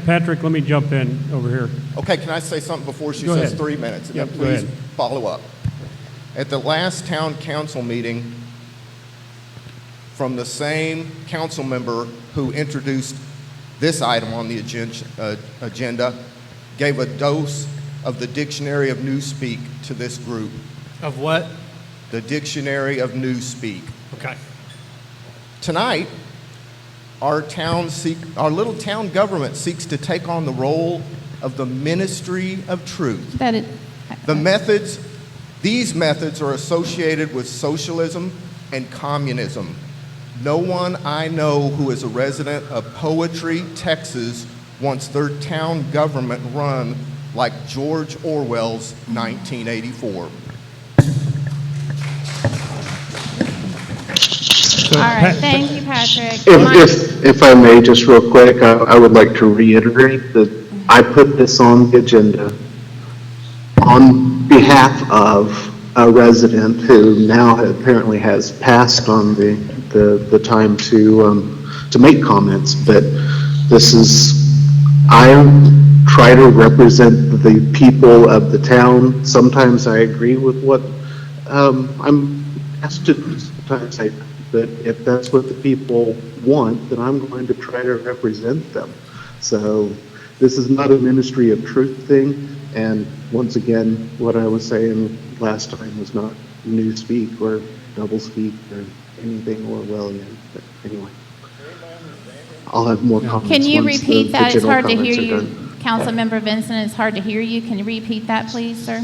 Patrick, let me jump in over here. Okay, can I say something before she Go says ahead. 3 minutes? And Yep, then go please ahead. follow up. At the last town council meeting, from the same council member who introduced this item on the agenda, gave a dose of the Dictionary of Newspeak to this group. Of what? The Dictionary of Newspeak. Okay. Tonight, our little town government seeks to take on the role of the ministry of truth. These methods are associated with socialism and communism. No one I know who is a resident of Poetry, Texas, wants their town government run like George Orwell's 1984. All right, thank you, Patrick. If I may, just real quick, I would like to reiterate that I put this on the agenda on behalf of a resident who now apparently has passed on the time to make comments, but I try to represent the people of the town. Sometimes I agree with what I'm asked to do, sometimes I, but if that's what the people want, then I'm going to try to represent them. So this is not a ministry of truth thing, and once again, what I was saying last time was not newspeak or doublespeak or anything Orwellian, but anyway. I'll have more comments. Can you once repeat the that? It's general hard to comments hear are you. done. Councilmember Vincent, it's hard to hear you. Can you repeat that, please, sir?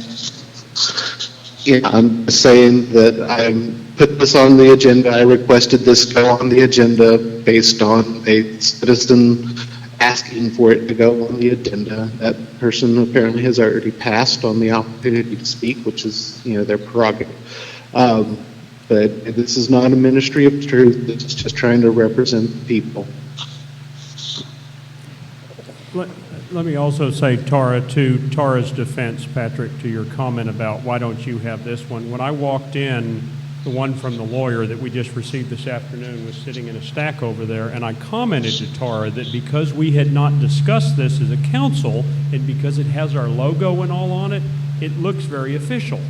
Yeah, I'm just saying that I put this on the agenda. I requested this go on the agenda based on a citizen asking for it to go on the agenda. That person apparently has already passed on the opportunity to speak, which is, their prerogative. But this is not a ministry of truth. It's just trying to represent the people. Let me also say, Tara, to Tara's defense, Patrick, to your comment about why don't you have this one. When I walked in, the one from the lawyer that we just received this afternoon was sitting in a stack over there, and I commented to Tara that because we had not discussed this as a council, and because it has our logo and all on it, it looks very official.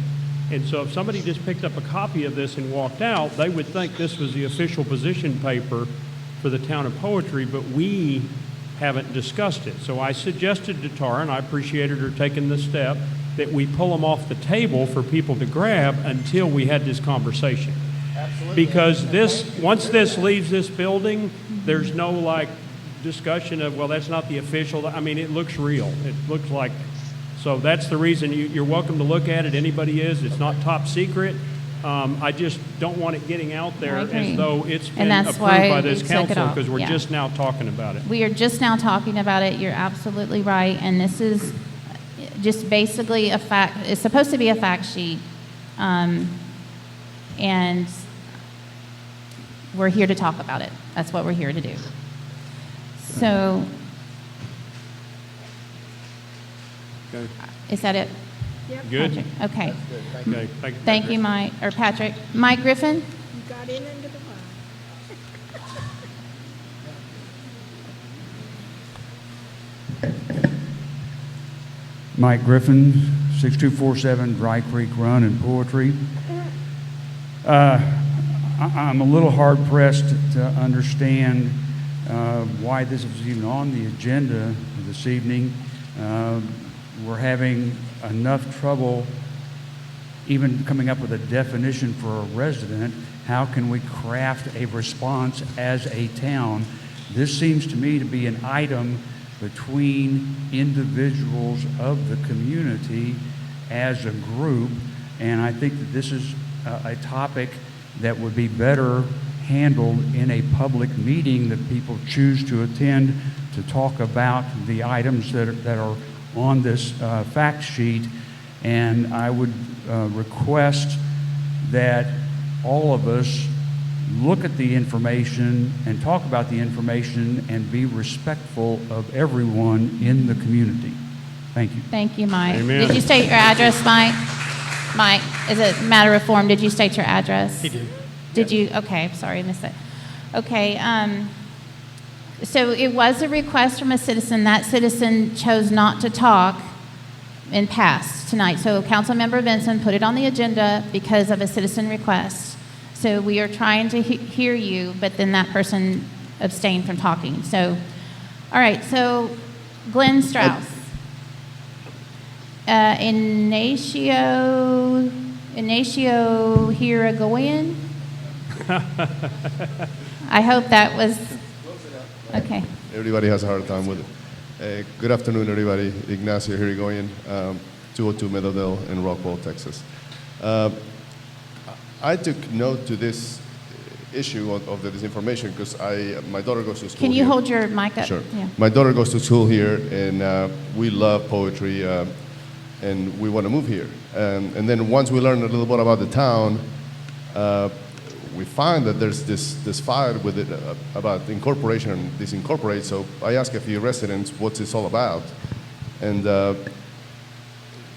And so if somebody just picked up a copy of this and walked out, they would think this was the official position paper for the town of Poetry, but we haven't discussed it. So I suggested to Tara, and I appreciated her taking the step, that we pull them off the table for people to grab until we had this conversation. Absolutely. Because once this leaves this building, there's no discussion of, well, that's not the official. I mean, it looks real. It looks like, so that's the reason you're welcome to look at it. Anybody is. It's not top secret. I just don't want it getting out there as though it's been approved by this council, because we're just now talking about it. We are just now talking about it. You're absolutely right. And this is just basically a fact. It's supposed to be a fact sheet. And we're here to talk about it. That's what we're here to do. So, Okay. is that it? Good? Patrick? Okay. Okay, Thank you, Mike, or Patrick. Mike Griffin? You got in under the wire. Mike Griffin, 6247 Dry Creek Run and Poetry. I'm a little hard pressed to understand why this is even on the agenda this evening. We're having enough trouble even coming up with a definition for a resident. How can we craft a response as a town? This seems to me to be an item between individuals of the community as a group, and I think that this is a topic that would be better handled in a public meeting that people choose to attend to talk about the items that are on this fact sheet. And I would request that all of us look at the information and talk about the information and be respectful of everyone in the community. Thank you. Thank you, Mike. Amen. Did you state your address, Mike? Mike, as a matter of form, did you state your address? He did. Did you? Okay, sorry, I missed that. Okay, so it was a request from a citizen. That citizen chose not to talk and passed tonight. So Councilmember Benson put it on the agenda because of a citizen request. So we are trying to hear you, but then that person abstained from talking. So, all right, so Glenn Strauss. Ignacio Hiragoyen. I hope that was, okay. Everybody has a hard time with it. Good afternoon, everybody. Ignacio Hirigoyen, 202 Meadowdale in Rockwall, Texas. I took note to this issue of the disinformation because my daughter goes to school Can you here. hold your mic up? Sure. Yeah. My daughter goes to school here, and we love poetry, and we want to move here. And then once we learn a little bit about the town, we find that there's this fight with it about incorporation and disincorporate. So I asked a few residents, what's this all about? And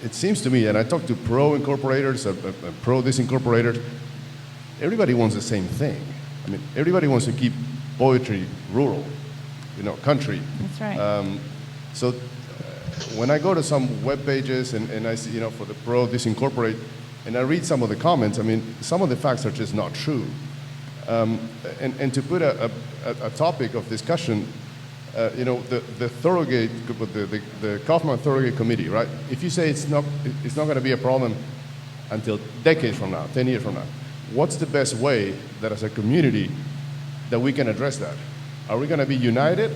it seems to me, and I talked to pro-incorporators, pro-disincorporators, everybody wants the same thing. I mean, everybody wants to keep poetry rural, country. That's right. So when I go to some web pages and I see, for the pro-disincorporate, and I read some of the comments, I mean, some of the facts are just not true. And to put a topic of discussion, the Thorogate, the Kaufman-Thorogate Committee, right? If you say it's not going to be a problem until decades from now, 10 years from now, what's the best way that as a community that we can address that? Are we going to be united,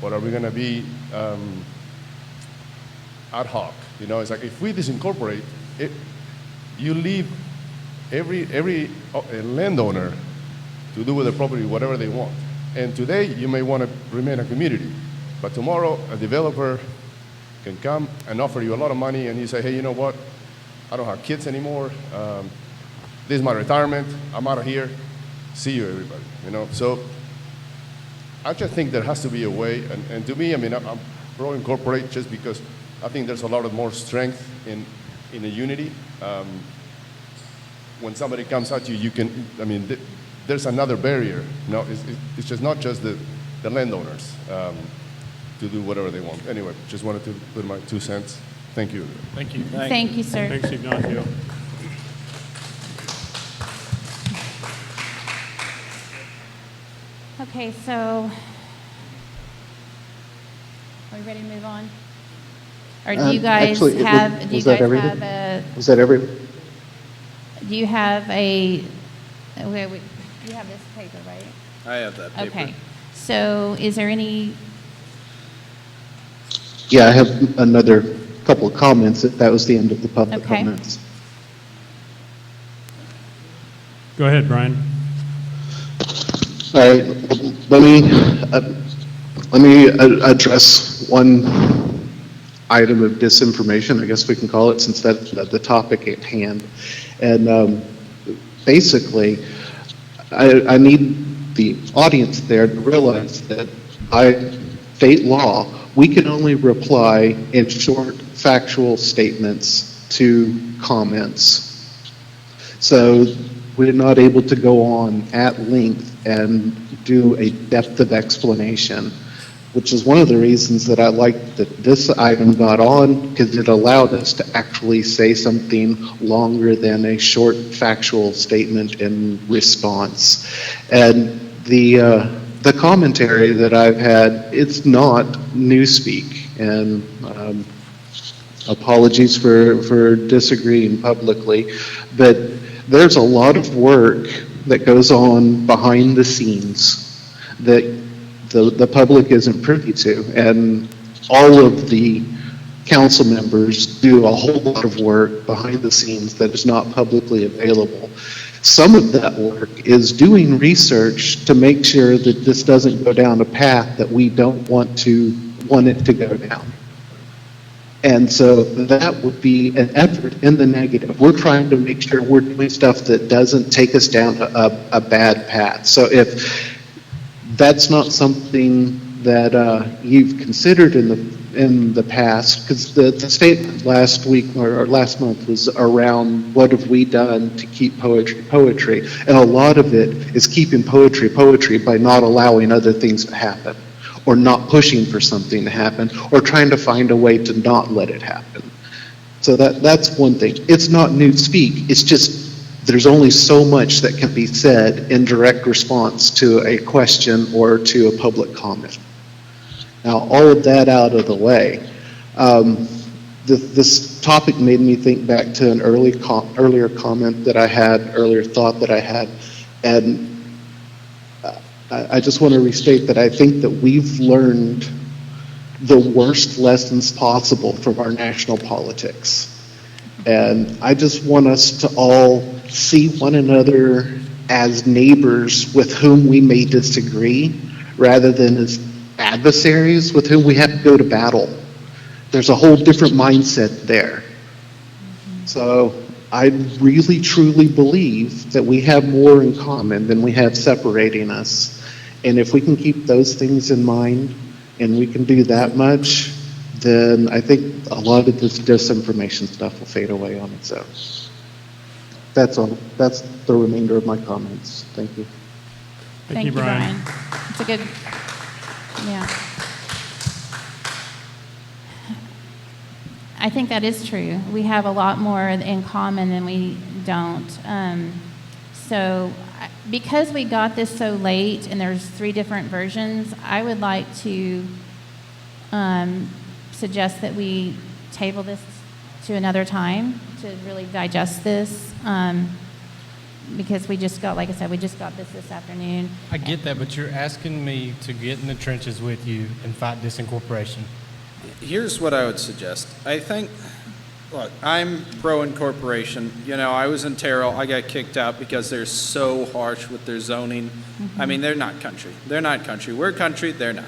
or are we going to be ad hoc? It's like if we disincorporate it, you leave every landowner to do with the property whatever they want. And today you may want to remain a community, but tomorrow a developer can come and offer you a lot of money, and you say, hey, you know what? I don't have kids anymore. This is my retirement. I'm out of here. See you, everybody. So I just think there has to be a way. And to me, I mean, I'm pro-incorporate just because I think there's a lot of more strength in a unity. When somebody comes at you, you can, I mean, there's another barrier. It's just not just the landowners to do whatever they want. Anyway, just wanted to put my 2 cents. Thank you. Thank you. Thank you, sir. Thanks, Ignacio. Okay, so are we ready to move on? Or do you guys Actually, have? was that everything? Was that everything? Do you have a? Okay, you have this paper, right? I have that paper. Okay. So, is there any? Yeah, I have another couple of comments. That was the end of the public Okay. comments. Go ahead, Brian. All right, let me address one item of disinformation, I guess we can call it, since that's the topic at hand. And basically, I need the audience there to realize that by state law, we can only reply in short, factual statements to comments. So we're not able to go on at length and do a depth of explanation, which is one of the reasons that I like that this item got on, because it allowed us to actually say something longer than a short factual statement in response. And the commentary that I've had, it's not newspeak, and apologies for disagreeing publicly, but there's a lot of work that goes on behind the scenes that the public isn't privy to, and all of the council members do a whole lot of work behind the scenes that is not publicly available. Some of that work is doing research to make sure that this doesn't go down a path that we don't want it to go down. And so that would be an effort in the negative. We're trying to make sure we're doing stuff that doesn't take us down a bad path. So if that's not something that you've considered in the past, because the statement last week or last month was around what have we done to keep poetry, and a lot of it is keeping poetry by not allowing other things to happen, or not pushing for something to happen, or trying to find a way to not let it happen. So that's one thing. It's not newspeak. It's just there's only so much that can be said in direct response to a question or to a public comment. Now, all of that out of the way, this topic made me think back to an earlier comment that I had, earlier thought that I had, and I just want to restate that I think that we've learned the worst lessons possible from our national politics. And I just want us to all see one another as neighbors with whom we may disagree, rather than as adversaries with whom we have to go to battle. There's a whole different mindset there. So I really truly believe that we have more in common than we have separating us. And if we can keep those things in mind, and we can do that much, then I think a lot of this disinformation stuff will fade away on its own. That's all. That's the remainder of my comments. Thank you. Thank you, Brian. It's a good, yeah. I think that is true. We have a lot more in common than we don't. So because we got this so late and there's 3 different versions, I would like to suggest that we table this to another time to really digest this, because we just got, like I said, we just got this afternoon. I get that, but you're asking me to get in the trenches with you and fight disincorporation. Here's what I would suggest. I think, look, I'm pro-incorporation. You know, I was in Terrell. I got kicked out because they're so harsh with their zoning. I mean, they're not country. They're not country. We're country. They're not.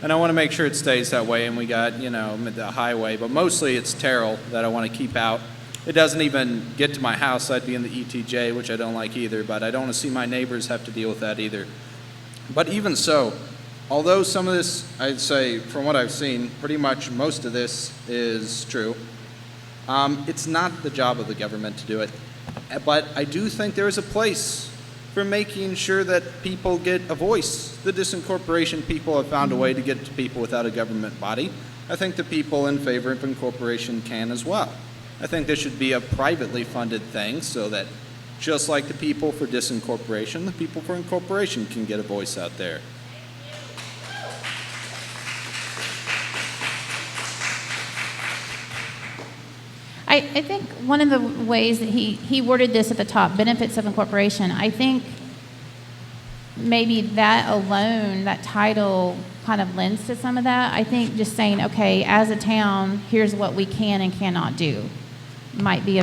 And I want to make sure it stays that way. And we got, you know, the highway. But mostly it's Terrell that I want to keep out. It doesn't even get to my house. I'd be in the ETJ, which I don't like either. But I don't want to see my neighbors have to deal with that either. But even so, although some of this, I'd say, from what I've seen, pretty much most of this is true, it's not the job of the government to do it. But I do think there is a place for making sure that people get a voice. The disincorporation people have found a way to get to people without a government body. I think the people in favor of incorporation can as well. I think this should be a privately funded thing so that just like the people for disincorporation, the people for incorporation can get a voice out there. I think one of the ways that he worded this at the top, benefits of incorporation, I think maybe that alone, that title kind of lends to some of that. I think just saying, okay, as a town, here's what we can and cannot do might be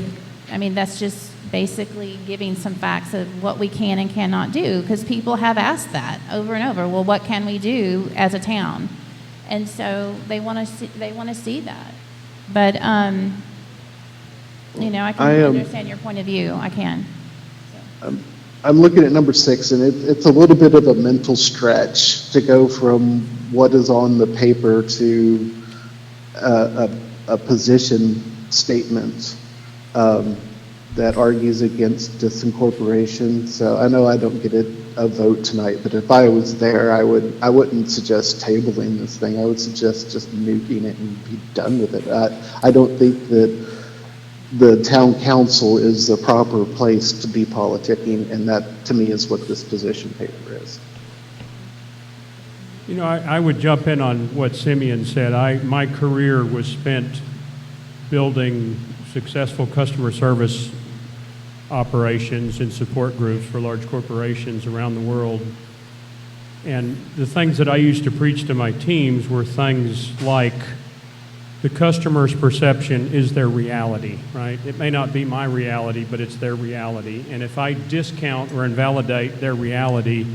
I mean, that's just basically giving some facts of what we can and cannot do, because people have asked that over and over. Well, what can we do as a town? And so they want to see that. But you know, I can understand your point of view. I can. I'm looking at number 6, and it's a little bit of a mental stretch to go from what is on the paper to a position statement that argues against disincorporation. So I know I don't get a vote tonight, but if I was there, I wouldn't suggest tabling this thing. I would suggest just nuking it and be done with it. I don't think that the town council is the proper place to be politicking, and that to me is what this position paper is. You know, I would jump in on what Simeon said. My career was spent building successful customer service operations and support groups for large corporations around the world. And the things that I used to preach to my teams were things like the customer's perception is their reality, right? It may not be my reality, but it's their reality. And if I discount or invalidate their reality,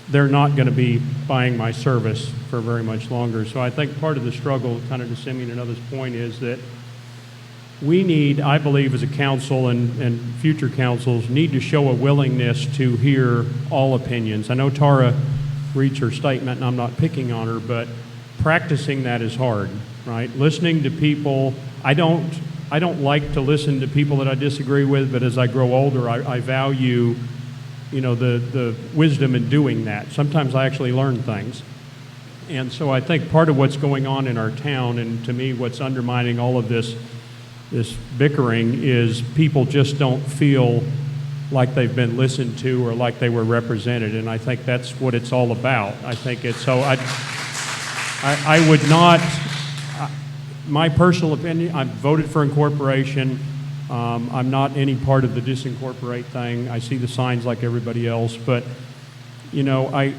they're not going to be buying my service for very much longer. So I think part of the struggle, kind of to Simeon and others' point, is that we need, I believe, as a council and future councils, need to show a willingness to hear all opinions. I know Tara reads her statement, and I'm not picking on her, but practicing that is hard, right? Listening to people, I don't like to listen to people that I disagree with, but as I grow older, I value, you know, the wisdom in doing that. Sometimes I actually learn things. And so I think part of what's going on in our town, and to me what's undermining all of this bickering, is people just don't feel like they've been listened to or like they were represented, and I think that's what it's all about. I think it's so. I would not. My personal opinion, I've voted for incorporation. I'm not any part of the disincorporate thing. I see the signs like everybody else, but you know, I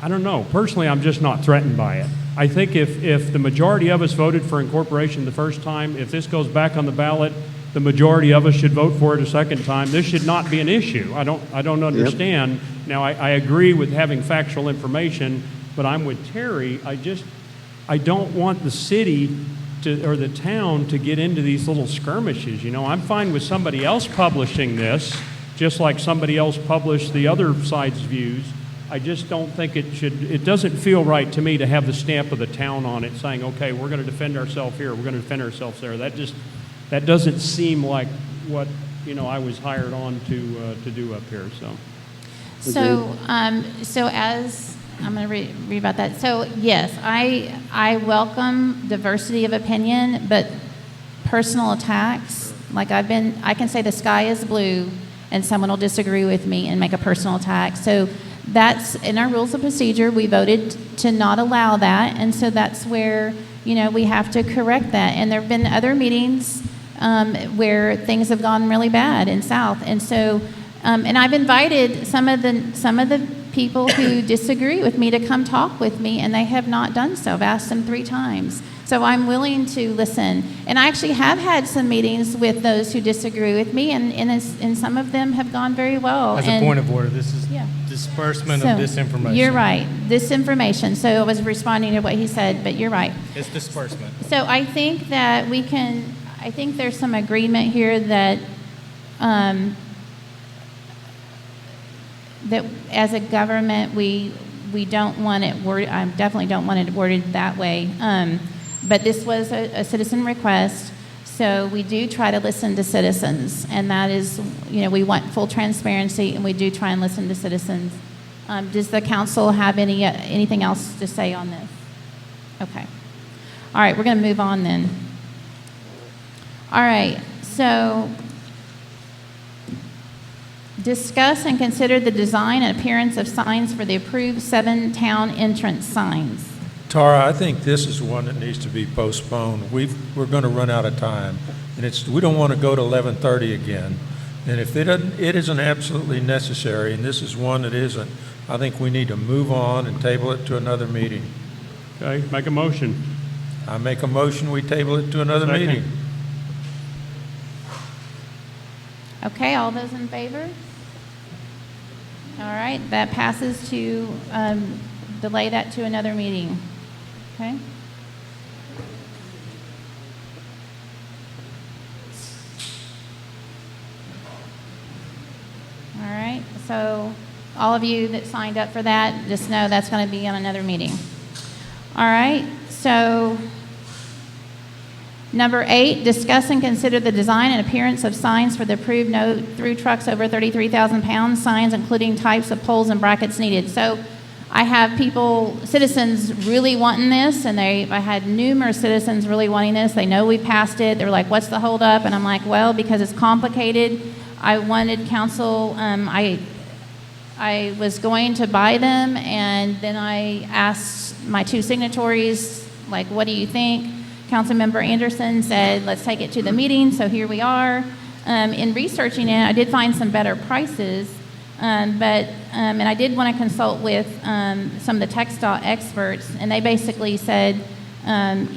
don't know. Personally, I'm just not threatened by it. I think if the majority of us voted for incorporation the first time, if this goes back on the ballot, the majority of us should vote for it a second time. This should not be an issue. I don't understand. Yep. Now, I agree with having factual information, but I'm with Terry. I don't want the city or the town to get into these little skirmishes. You know, I'm fine with somebody else publishing this, just like somebody else published the other side's views. I just don't think it doesn't feel right to me to have the stamp of the town on it saying, okay, we're going to defend ourselves here, we're going to defend ourselves there. That doesn't seem like what, you know, I was hired on to do up here, so. So as, I'm going to read about that. So yes, I welcome diversity of opinion, but personal attacks, like I can say the sky is blue and someone will disagree with me and make a personal attack. So that's in our rules of procedure. We voted to not allow that, and so that's where, you know, we have to correct that. And there have been other meetings where things have gone really bad in South, and so and I've invited some of the people who disagree with me to come talk with me, and they have not done so. I've asked them 3 times. So I'm willing to listen. And I actually have had some meetings with those who disagree with me, and some of them have gone very well. As a point of order, this is disbursement of disinformation. You're right, disinformation. So I was responding to what he said, but you're right. It's disbursement. So I think that I think there's some agreement here that that as a government, we don't want it worded, I definitely don't want it worded that way. But this was a citizen request, so we do try to listen to citizens, and that is, you know, we want full transparency, and we do try and listen to citizens. Does the council have anything else to say on this? Okay. All right, we're going to move on then. All right, so discuss and consider the design and appearance of signs for the approved 7 town entrance signs. Tara, I think this is one that needs to be postponed. We're going to run out of time, and we don't want to go to 11:30 again. And if it isn't absolutely necessary, and this is one that isn't, I think we need to move on and table it to another meeting. Okay, make a motion. I make a motion, we table it to another meeting. Okay, all those in favor? All right, that passes to delay that to another meeting. Okay? All right, so all of you that signed up for that, just know that's going to be on another meeting. All right, so number 8, discuss and consider the design and appearance of signs for the approved no-through trucks over 33,000 pounds, signs including types of poles and brackets needed. So I have citizens really wanting this, and I had numerous citizens really wanting this. They know we passed it. They're like, what's the holdup? And I'm like, well, because it's complicated. I wanted council, I was going to buy them, and then I asked my 2 signatories, like, what do you think? Councilmember Anderson said, let's take it to the meeting, so here we are. In researching it, I did find some better prices, and I did want to consult with some of the textile experts, and they basically said on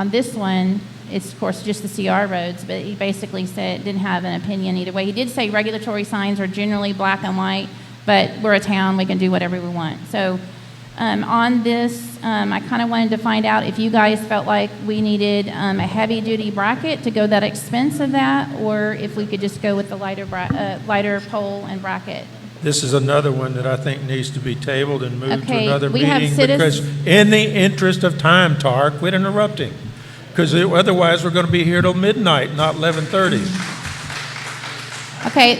this one, it's of course just the CR roads, but he basically said didn't have an opinion either way. He did say regulatory signs are generally black and white, but we're a town, we can do whatever we want. So on this, I kind of wanted to find out if you guys felt like we needed a heavy-duty bracket to go that expense of that, or if we could just go with the lighter pole and bracket. This is another one that I think needs to be tabled and moved to Okay, another we have meeting, citizens- because in the interest of time, Tar, quit interrupting. Because otherwise, we're going to be here till midnight, not 11:30. Okay,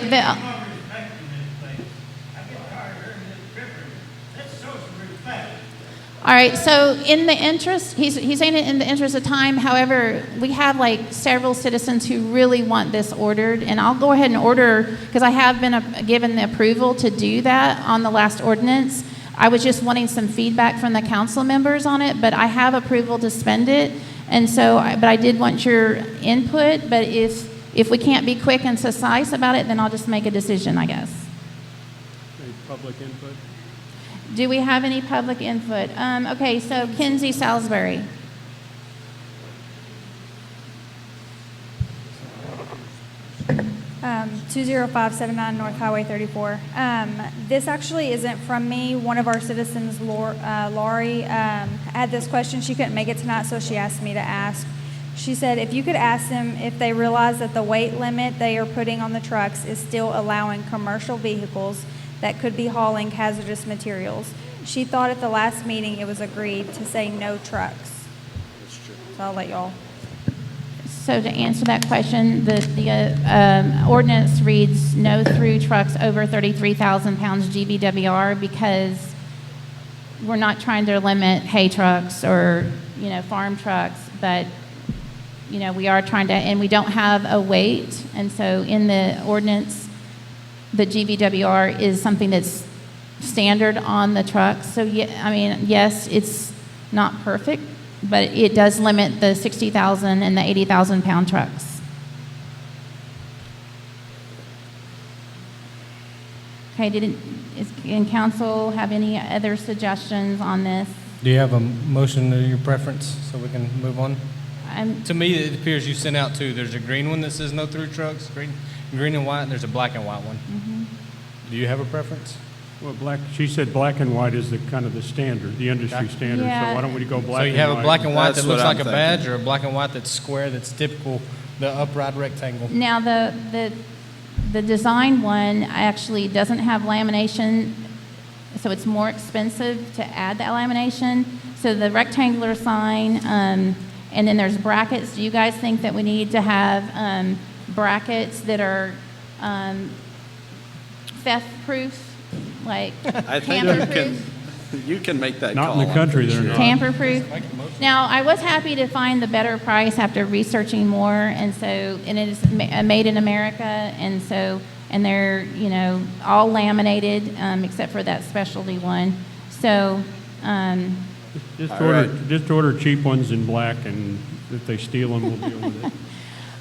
all right, so in the interest, he's saying it in the interest of time. However, we have like several citizens who really want this ordered, and I'll go ahead and order, because I have been given the approval to do that on the last ordinance. I was just wanting some feedback from the council members on it, but I have approval to spend it. And so, but I did want your input, but if we can't be quick and concise about it, then I'll just make a decision, I guess. Any public input? Do we have any public input? Okay, so Kinsey Salisbury. Um, 20579 North Highway 34. This actually isn't from me. One of our citizens, Laurie, had this question. She couldn't make it tonight, so she asked me to ask. She said, if you could ask them if they realize that the weight limit they are putting on the trucks is still allowing commercial vehicles that could be hauling hazardous materials. She thought at the last meeting it was agreed to say no trucks. That's true. So I'll let y'all. So to answer that question, the ordinance reads no through trucks over 33,000 pounds GVWR, because we're not trying to limit hay trucks or, farm trucks, but, we are trying to, and we don't have a weight. And so in the ordinance, the GVWR is something that's standard on the trucks. So, yes, it's not perfect, but it does limit the 60,000 and the 80,000 pound trucks. Okay, can council have any other suggestions on this? Do you have a motion to your preference so we can move on? I'm, To me, it appears you sent out two. There's a green one that says no through trucks, green and white, and there's a black and white one. mhm. Do you have a preference? Well, she said black and white is the standard, the industry standard. Yeah. So why don't we go black and white? So you have a black and white That's that looks what I'm like a thinking. badge, or a black and white that's square, that's typical, the upright rectangle? Now, the design one actually doesn't have lamination, so it's more expensive to add that lamination. So the rectangular sign, and then there's brackets. Do you guys think that we need to have brackets that are theft-proof, like I think you can make that Not call. in the country, I'm they're pretty not. sure. tamper-proof? Now, I was happy to find the better price after researching more, and it is made in America, and they're, all laminated, except for that specialty one. So, Just order cheap ones in black, and if they steal them, we'll deal with it.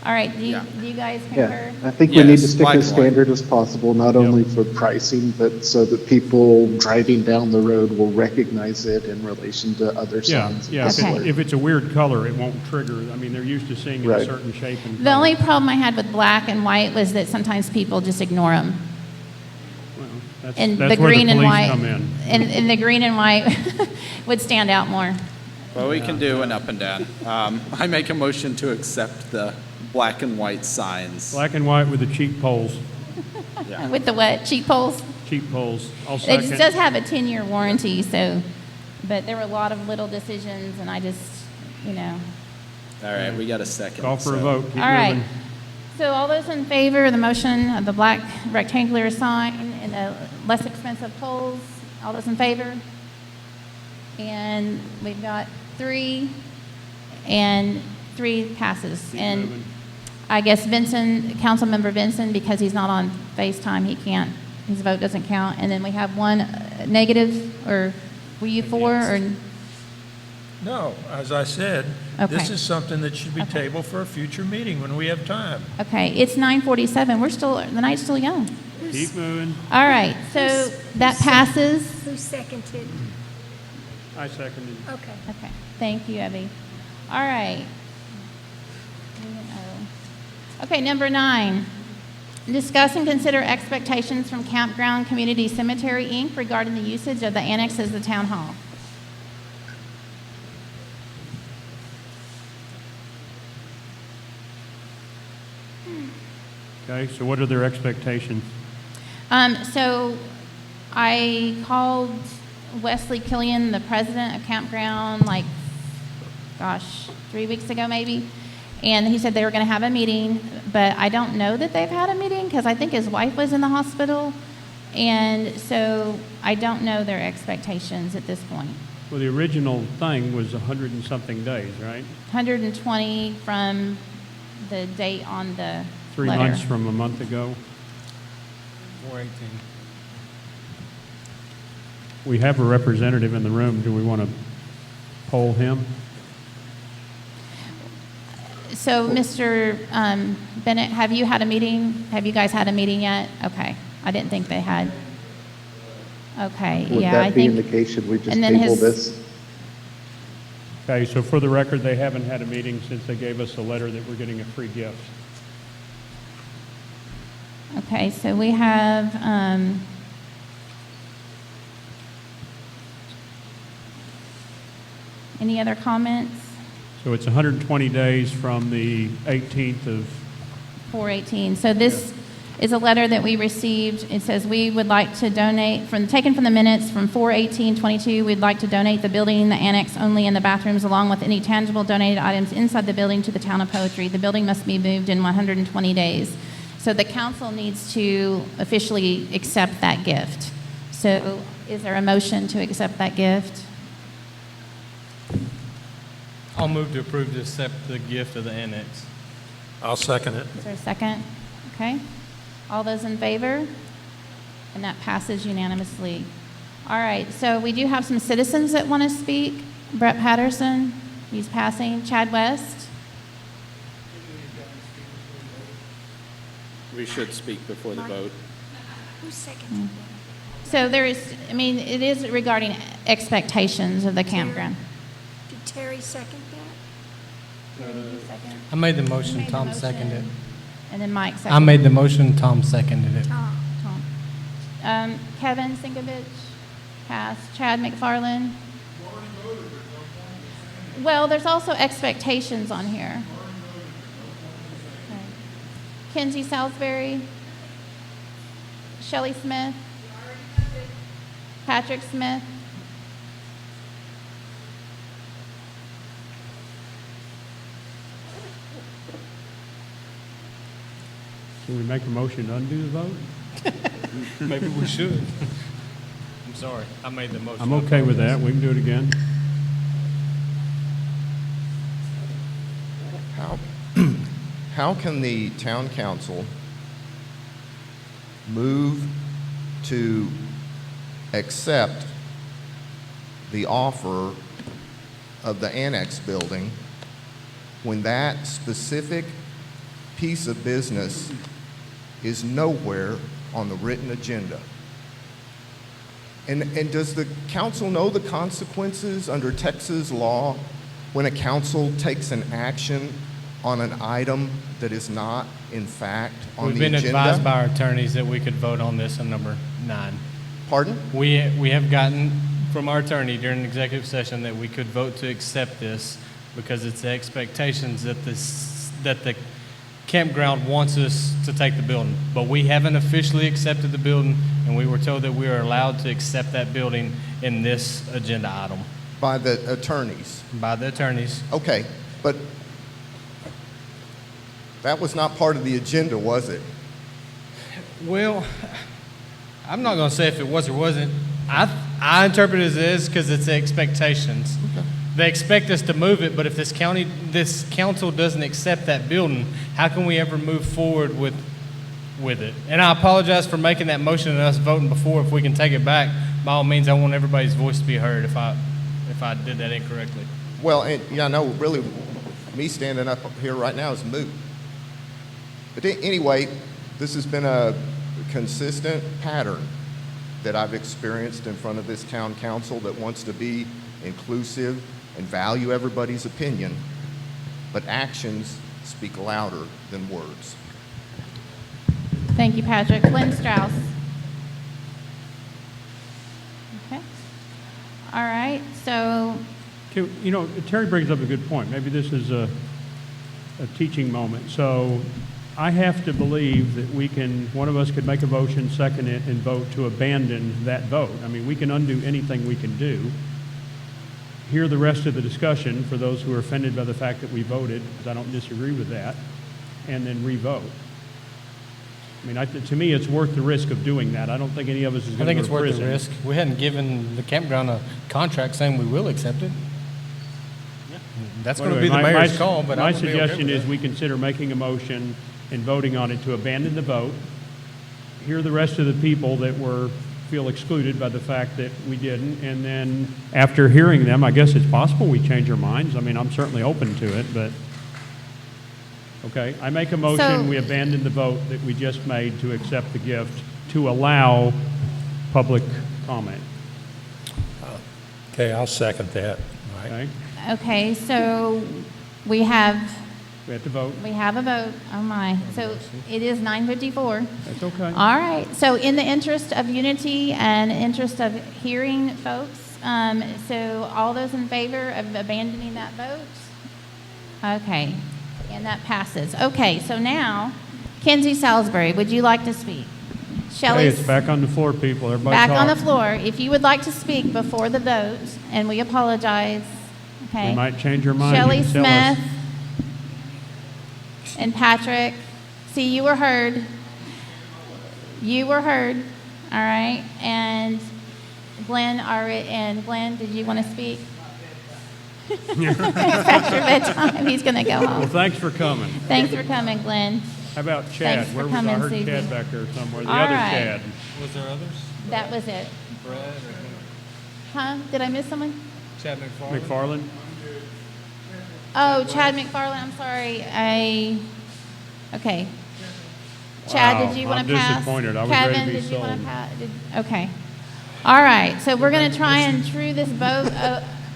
all right, do you guys concur? Yeah, I think we need to Yes, stick likewise. as standard as possible, not only for pricing, but so that people driving down the road will recognize it in relation to other Yeah, signs. yeah. Okay. If it's a weird color, it won't trigger. I mean, they're used to seeing it in a Right. certain shape and The color. only problem I had with black and white was that sometimes people just ignore them. Well, that's And that's the where green the and police white, come in. and the green and white would stand out more. Well, we can do an up and down. I make a motion to accept the black and white signs. Black and white with the cheap poles. Yeah. With the what, cheap poles? Cheap poles. I'll It second. does have a 10-year warranty, so, but there were a lot of little decisions, and I just, you know. All right, we got a second. Call for a so- vote. Keep All right. moving. So all those in favor of the motion of the black rectangular sign and the less expensive poles, all those in favor? And we've got 3, and 3 passes. Keep And moving. I guess Vincent, Councilmember Vincent, because he's not on FaceTime, he can't, his vote doesn't count. And then we have 1 negative, or were you for, or? No, as I said, this Okay. is something that should be Okay. tabled for a future meeting when we have time. Okay, it's 9:47, we're still, the night's still young. Keep moving. All right, so that passes. Who seconded? I seconded. Okay. Okay, thank you, Abby. All right. Okay, number 9. Discuss and consider expectations from Campground Community Cemetery, Inc. regarding the usage of the annexes of the town hall. Okay, so what are their expectations? So I called Wesley Killian, the president of Campground, like, gosh, 3 weeks ago maybe. And he said they were going to have a meeting, but I don't know that they've had a meeting because I think his wife was in the hospital. And so I don't know their expectations at this point. Well, the original thing was 100 and something days, right? 120 from the date on the 3 letter. months from a month ago. 418. We have a representative in the room. Do we want to poll him? So, Mr. Bennett, have you had a meeting? Have you guys had a meeting yet? Okay. I didn't think they had. Okay, Would yeah, I that be think. indication we just and then table his- this? Okay, so for the record, they haven't had a meeting since they gave us a letter that we're getting a free gift. Okay, so we have, any other comments? So it's 120 days from the 18th of, 418. So this is a letter that we received. It says we would like to donate, taken from the minutes from 4/18/22, we'd like to donate the building, the annex only, and the bathrooms, along with any tangible donated items inside the building to the town of Poetry. The building must be moved in 120 days. So the council needs to officially accept that gift. So is there a motion to accept that gift? I'll move to approve to accept the gift of the annex. I'll second it. Is there a second? Okay. All those in favor? And that passes unanimously. All right, so we do have some citizens that want to speak. Brett Patterson, he's passing. Chad West. We should speak before the vote. Who seconded So there is, I mean, it is regarding expectations of the campground. that? Did Terry second that? I made the motion, Made the Tom motion. seconded it. And then Mike I seconded. made the motion, Tom seconded it. Tom. Kevin Sinkovich, passed. Chad McFarland. Well, there's also expectations on here. Okay. Kenzie Salisbury. Shelley Smith. Patrick Smith. can we make a motion to undo the vote? Maybe we should. I'm sorry, I made the motion. I'm okay with that. We can do it again. How can the town council move to accept the offer of the annex building when that specific piece of business is nowhere on the written agenda? And does the council know the consequences under Texas law when a council takes an action on an item that is not, in fact, on We've the been agenda? advised by our attorneys that we could vote on this on number 9. Pardon? We have gotten from our attorney during the executive session that we could vote to accept this because it's the expectations that the campground wants us to take the building, but we haven't officially accepted the building, and we were told that we are allowed to accept that building in this agenda item. By the attorneys. By the attorneys. Okay, but that was not part of the agenda, was it? Well, I'm not going to say if it was or wasn't. I interpret it as is because it's expectations. Okay. They expect us to move it, but if this council doesn't accept that building, how can we ever move forward with it? And I apologize for making that motion and us voting before. If we can take it back, by all means, I want everybody's voice to be heard if I did that incorrectly. Well, and yeah, I know really me standing up here right now is moot. But anyway, this has been a consistent pattern that I've experienced in front of this town council that wants to be inclusive and value everybody's opinion, but actions speak louder than words. Thank you, Patrick. Lynn Strauss. Okay. All right, so Okay, you know, Terry brings up a good point. Maybe this is a teaching moment. So I have to believe that one of us could make a motion, second it, and vote to abandon that vote. I mean, we can undo anything we can do. Hear the rest of the discussion for those who are offended by the fact that we voted, because I don't disagree with that, and then re-vote. I mean, to me, it's worth the risk of doing that. I don't think any of us is I going think to it's go to worth prison. the risk. We hadn't given the campground a contract saying we will accept it. That's going to be the mayor's call, but my I'm gonna be okay suggestion with is that. we consider making a motion and voting on it to abandon the vote. Hear the rest of the people that feel excluded by the fact that we didn't, and then after hearing them, I guess it's possible we change our minds. I mean, I'm certainly open to it, but okay. I make a motion, we abandon the vote that we just made to accept the gift to allow public comment. Okay, I'll second that. Okay, okay, so we have to vote. We have a vote. Oh my. So it is 9:54. That's okay. All right. So in the interest of unity and interest of hearing folks, so all those in favor of abandoning that vote? Okay. And that passes. Okay. So now, Kenzie Salisbury, would you like to speak? Shelley, Hey, it's back on the floor, people. Everybody back on the talk. floor. If you would like to speak before the vote, and we apologize. Okay. We might change our mind. Shelley You can tell us. Smith. And Patrick, see, you were heard. You were heard, all right? And Glenn, did you want to speak? It's past your bedtime. He's going to go home. Well, thanks for coming. Thanks for coming, Glenn. How about Chad? Thanks for Where was I? coming, Heard Susie. Chad back there somewhere. The All other right. Chad. Was there others? That was it. Brad or Huh? Did I miss someone? Chad McFarland? McFarland? Oh, Chad McFarland, I'm sorry. Okay. Chad, Wow, did you want I'm to pass? disappointed. I was ready to Kevin, be did you want sold. to pass? Okay. All right, so we're going to try and true this vote.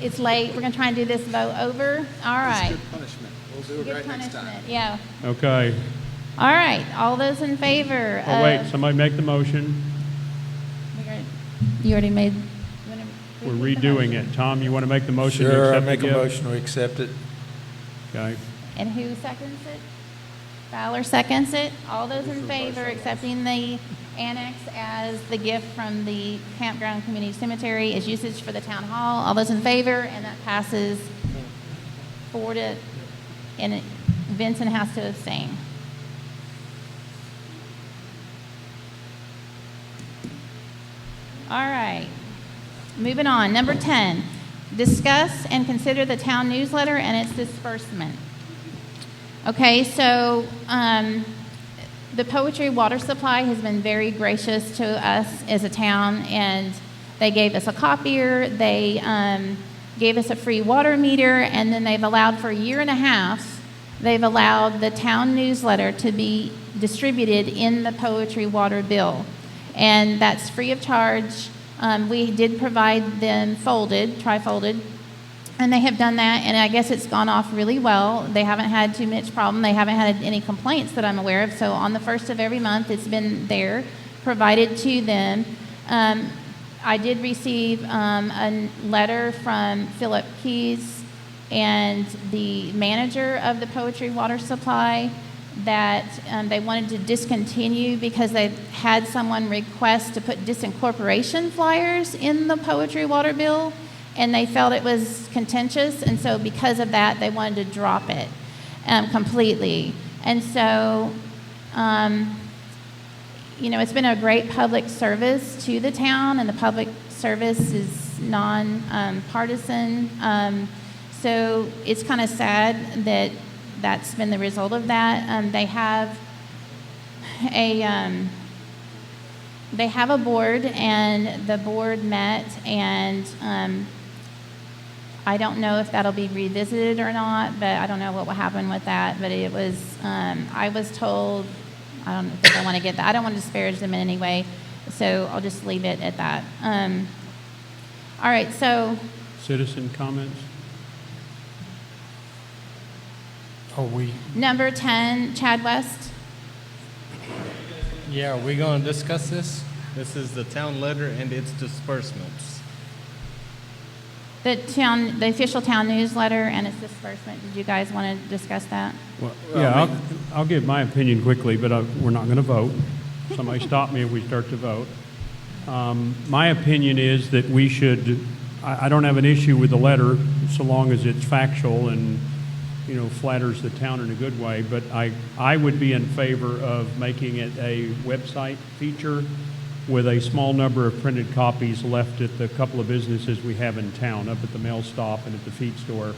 It's late. We're going to try and do this vote over. All right. Good punishment. We'll do it Good right next time. punishment, yeah. Okay. All right, all those in favor Oh, wait, of- somebody make the motion. You already made, We're redoing it. Tom, you want to make the motion to Sure, I accept the make a gift? motion to accept it. Okay. and who seconds it? Fowler seconds it. All those in favor accepting the annex as the gift from the Campground Community Cemetery as usage for the town hall. All those in favor, and that passes 4-, and Vincent has to abstain. All right. Moving on. Number 10, discuss and consider the town newsletter and its disbursement. Okay, so the Poetry Water Supply has been very gracious to us as a town, and they gave us a copier, they gave us a free water meter, and then they've allowed for a year and a half, they've allowed the town newsletter to be distributed in the Poetry Water bill. And that's free of charge. We did provide them tri-folded, and they have done that, and I guess it's gone off really well. They haven't had too much problem. They haven't had any complaints that I'm aware of. So on the first of every month, it's been there, provided to them. I did receive a letter from Philip Keys and the manager of the Poetry Water Supply that they wanted to discontinue because they had someone request to put disincorporation flyers in the poetry water bill, and they felt it was contentious, and so because of that, they wanted to drop it completely. And so, it's been a great public service to the town, and the public service is non-partisan. So it's kind of sad that that's been the result of that. They have a board, and the board met, and I don't know if that'll be revisited or not, but I don't know what will happen with that. But it was, I was told, I don't think I want to get that. I don't want to disparage them in any way, so I'll just leave it at that. All right, so. Citizen comments? Number 10, Chad West. Yeah, are we going to discuss this? This is the town letter and its disbursements. The official town newsletter and its disbursement. Did you guys want to discuss that? Well, yeah, I'll give my opinion quickly, but we're not going to vote. Somebody stop me if we start to vote. My opinion is that we should, I don't have an issue with the letter so long as it's factual and, flatters the town in a good way, but I would be in favor of making it a website feature with a small number of printed copies left at the couple of businesses we have in town, up at the mail stop and at the feed store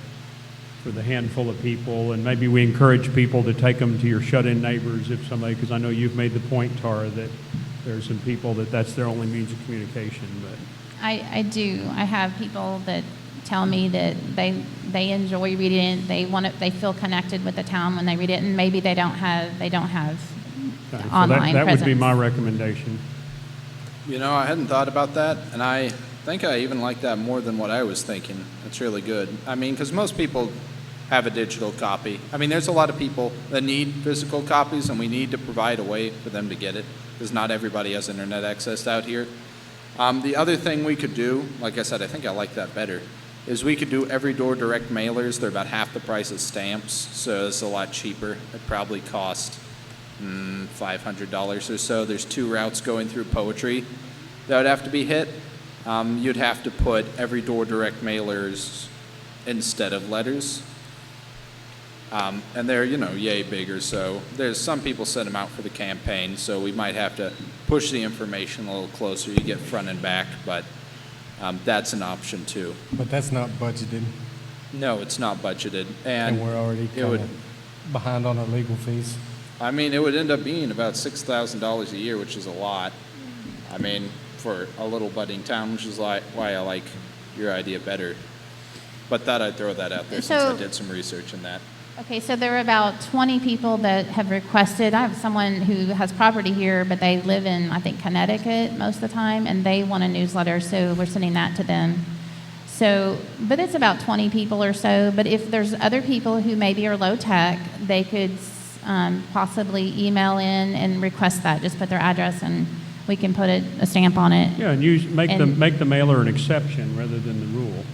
for the handful of people. And maybe we encourage people to take them to your shut-in neighbors if somebody, because I know you've made the point, Tara, that there's some people that's their only means of communication. But I do. I have people that tell me that they enjoy reading it. They feel connected with the town when they read it, and maybe they don't have okay, online so that presence. would be my recommendation. I hadn't thought about that, and I think I even like that more than what I was thinking. It's really good. Because most people have a digital copy. There's a lot of people that need physical copies, and we need to provide a way for them to get it, because not everybody has internet access out here. The other thing we could do, like I said, I think I like that better, is we could do every door direct mailers. They're about half the price of stamps, so it's a lot cheaper. It probably cost $500 or so. There's 2 routes going through poetry that would have to be hit. You'd have to put every door direct mailers instead of letters. And they're, yay big or so. There's some people send them out for the campaign, so we might have to push the information a little closer. You get front and back, but that's an option too. But that's not budgeted. No, it's not budgeted. And we're already behind on our legal fees. It would end up being about $6,000 a year, which is a lot. For a little budding town, which is why I like your idea better. But thought I'd throw that out there since I did some research in that. Okay, so there are about 20 people that have requested. I have someone who has property here, but they live in, I think, Connecticut most of the time, and they want a newsletter, so we're sending that to them. So, but it's about 20 people or so. But if there's other people who maybe are low tech, they could possibly email in and request that. Just put their address, and we can put a stamp on it. Yeah, and make the mailer an exception rather than the rule.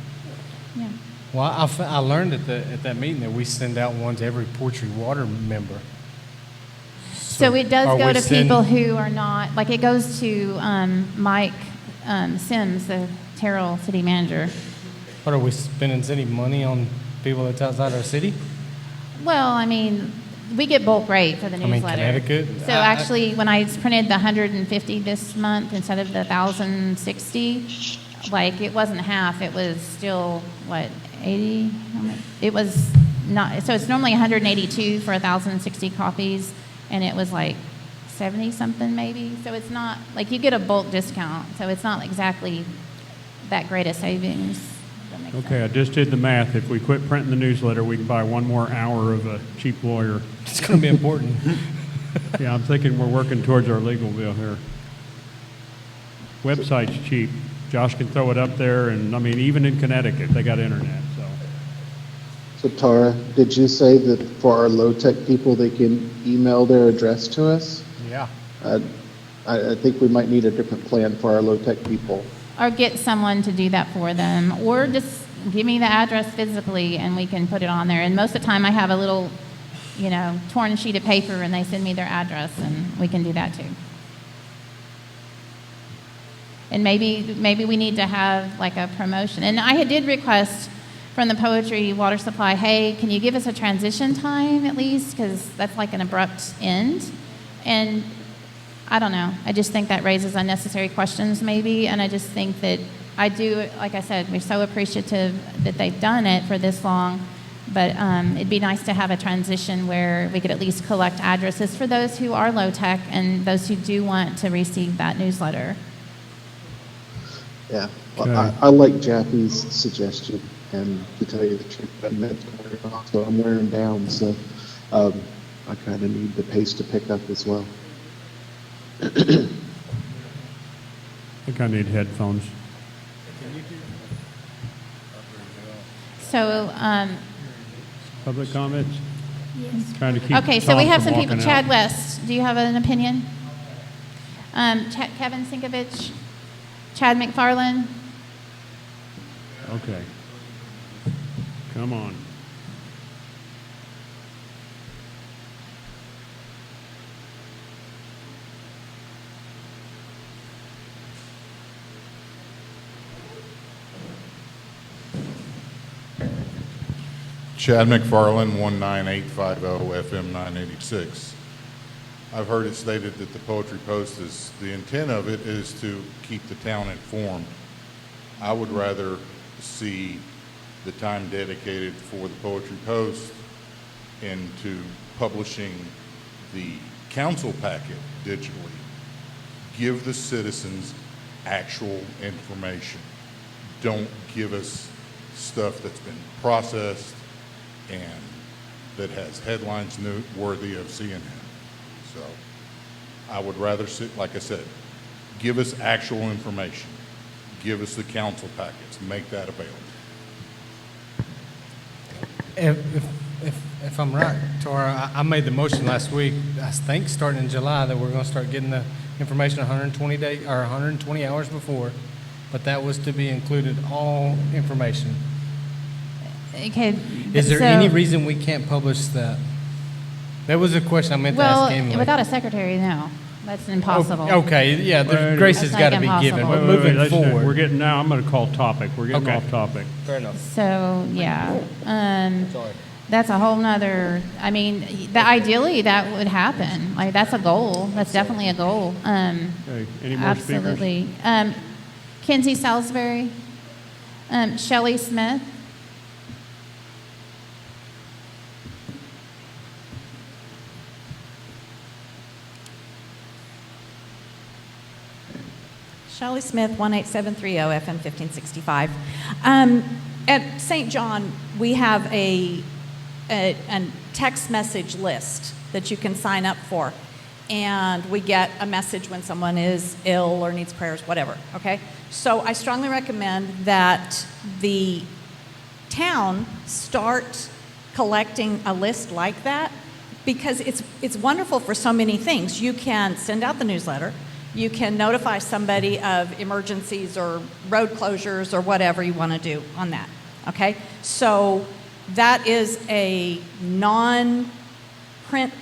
Yeah. Well, I learned at that meeting that we send out one to every Poetry Water member. So it does go to people who are not, like it goes to Mike Sims, the Terrell city manager. What, are we spending city money on people that's outside our city? Well, we get bulk rate for the newsletter. Connecticut. So actually, when I printed the 150 this month instead of the 1,060, it wasn't half. It was still 80. It was not. So it's normally 182 for 1,060 copies, and it was 70 something maybe. So it's not you get a bulk discount. So it's not exactly that great a savings. Okay, I just did the math. If we quit printing the newsletter, we can buy one more hour of a cheap lawyer. It's going to be important. Yeah, I'm thinking we're working towards our legal bill here. Website's cheap. Josh can throw it up there, and even in Connecticut, they got internet. So Tara, did you say that for our low-tech people, they can email their address to us? Yeah. I think we might need a different plan for our low-tech people. Or get someone to do that for them, or just give me the address physically and we can put it on there. And most of the time I have a little torn sheet of paper and they send me their address, and we can do that too. And maybe we need to have like a promotion. And I did request from the Poetry Water Supply, hey, can you give us a transition time at least? Because that's like an abrupt end. And I don't know. I just think that raises unnecessary questions maybe. And I just think that like I said, we're so appreciative that they've done it for this long. But it'd be nice to have a transition where we could at least collect addresses for those who are low tech and those who do want to receive that newsletter. Yeah, well, I like Jaffe's suggestion, and to tell you the truth, I meant to wear it off, so I'm wearing down, so I kind of need the pace to pick up as well. I think I need headphones. So, Public comments? Yes. Trying to keep okay, so Tom we have from some people. walking Chad out. West, do you have an opinion? Kevin Sinkovich, Chad McFarland. Okay. Come on. Chad McFarland, 19850 FM 986. I've heard it stated that the Poetry Post is, the intent of it is to keep the town informed. I would rather see the time dedicated for the Poetry Post into publishing the council packet digitally. Give the citizens actual information. Don't give us stuff that's been processed and that has headlines worthy of CNN. So I would rather sit, like I said, give us actual information. Give us the council packets. Make that available. If I'm right, Tara, I made the motion last week, I think starting in July, that we're going to start getting the information 120 hours before, but that was to be included, all information. Okay. Is there any reason we can't publish that? That was a question I meant to ask Emily. Well, without a secretary, no. That's impossible. Okay, yeah, the grace has got to be given. But moving forward. We're getting now. I'm going to call topic. We're getting off topic. Fair enough. So yeah, that's a whole nother. I mean, ideally that would happen. Like that's a goal. That's definitely a goal. Okay. Any more Absolutely. Kinsey Salisbury, Shelley Smith. Shelley Smith, 18730 FM 1565. At St. John, we have a text message list that you can sign up for. And we get a message when someone is ill or needs prayers, whatever, okay? So I strongly recommend that the town start collecting a list like that because it's wonderful for so many things. You can send out the newsletter. You can notify somebody of emergencies or road closures or whatever you want to do on that, okay? So that is a non-print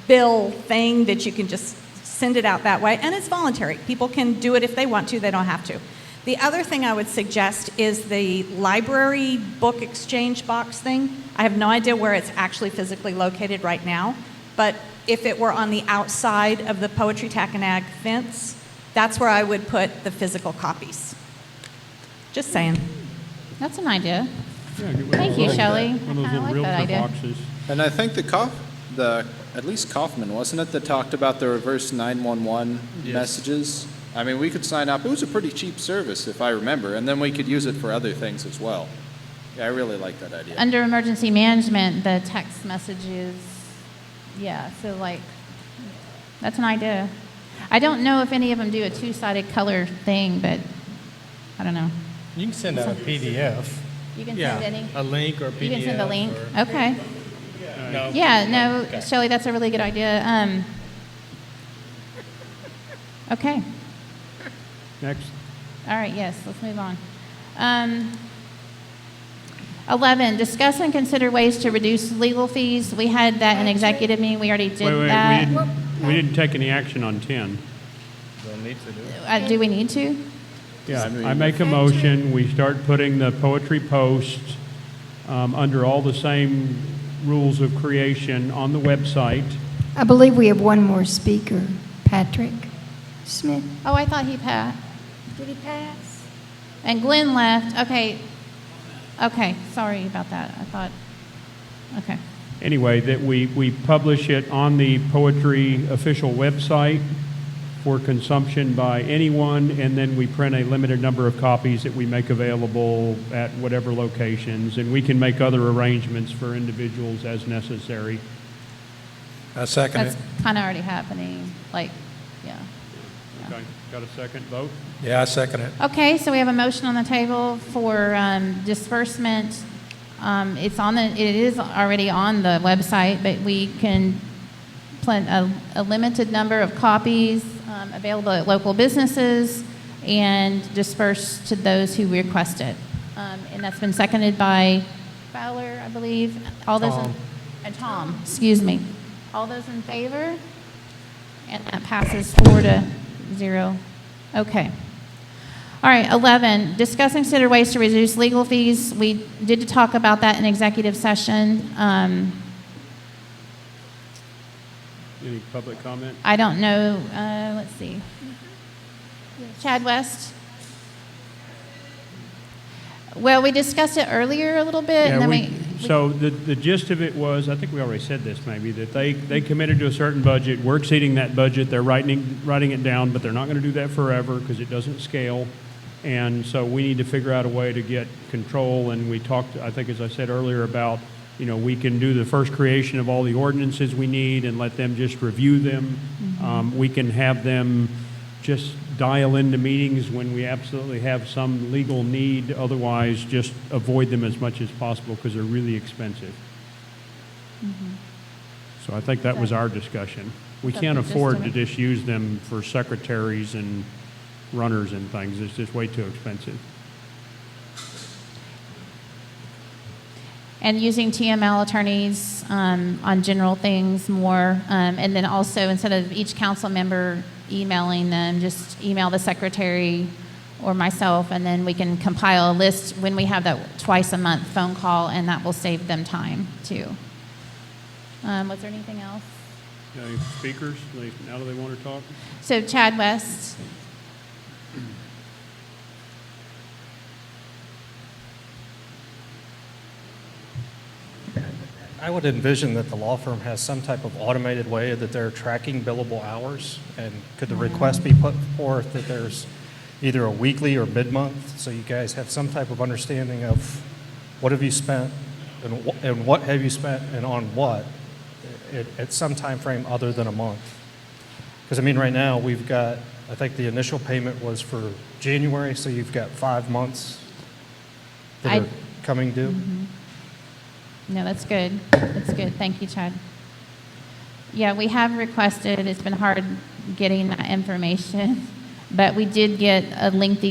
bill thing that you can just send it out that way, and it's voluntary. People can do it if they want to, they don't have to. The other thing I would suggest is the library book exchange box thing. I have no idea where it's actually physically located right now, but if it were on the outside of the Poetry Taconag fence, that's where I would put the physical copies. Just saying. That's an idea. Yeah, Thank you, Shelley. One of those I little like realtor that idea. boxes. And I think at least Kaufman, wasn't it, that talked about the reverse 911 messages? I mean, we could sign up. It was a pretty cheap service, if I remember, and then we could use it for other things as well. Yeah, I really like that idea. Under emergency management, the text messages, yeah, so like, that's an idea. I don't know if any of them do a two-sided color thing, but I don't know. You can send out a PDF. You can send any? A link or a PDF. You can send a link? Okay. No. Yeah, no, Okay. Shelley, that's a really good idea. Okay. Next. All right, yes, let's move on. 11, discuss and consider ways to reduce legal fees. We had that in executive meeting. We already did that. We didn't take any action on 10. Don't need to do it. Do we need to? Yeah, I make a motion, we start putting the Poetry Post under all the same rules of creation on the website. I believe we have one more speaker, Patrick Smith. Oh, I thought he passed. Did he pass? And Glenn left. Okay. Okay, sorry about that. I thought, okay. Anyway, that we publish it on the Poetry official website for consumption by anyone, and then we print a limited number of copies that we make available at whatever locations, and we can make other arrangements for individuals as necessary. I second That's it. kind of already happening, like, yeah. Okay, got a second vote? Yeah, I second it. Okay, so we have a motion on the table for disbursement. It is already on the website, but we can plant a limited number of copies available at local businesses and disperse to those who request it. And that's been seconded by Fowler, I believe. All those and Tom, excuse me. All those in favor? And that passes 4-0. Okay. All right, 11, discuss and consider ways to reduce legal fees. We did talk about that in executive session. Any public comment? I don't know, let's see. Chad West? Well, we discussed it earlier a little bit, and then so the gist of it was, I think we already said this maybe, that they committed to a certain budget. We're exceeding that budget. They're writing it down, but they're not going to do that forever because it doesn't scale. And so we need to figure out a way to get control. And we talked, I think, as I said earlier, about, we can do the first creation of all the ordinances we need and let them just review them. Mm-hmm. We can have them just dial into meetings when we absolutely have some legal need. Otherwise, just avoid them as much as possible because they're really expensive. Mm-hmm. So I think that was our discussion. We That's can't the gist afford of to it. just use them for secretaries and runners and things. It's just way too expensive. And using TML attorneys on general things more. And then also, instead of each council member emailing them, just email the secretary or myself, and then we can compile a list when we have that twice a month phone call, and that will save them time too. Was there anything else? Any speakers? Now do they want to talk? So Chad West. I would envision that the law firm has some type of automated way that they're tracking billable hours. And could the request be put forth that there's either a weekly or mid-month, so you guys have some type of understanding of what have you spent and what have you spent and on what at some time frame other than a month? Because I mean, right now we've got, I think the initial payment was for January, so you've got 5 months that are coming due. Mm-hmm. No, that's good. That's good. Thank you, Chad. Yeah, we have requested. It's been hard getting that information, but we did get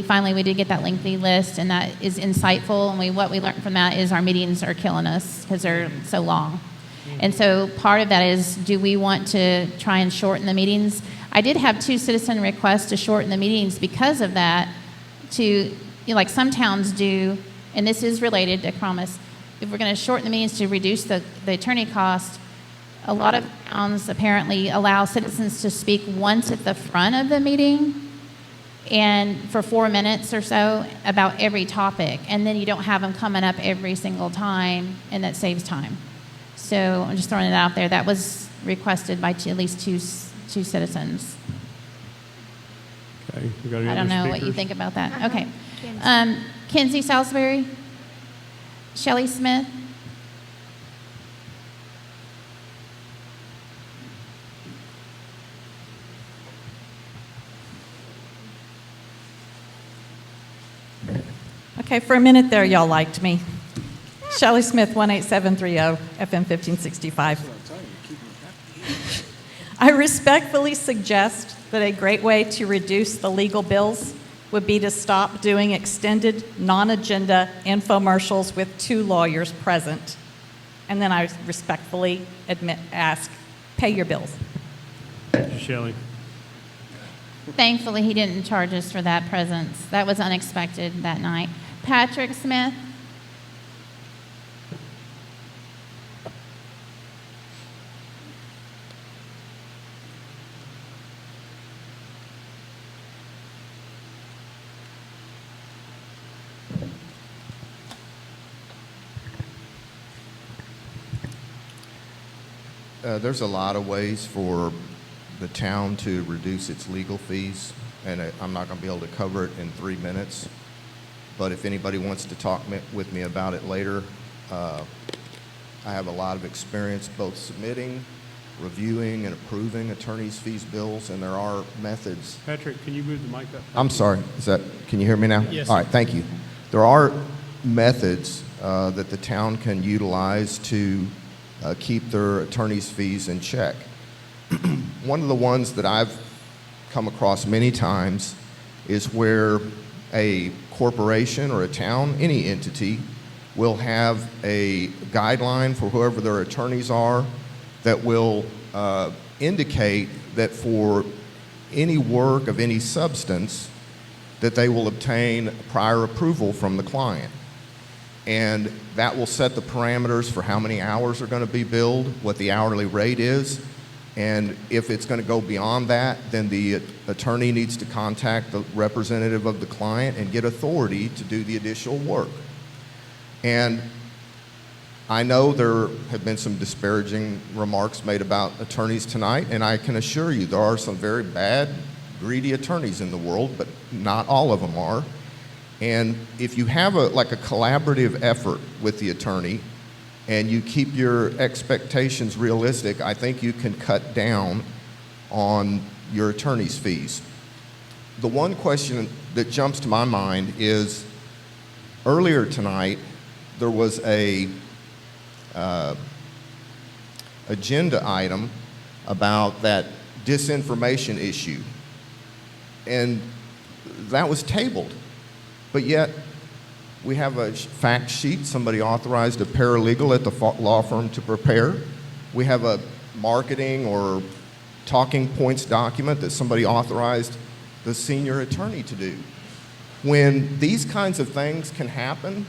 finally we did get that lengthy list, and that is insightful. And what we learned from that is our meetings are killing us because they're so long. And so part of that is, do we want to try and shorten the meetings? I did have 2 citizen requests to shorten the meetings because of that, like some towns do, and this is related, I promise. If we're going to shorten the meetings to reduce the attorney cost, a lot of towns apparently allow citizens to speak once at the front of the meeting and for 4 minutes or so about every topic. And then you don't have them coming up every single time, and that saves time. So I'm just throwing it out there. That was requested by at least two citizens. Okay, we got any I other don't know what speakers? you think about that. Okay. Kenzie Salisbury? Shelley Smith? Okay, for a minute there, y'all liked me. Shelley Smith, 18730, FM 1565. I respectfully suggest that a great way to reduce the legal bills would be to stop doing extended, non-agenda infomercials with 2 lawyers present. And then I respectfully ask, pay your bills. Shelley. Thankfully, he didn't charge us for that presence. That was unexpected that night. Patrick Smith. There's a lot of ways for the town to reduce its legal fees, and I'm not going to be able to cover it in 3 minutes. But if anybody wants to talk with me about it later, I have a lot of experience both submitting, reviewing, and approving attorney's fees bills, and there are methods. Patrick, can you move the mic up? I'm sorry. Can you hear me now? Yes. All right, thank you. There are methods that the town can utilize to keep their attorney's fees in check. One of the ones that I've come across many times is where a corporation or a town, any entity, will have a guideline for whoever their attorneys are that will indicate that for any work of any substance that they will obtain prior approval from the client. And that will set the parameters for how many hours are going to be billed, what the hourly rate is, and if it's going to go beyond that, then the attorney needs to contact the representative of the client and get authority to do the additional work. And I know there have been some disparaging remarks made about attorneys tonight, and I can assure you there are some very bad, greedy attorneys in the world, but not all of them are. And if you have a collaborative effort with the attorney and you keep your expectations realistic, I think you can cut down on your attorney's fees. The one question that jumps to my mind is, earlier tonight, there was a agenda item about that disinformation issue, and that was tabled. But yet, we have a fact sheet. Somebody authorized a paralegal at the law firm to prepare. We have a marketing or talking points document that somebody authorized the senior attorney to do. When these kinds of things can happen,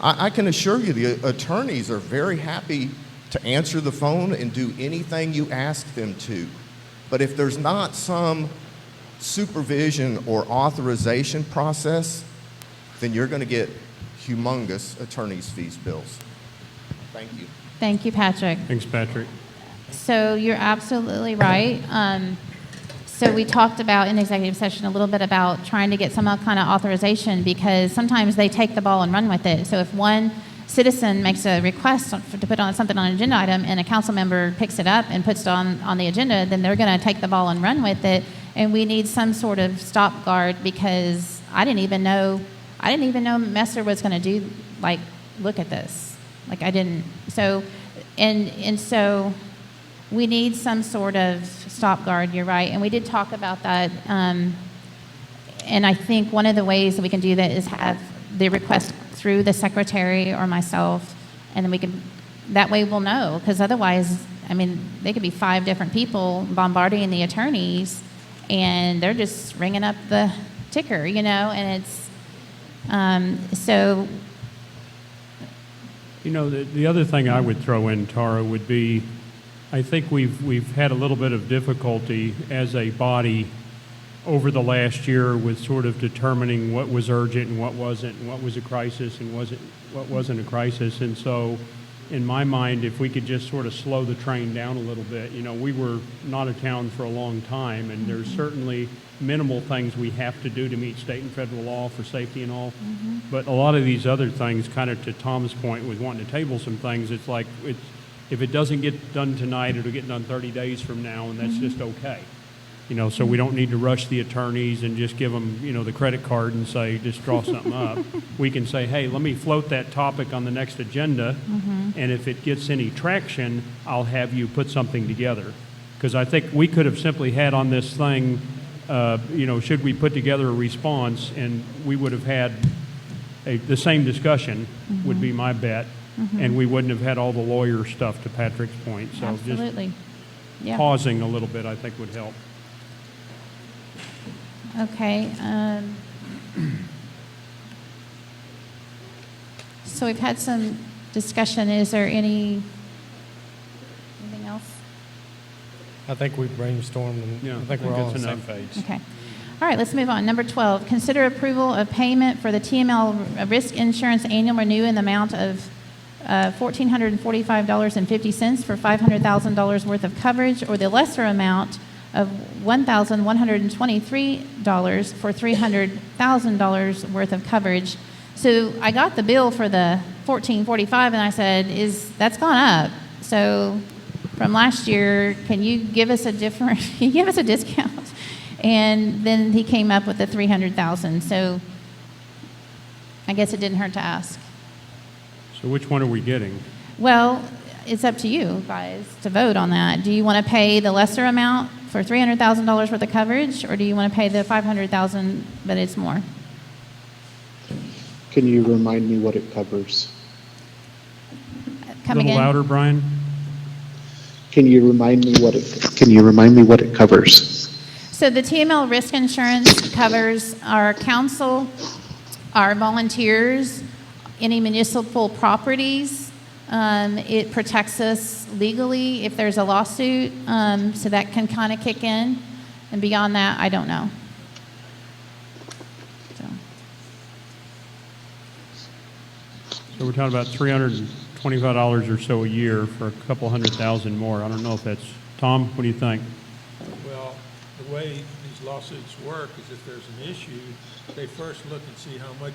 I can assure you the attorneys are very happy to answer the phone and do anything you ask them to. But if there's not some supervision or authorization process, then you're going to get humongous attorney's fees bills. Thank you. Thank you, Patrick. Thanks, Patrick. So you're absolutely right. So we talked about in executive session a little bit about trying to get some kind of authorization, because sometimes they take the ball and run with it. So if one citizen makes a request to put on something on an agenda item and a council member picks it up and puts it on the agenda, then they're going to take the ball and run with it. And we need some sort of stop guard, because I didn't even know Messer was going to do, look at this. I didn't. So, and so we need some sort of stop guard, you're right. And we did talk about that. And I think one of the ways that we can do that is have the request through the secretary or myself, and then that way we'll know, because otherwise, they could be 5 different people bombarding the attorneys, and they're just ringing up the ticker, and it's, so. The other thing I would throw in, Tara, would be, I think we've had a little bit of difficulty as a body over the last year with sort of determining what was urgent and what wasn't, and what was a crisis and what wasn't a crisis. And so, in my mind, if we could just sort of slow the train down a little bit, we were not a town for a long time, and there's certainly minimal things we have to do to meet state and federal law for safety and all. Mm-hmm. But a lot of these other things, kind of to Tom's point with wanting to table some things, it's like, if it doesn't get done tonight, it'll get done 30 days from now, and that's just okay. So we don't need to rush the attorneys and just give them, the credit card and say, just draw something up. We can say, hey, let me float that topic on the next agenda, and if it gets any traction, I'll have you put something together. Because I think we could have simply had on this thing should we put together a response, and we would have had the same discussion, would be my bet, and we wouldn't have had all the lawyer stuff, to Patrick's point. So Absolutely. just Yeah. pausing a little bit, I think, would help. Okay. So we've had some discussion. Is there anything else? I think we brainstormed, and I think we're all on the same page. Okay. All right, let's move on. Number 12, consider approval of payment for the TML risk insurance annual renew in the amount of $1,445.50 for $500,000 worth of coverage, or the lesser amount of $1,123 for $300,000 worth of coverage. So I got the bill for the $1,445, and I said, that's gone up. So from last year, can you give us a different, can you give us a discount? And then he came up with the $300,000. So I guess it didn't hurt to ask. So which one are we getting? Well, it's up to you guys to vote on that. Do you want to pay the lesser amount for $300,000 worth of coverage, or do you want to pay the $500,000 but it's more? Can you remind me what it covers? Come a little again? louder, Brian. Can you remind me what it covers? So the TML risk insurance covers our council, our volunteers, any municipal properties. It protects us legally if there's a lawsuit, so that can kind of kick in. And beyond that, I don't know. So we're talking about $325 or so a year for a couple $100,000 more. I don't know if that's, Tom, what do you think? Well, the way these lawsuits work is if there's an issue, they first look and see how much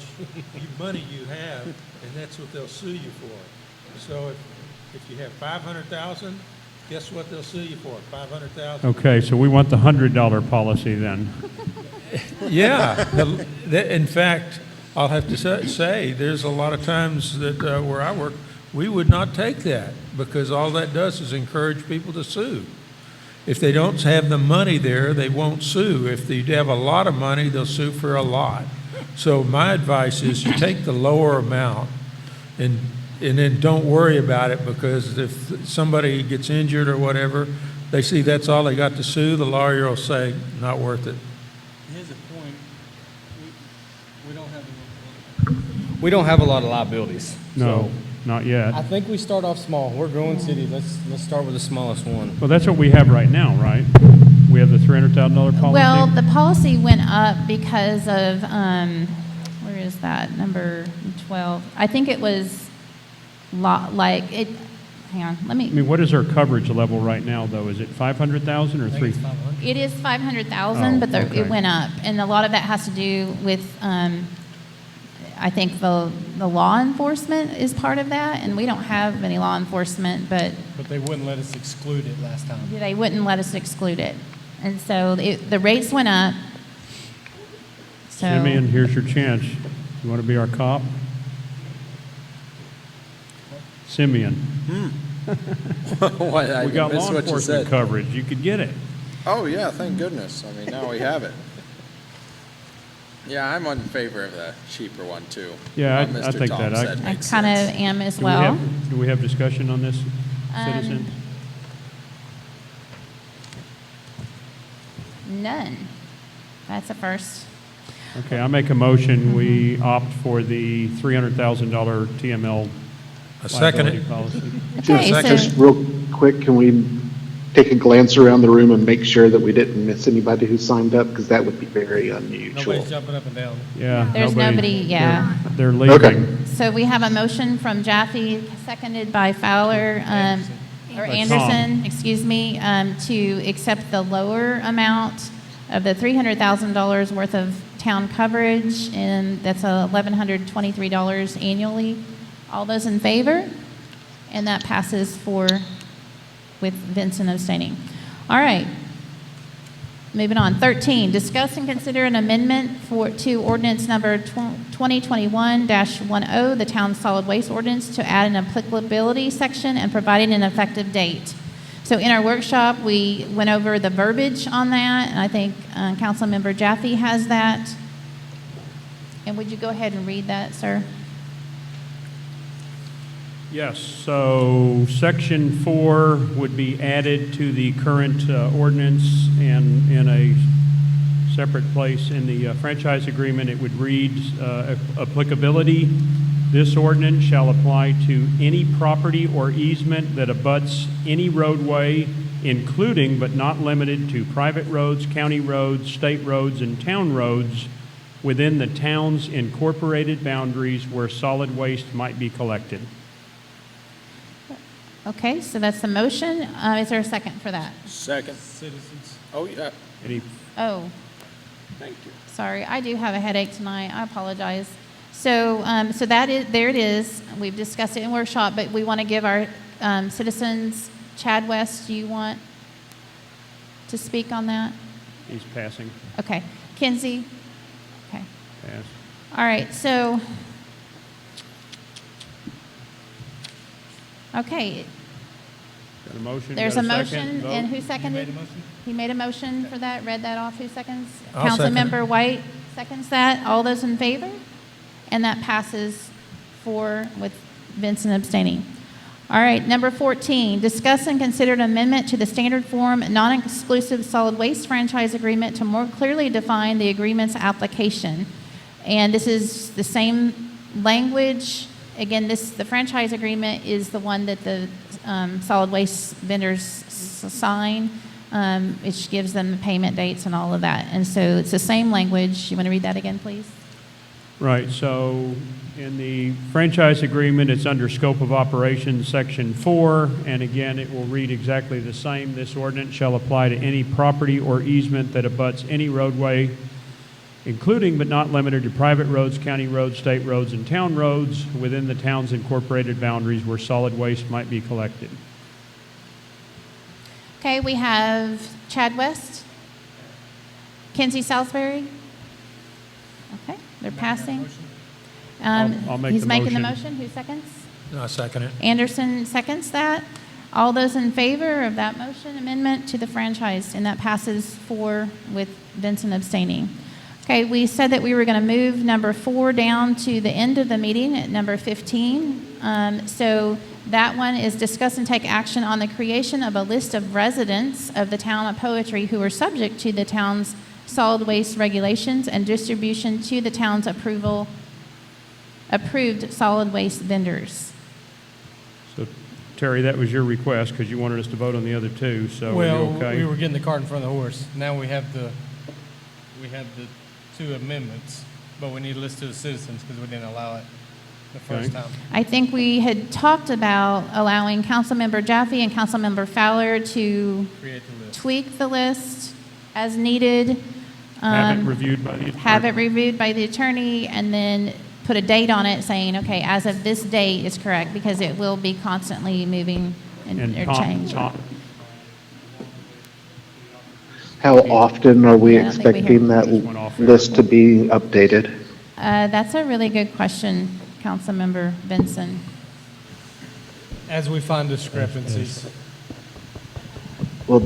money you have, and that's what they'll sue you for. So if you have $500,000, guess what they'll sue you for? $500,000. Okay, so we want the $100 policy then. Yeah. In fact, I'll have to say, there's a lot of times that where I work, we would not take that, because all that does is encourage people to sue. If they don't have the money there, they won't sue. If they have a lot of money, they'll sue for a lot. So my advice is you take the lower amount and then don't worry about it, because if somebody gets injured or whatever, they see that's all they got to sue, the lawyer will say, not worth it. Here's a point. We don't have a lot of liabilities. No, So not yet. I think we start off small. We're a growing city. Let's start with the smallest one. Well, that's what we have right now, right? We have the $300,000 policy? Well, the policy went up because of, where is that, number 12? I think it was, hang on, let me. I mean, what is our coverage level right now, though? Is it 500,000 or 3? It is 500,000, but okay. it went up, and a lot of that has to do with, I think the law enforcement is part of that, and we don't have any law enforcement, but they wouldn't let us exclude it last time. they wouldn't let us exclude it, and so the rates went up. So Simeon, here's your chance. You want to be our cop? Simeon. What, I We got missed law what you enforcement said. coverage. You could get it. Oh, yeah, thank goodness. I mean, now we have it. Yeah, I'm in favor of the cheaper one, too. Yeah, What I Mr. think Tom that. said I makes kind of sense. am as well. Do we have discussion on this, citizen? None. That's a first. Okay, I make a motion, we opt for the $300,000 TML I second liability it. policy. Just real quick, can we take a glance around the room and make sure that we didn't miss anybody who signed up? Because that would be very unusual. Nobody's jumping up and down. Yeah. There's nobody, yeah. They're leaving. Okay. So we have a motion from Jaffe, seconded by Fowler, or By Anderson, Tom. excuse me, to accept the lower amount of the $300,000 worth of town coverage, and that's $1,123 annually. All those in favor? And that passes with Vincent abstaining. All right. Moving on. 13, discuss and consider an amendment to ordinance number 2021-10, the town solid waste ordinance, to add an applicability section and providing an effective date. So in our workshop, we went over the verbiage on that, and I think Councilmember Jaffe has that. And would you go ahead and read that, sir? Yes, so section 4 would be added to the current ordinance, and in a separate place in the franchise agreement, it would read applicability. This ordinance shall apply to any property or easement that abuts any roadway, including but not limited to private roads, county roads, state roads, and town roads within the town's incorporated boundaries where solid waste might be collected. Okay, so that's the motion. Is there a second for that? Second. Citizens. Oh, yeah. Oh, Thank you. sorry, I do have a headache tonight. I apologize. So, so that is, there it is. We've discussed it in workshop, but we want to give our citizens, Chad West, do you want to speak on that? He's passing. Okay. Kinsey? Okay. Pass. All right, so, okay, Got a motion? there's Got a second? motion, Vote. and who seconded? He made a motion for that, read that off, who seconds? I'll second it. Councilmember White seconds that, all those in favor? And that passes 4 with Vincent abstaining. All right, number 14, discuss and consider an amendment to the standard form non-exclusive solid waste franchise agreement to more clearly define the agreement's application. And this is the same language. Again, the franchise agreement is the one that the solid waste vendors sign, which gives them the payment dates and all of that. And so it's the same language. You want to read that again, please? Right, so in the franchise agreement, it's under scope of operations, section 4, and again, it will read exactly the same. This ordinance shall apply to any property or easement that abuts any roadway, including but not limited to private roads, county roads, state roads, and town roads within the town's incorporated boundaries where solid waste might be collected. Okay, we have Chad West, Kinsey Salisbury. Okay, they're passing. I'll make He's the making the motion. motion. Who seconds? No, I second it. Anderson seconds that. All those in favor of that motion amendment to the franchise, and that passes 4 with Vincent abstaining. Okay, we said that we were going to move number 4 down to the end of the meeting at number 15. So that one is discuss and take action on the creation of a list of residents of the town of Poetry who are subject to the town's solid waste regulations and distribution to the town's approved solid waste vendors. So Terry, that was your request because you wanted us to vote on the other 2, so are you Well, okay? we were getting the cart in front of the horse. Now we have the 2 amendments, but we need a list of the citizens because we didn't allow it the first time. I think we had talked about allowing Councilmember Jaffe and Councilmember Fowler to Create the list. tweak the list as needed. Have it reviewed by the attorney. Have it reviewed by the attorney, and then put a date on it saying, okay, as of this date is correct, because it will be constantly moving or changing. How often are we Yeah, I think we expecting that list to be updated? That's a really good question, Councilmember Benson. As we find discrepancies. Well,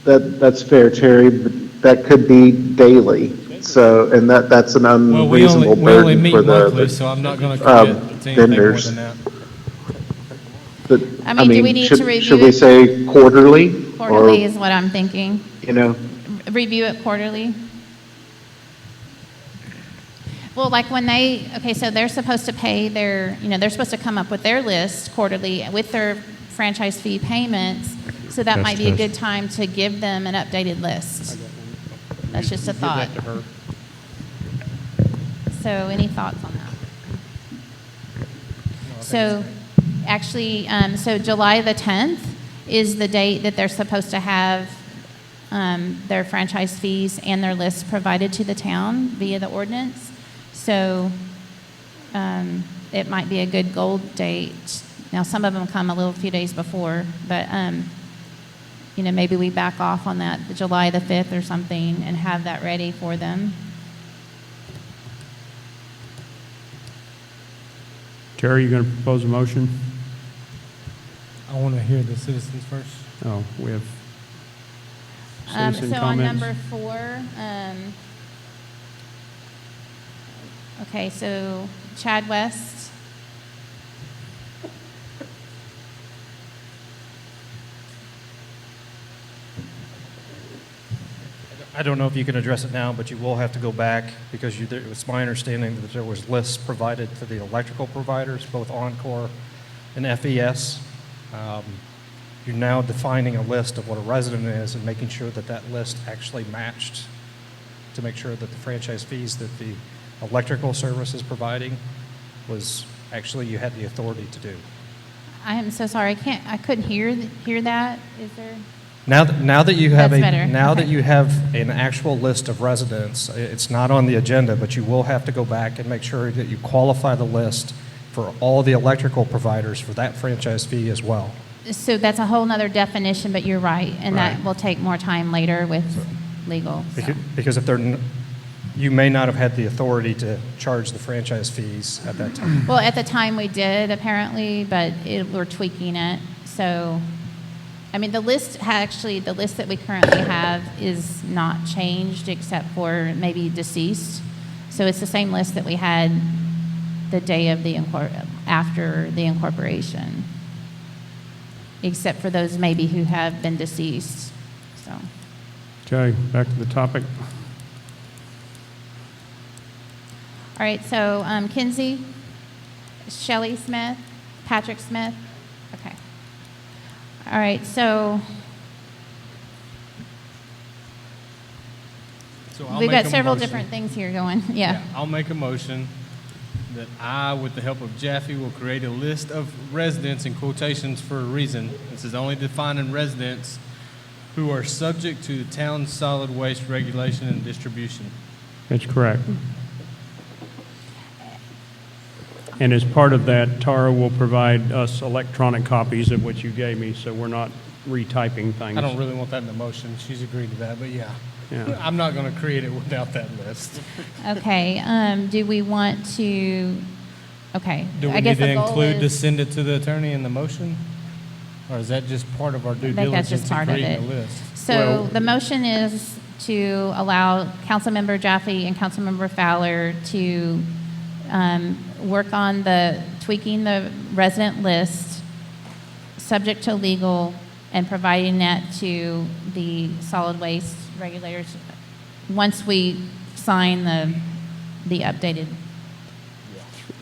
that's fair, Terry, but that could be daily. So, and that's an Well, we unreasonable only burden meet for monthly, so I'm not going to commit to anything more vendors. than that. But, I mean, do we need to review should we it? say quarterly? Quarterly Or, is what I'm thinking. you know, Review it quarterly. Well, like when okay, so they're supposed to pay they're supposed to come up with their list quarterly with their franchise fee payments. So that might be a good time to give them an updated list. That's just a thought. Give that to her. So any thoughts on that? So actually, so July the 10th is the date that they're supposed to have their franchise fees and their lists provided to the town via the ordinance. So it might be a good goal date. Now, some of them come a few days before, but maybe we back off on that July the 5th or something and have that ready for them. Terry, you going to propose a motion? I want to hear the citizens first. Oh, we have citizen So on comments? number 4, okay, so Chad West. I don't know if you can address it now, but you will have to go back because it's my understanding that there was lists provided to the electrical providers, both Encore and FES. You're now defining a list of what a resident is and making sure that that list actually matched to make sure that the franchise fees that the electrical service is providing was actually you had the authority to do. I am so sorry. I couldn't hear that. Is there? Now that you have That's better. now Okay. that you have an actual list of residents, it's not on the agenda, but you will have to go back and make sure that you qualify the list for all the electrical providers for that franchise fee as well. So that's a whole nother definition, but you're right, and that Right. will take more time later with legal. so. Because if you may not have had the authority to charge the franchise fees at that time. Well, at the time we did apparently, but we're tweaking it. So, I mean, the list that we currently have is not changed except for maybe deceased. So it's the same list that we had the day of after the incorporation, except for those maybe who have been deceased. So. Okay, back to the topic. All right, so Kinsey, Shelley Smith, Patrick Smith. Okay. All right, so I'll we've make got a several motion. different things here going. Yeah. I'll make a motion that I, with the help of Jaffe, will create a list of residents in quotations for a reason. This is only defining residents who are subject to the town's solid waste regulation and distribution. That's correct. And as part of that, Tara will provide us electronic copies of what you gave me, so we're not retyping things. I don't really want that in the motion. She's agreed to that, but yeah. Yeah. I'm not going to create it without that list. Okay. Do we want to? Okay. Do we I guess need to the goal include to is, send it to the attorney in the motion? Or is that just part of our due I think that's diligence just in part of creating it. the list? So the motion is to allow Councilmember Jaffe and Councilmember Fowler to work on tweaking the resident list, subject to legal, and providing that to the solid waste regulators once we sign the updated,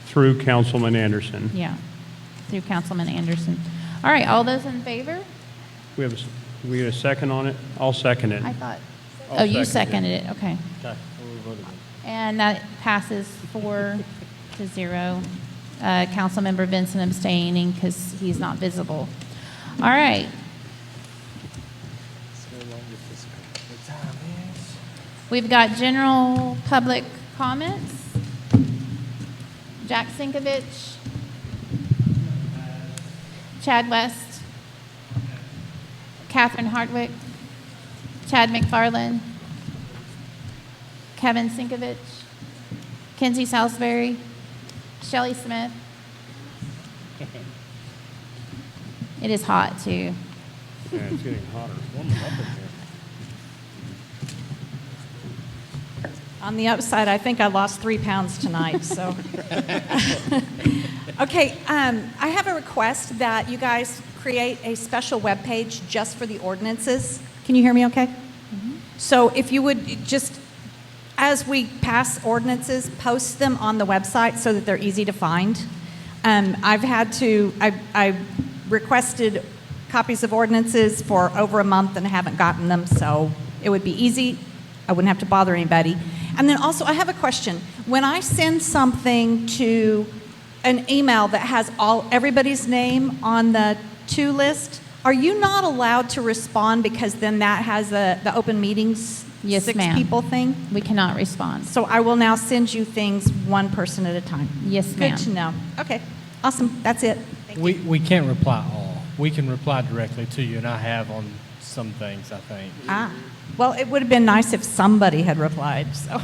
Through Councilman Anderson. yeah, through Councilman Anderson. All right, all those in favor? We have a second on it? I'll second it. I thought, I'll you second seconded it, okay. Okay, we'll vote again. And that passes 4-0. Councilmember Vincent abstaining because he's not visible. All right. We've got general public comments. Jack Sinkovich. Chad West. Catherine Hardwick. Chad McFarland. Kevin Sinkovich. Kinsey Salisbury. Shelley Smith. It is hot, too. Yeah, it's getting hotter. On the upside, I think I lost 3 pounds tonight, so. Okay, I have a request that you guys create a special webpage just for the ordinances. Can you hear me okay? So if you would just, as we pass ordinances, post them on the website so that they're easy to find. I requested copies of ordinances for over a month and haven't gotten them, so it would be easy. I wouldn't have to bother anybody. And then also, I have a question. When I send something to an email that has everybody's name on the to list, are you not allowed to respond because then that has the open meetings Yes, 6 ma'am. people thing? We cannot respond. So I will now send you things one person at a time. Yes, ma'am. Good to know. Okay, awesome. That's it. We can't reply all. We can reply directly to you, and I have on some things, I think. Well, it would have been nice if somebody had replied, so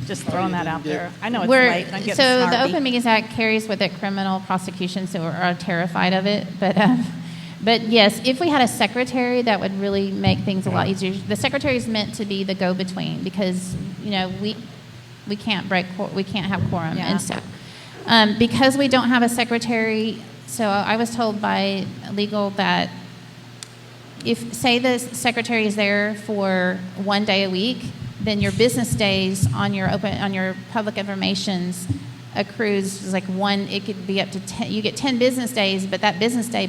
just throwing that out there. I know it's late, and I'm getting So the snarky. Open Meetings Act carries with it criminal prosecution, so we're terrified of it. But But yes, if we had a secretary, that would really make things a lot easier. The secretary is meant to be the go-between because, you know, we can't we can't have quorum. Yeah. And so, because we don't have a secretary, so I was told by legal that if, say the secretary is there for 1 day a week, then your business days on your public informations accrues like it could be up to 10, you get 10 business days, but that business day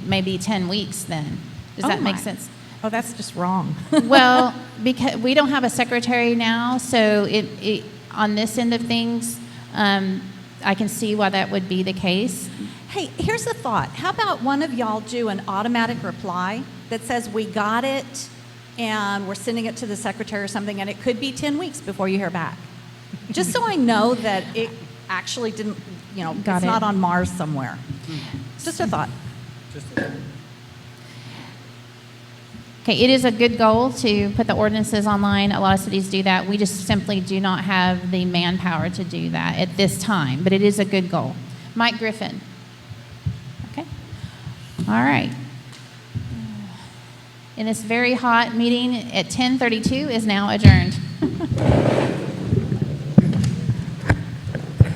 maybe 10 weeks then. Does that make sense? Oh, that's just wrong. Well, because we don't have a secretary now, so it on this end of things, I can see why that would be the case. Hey, here's a thought. How about one of y'all do an automatic reply that says, we got it, and we're sending it to the secretary or something, and it could be 10 weeks before you hear back. Just so I know that it actually didn't, you know, Got it's it. not on Mars somewhere. Just a thought. Okay, it is a good goal to put the ordinances online. A lot of cities do that. We just simply do not have the manpower to do that at this time, but it is a good goal. Mike Griffin. Okay. All right. In this very hot meeting at 10:32 is now adjourned.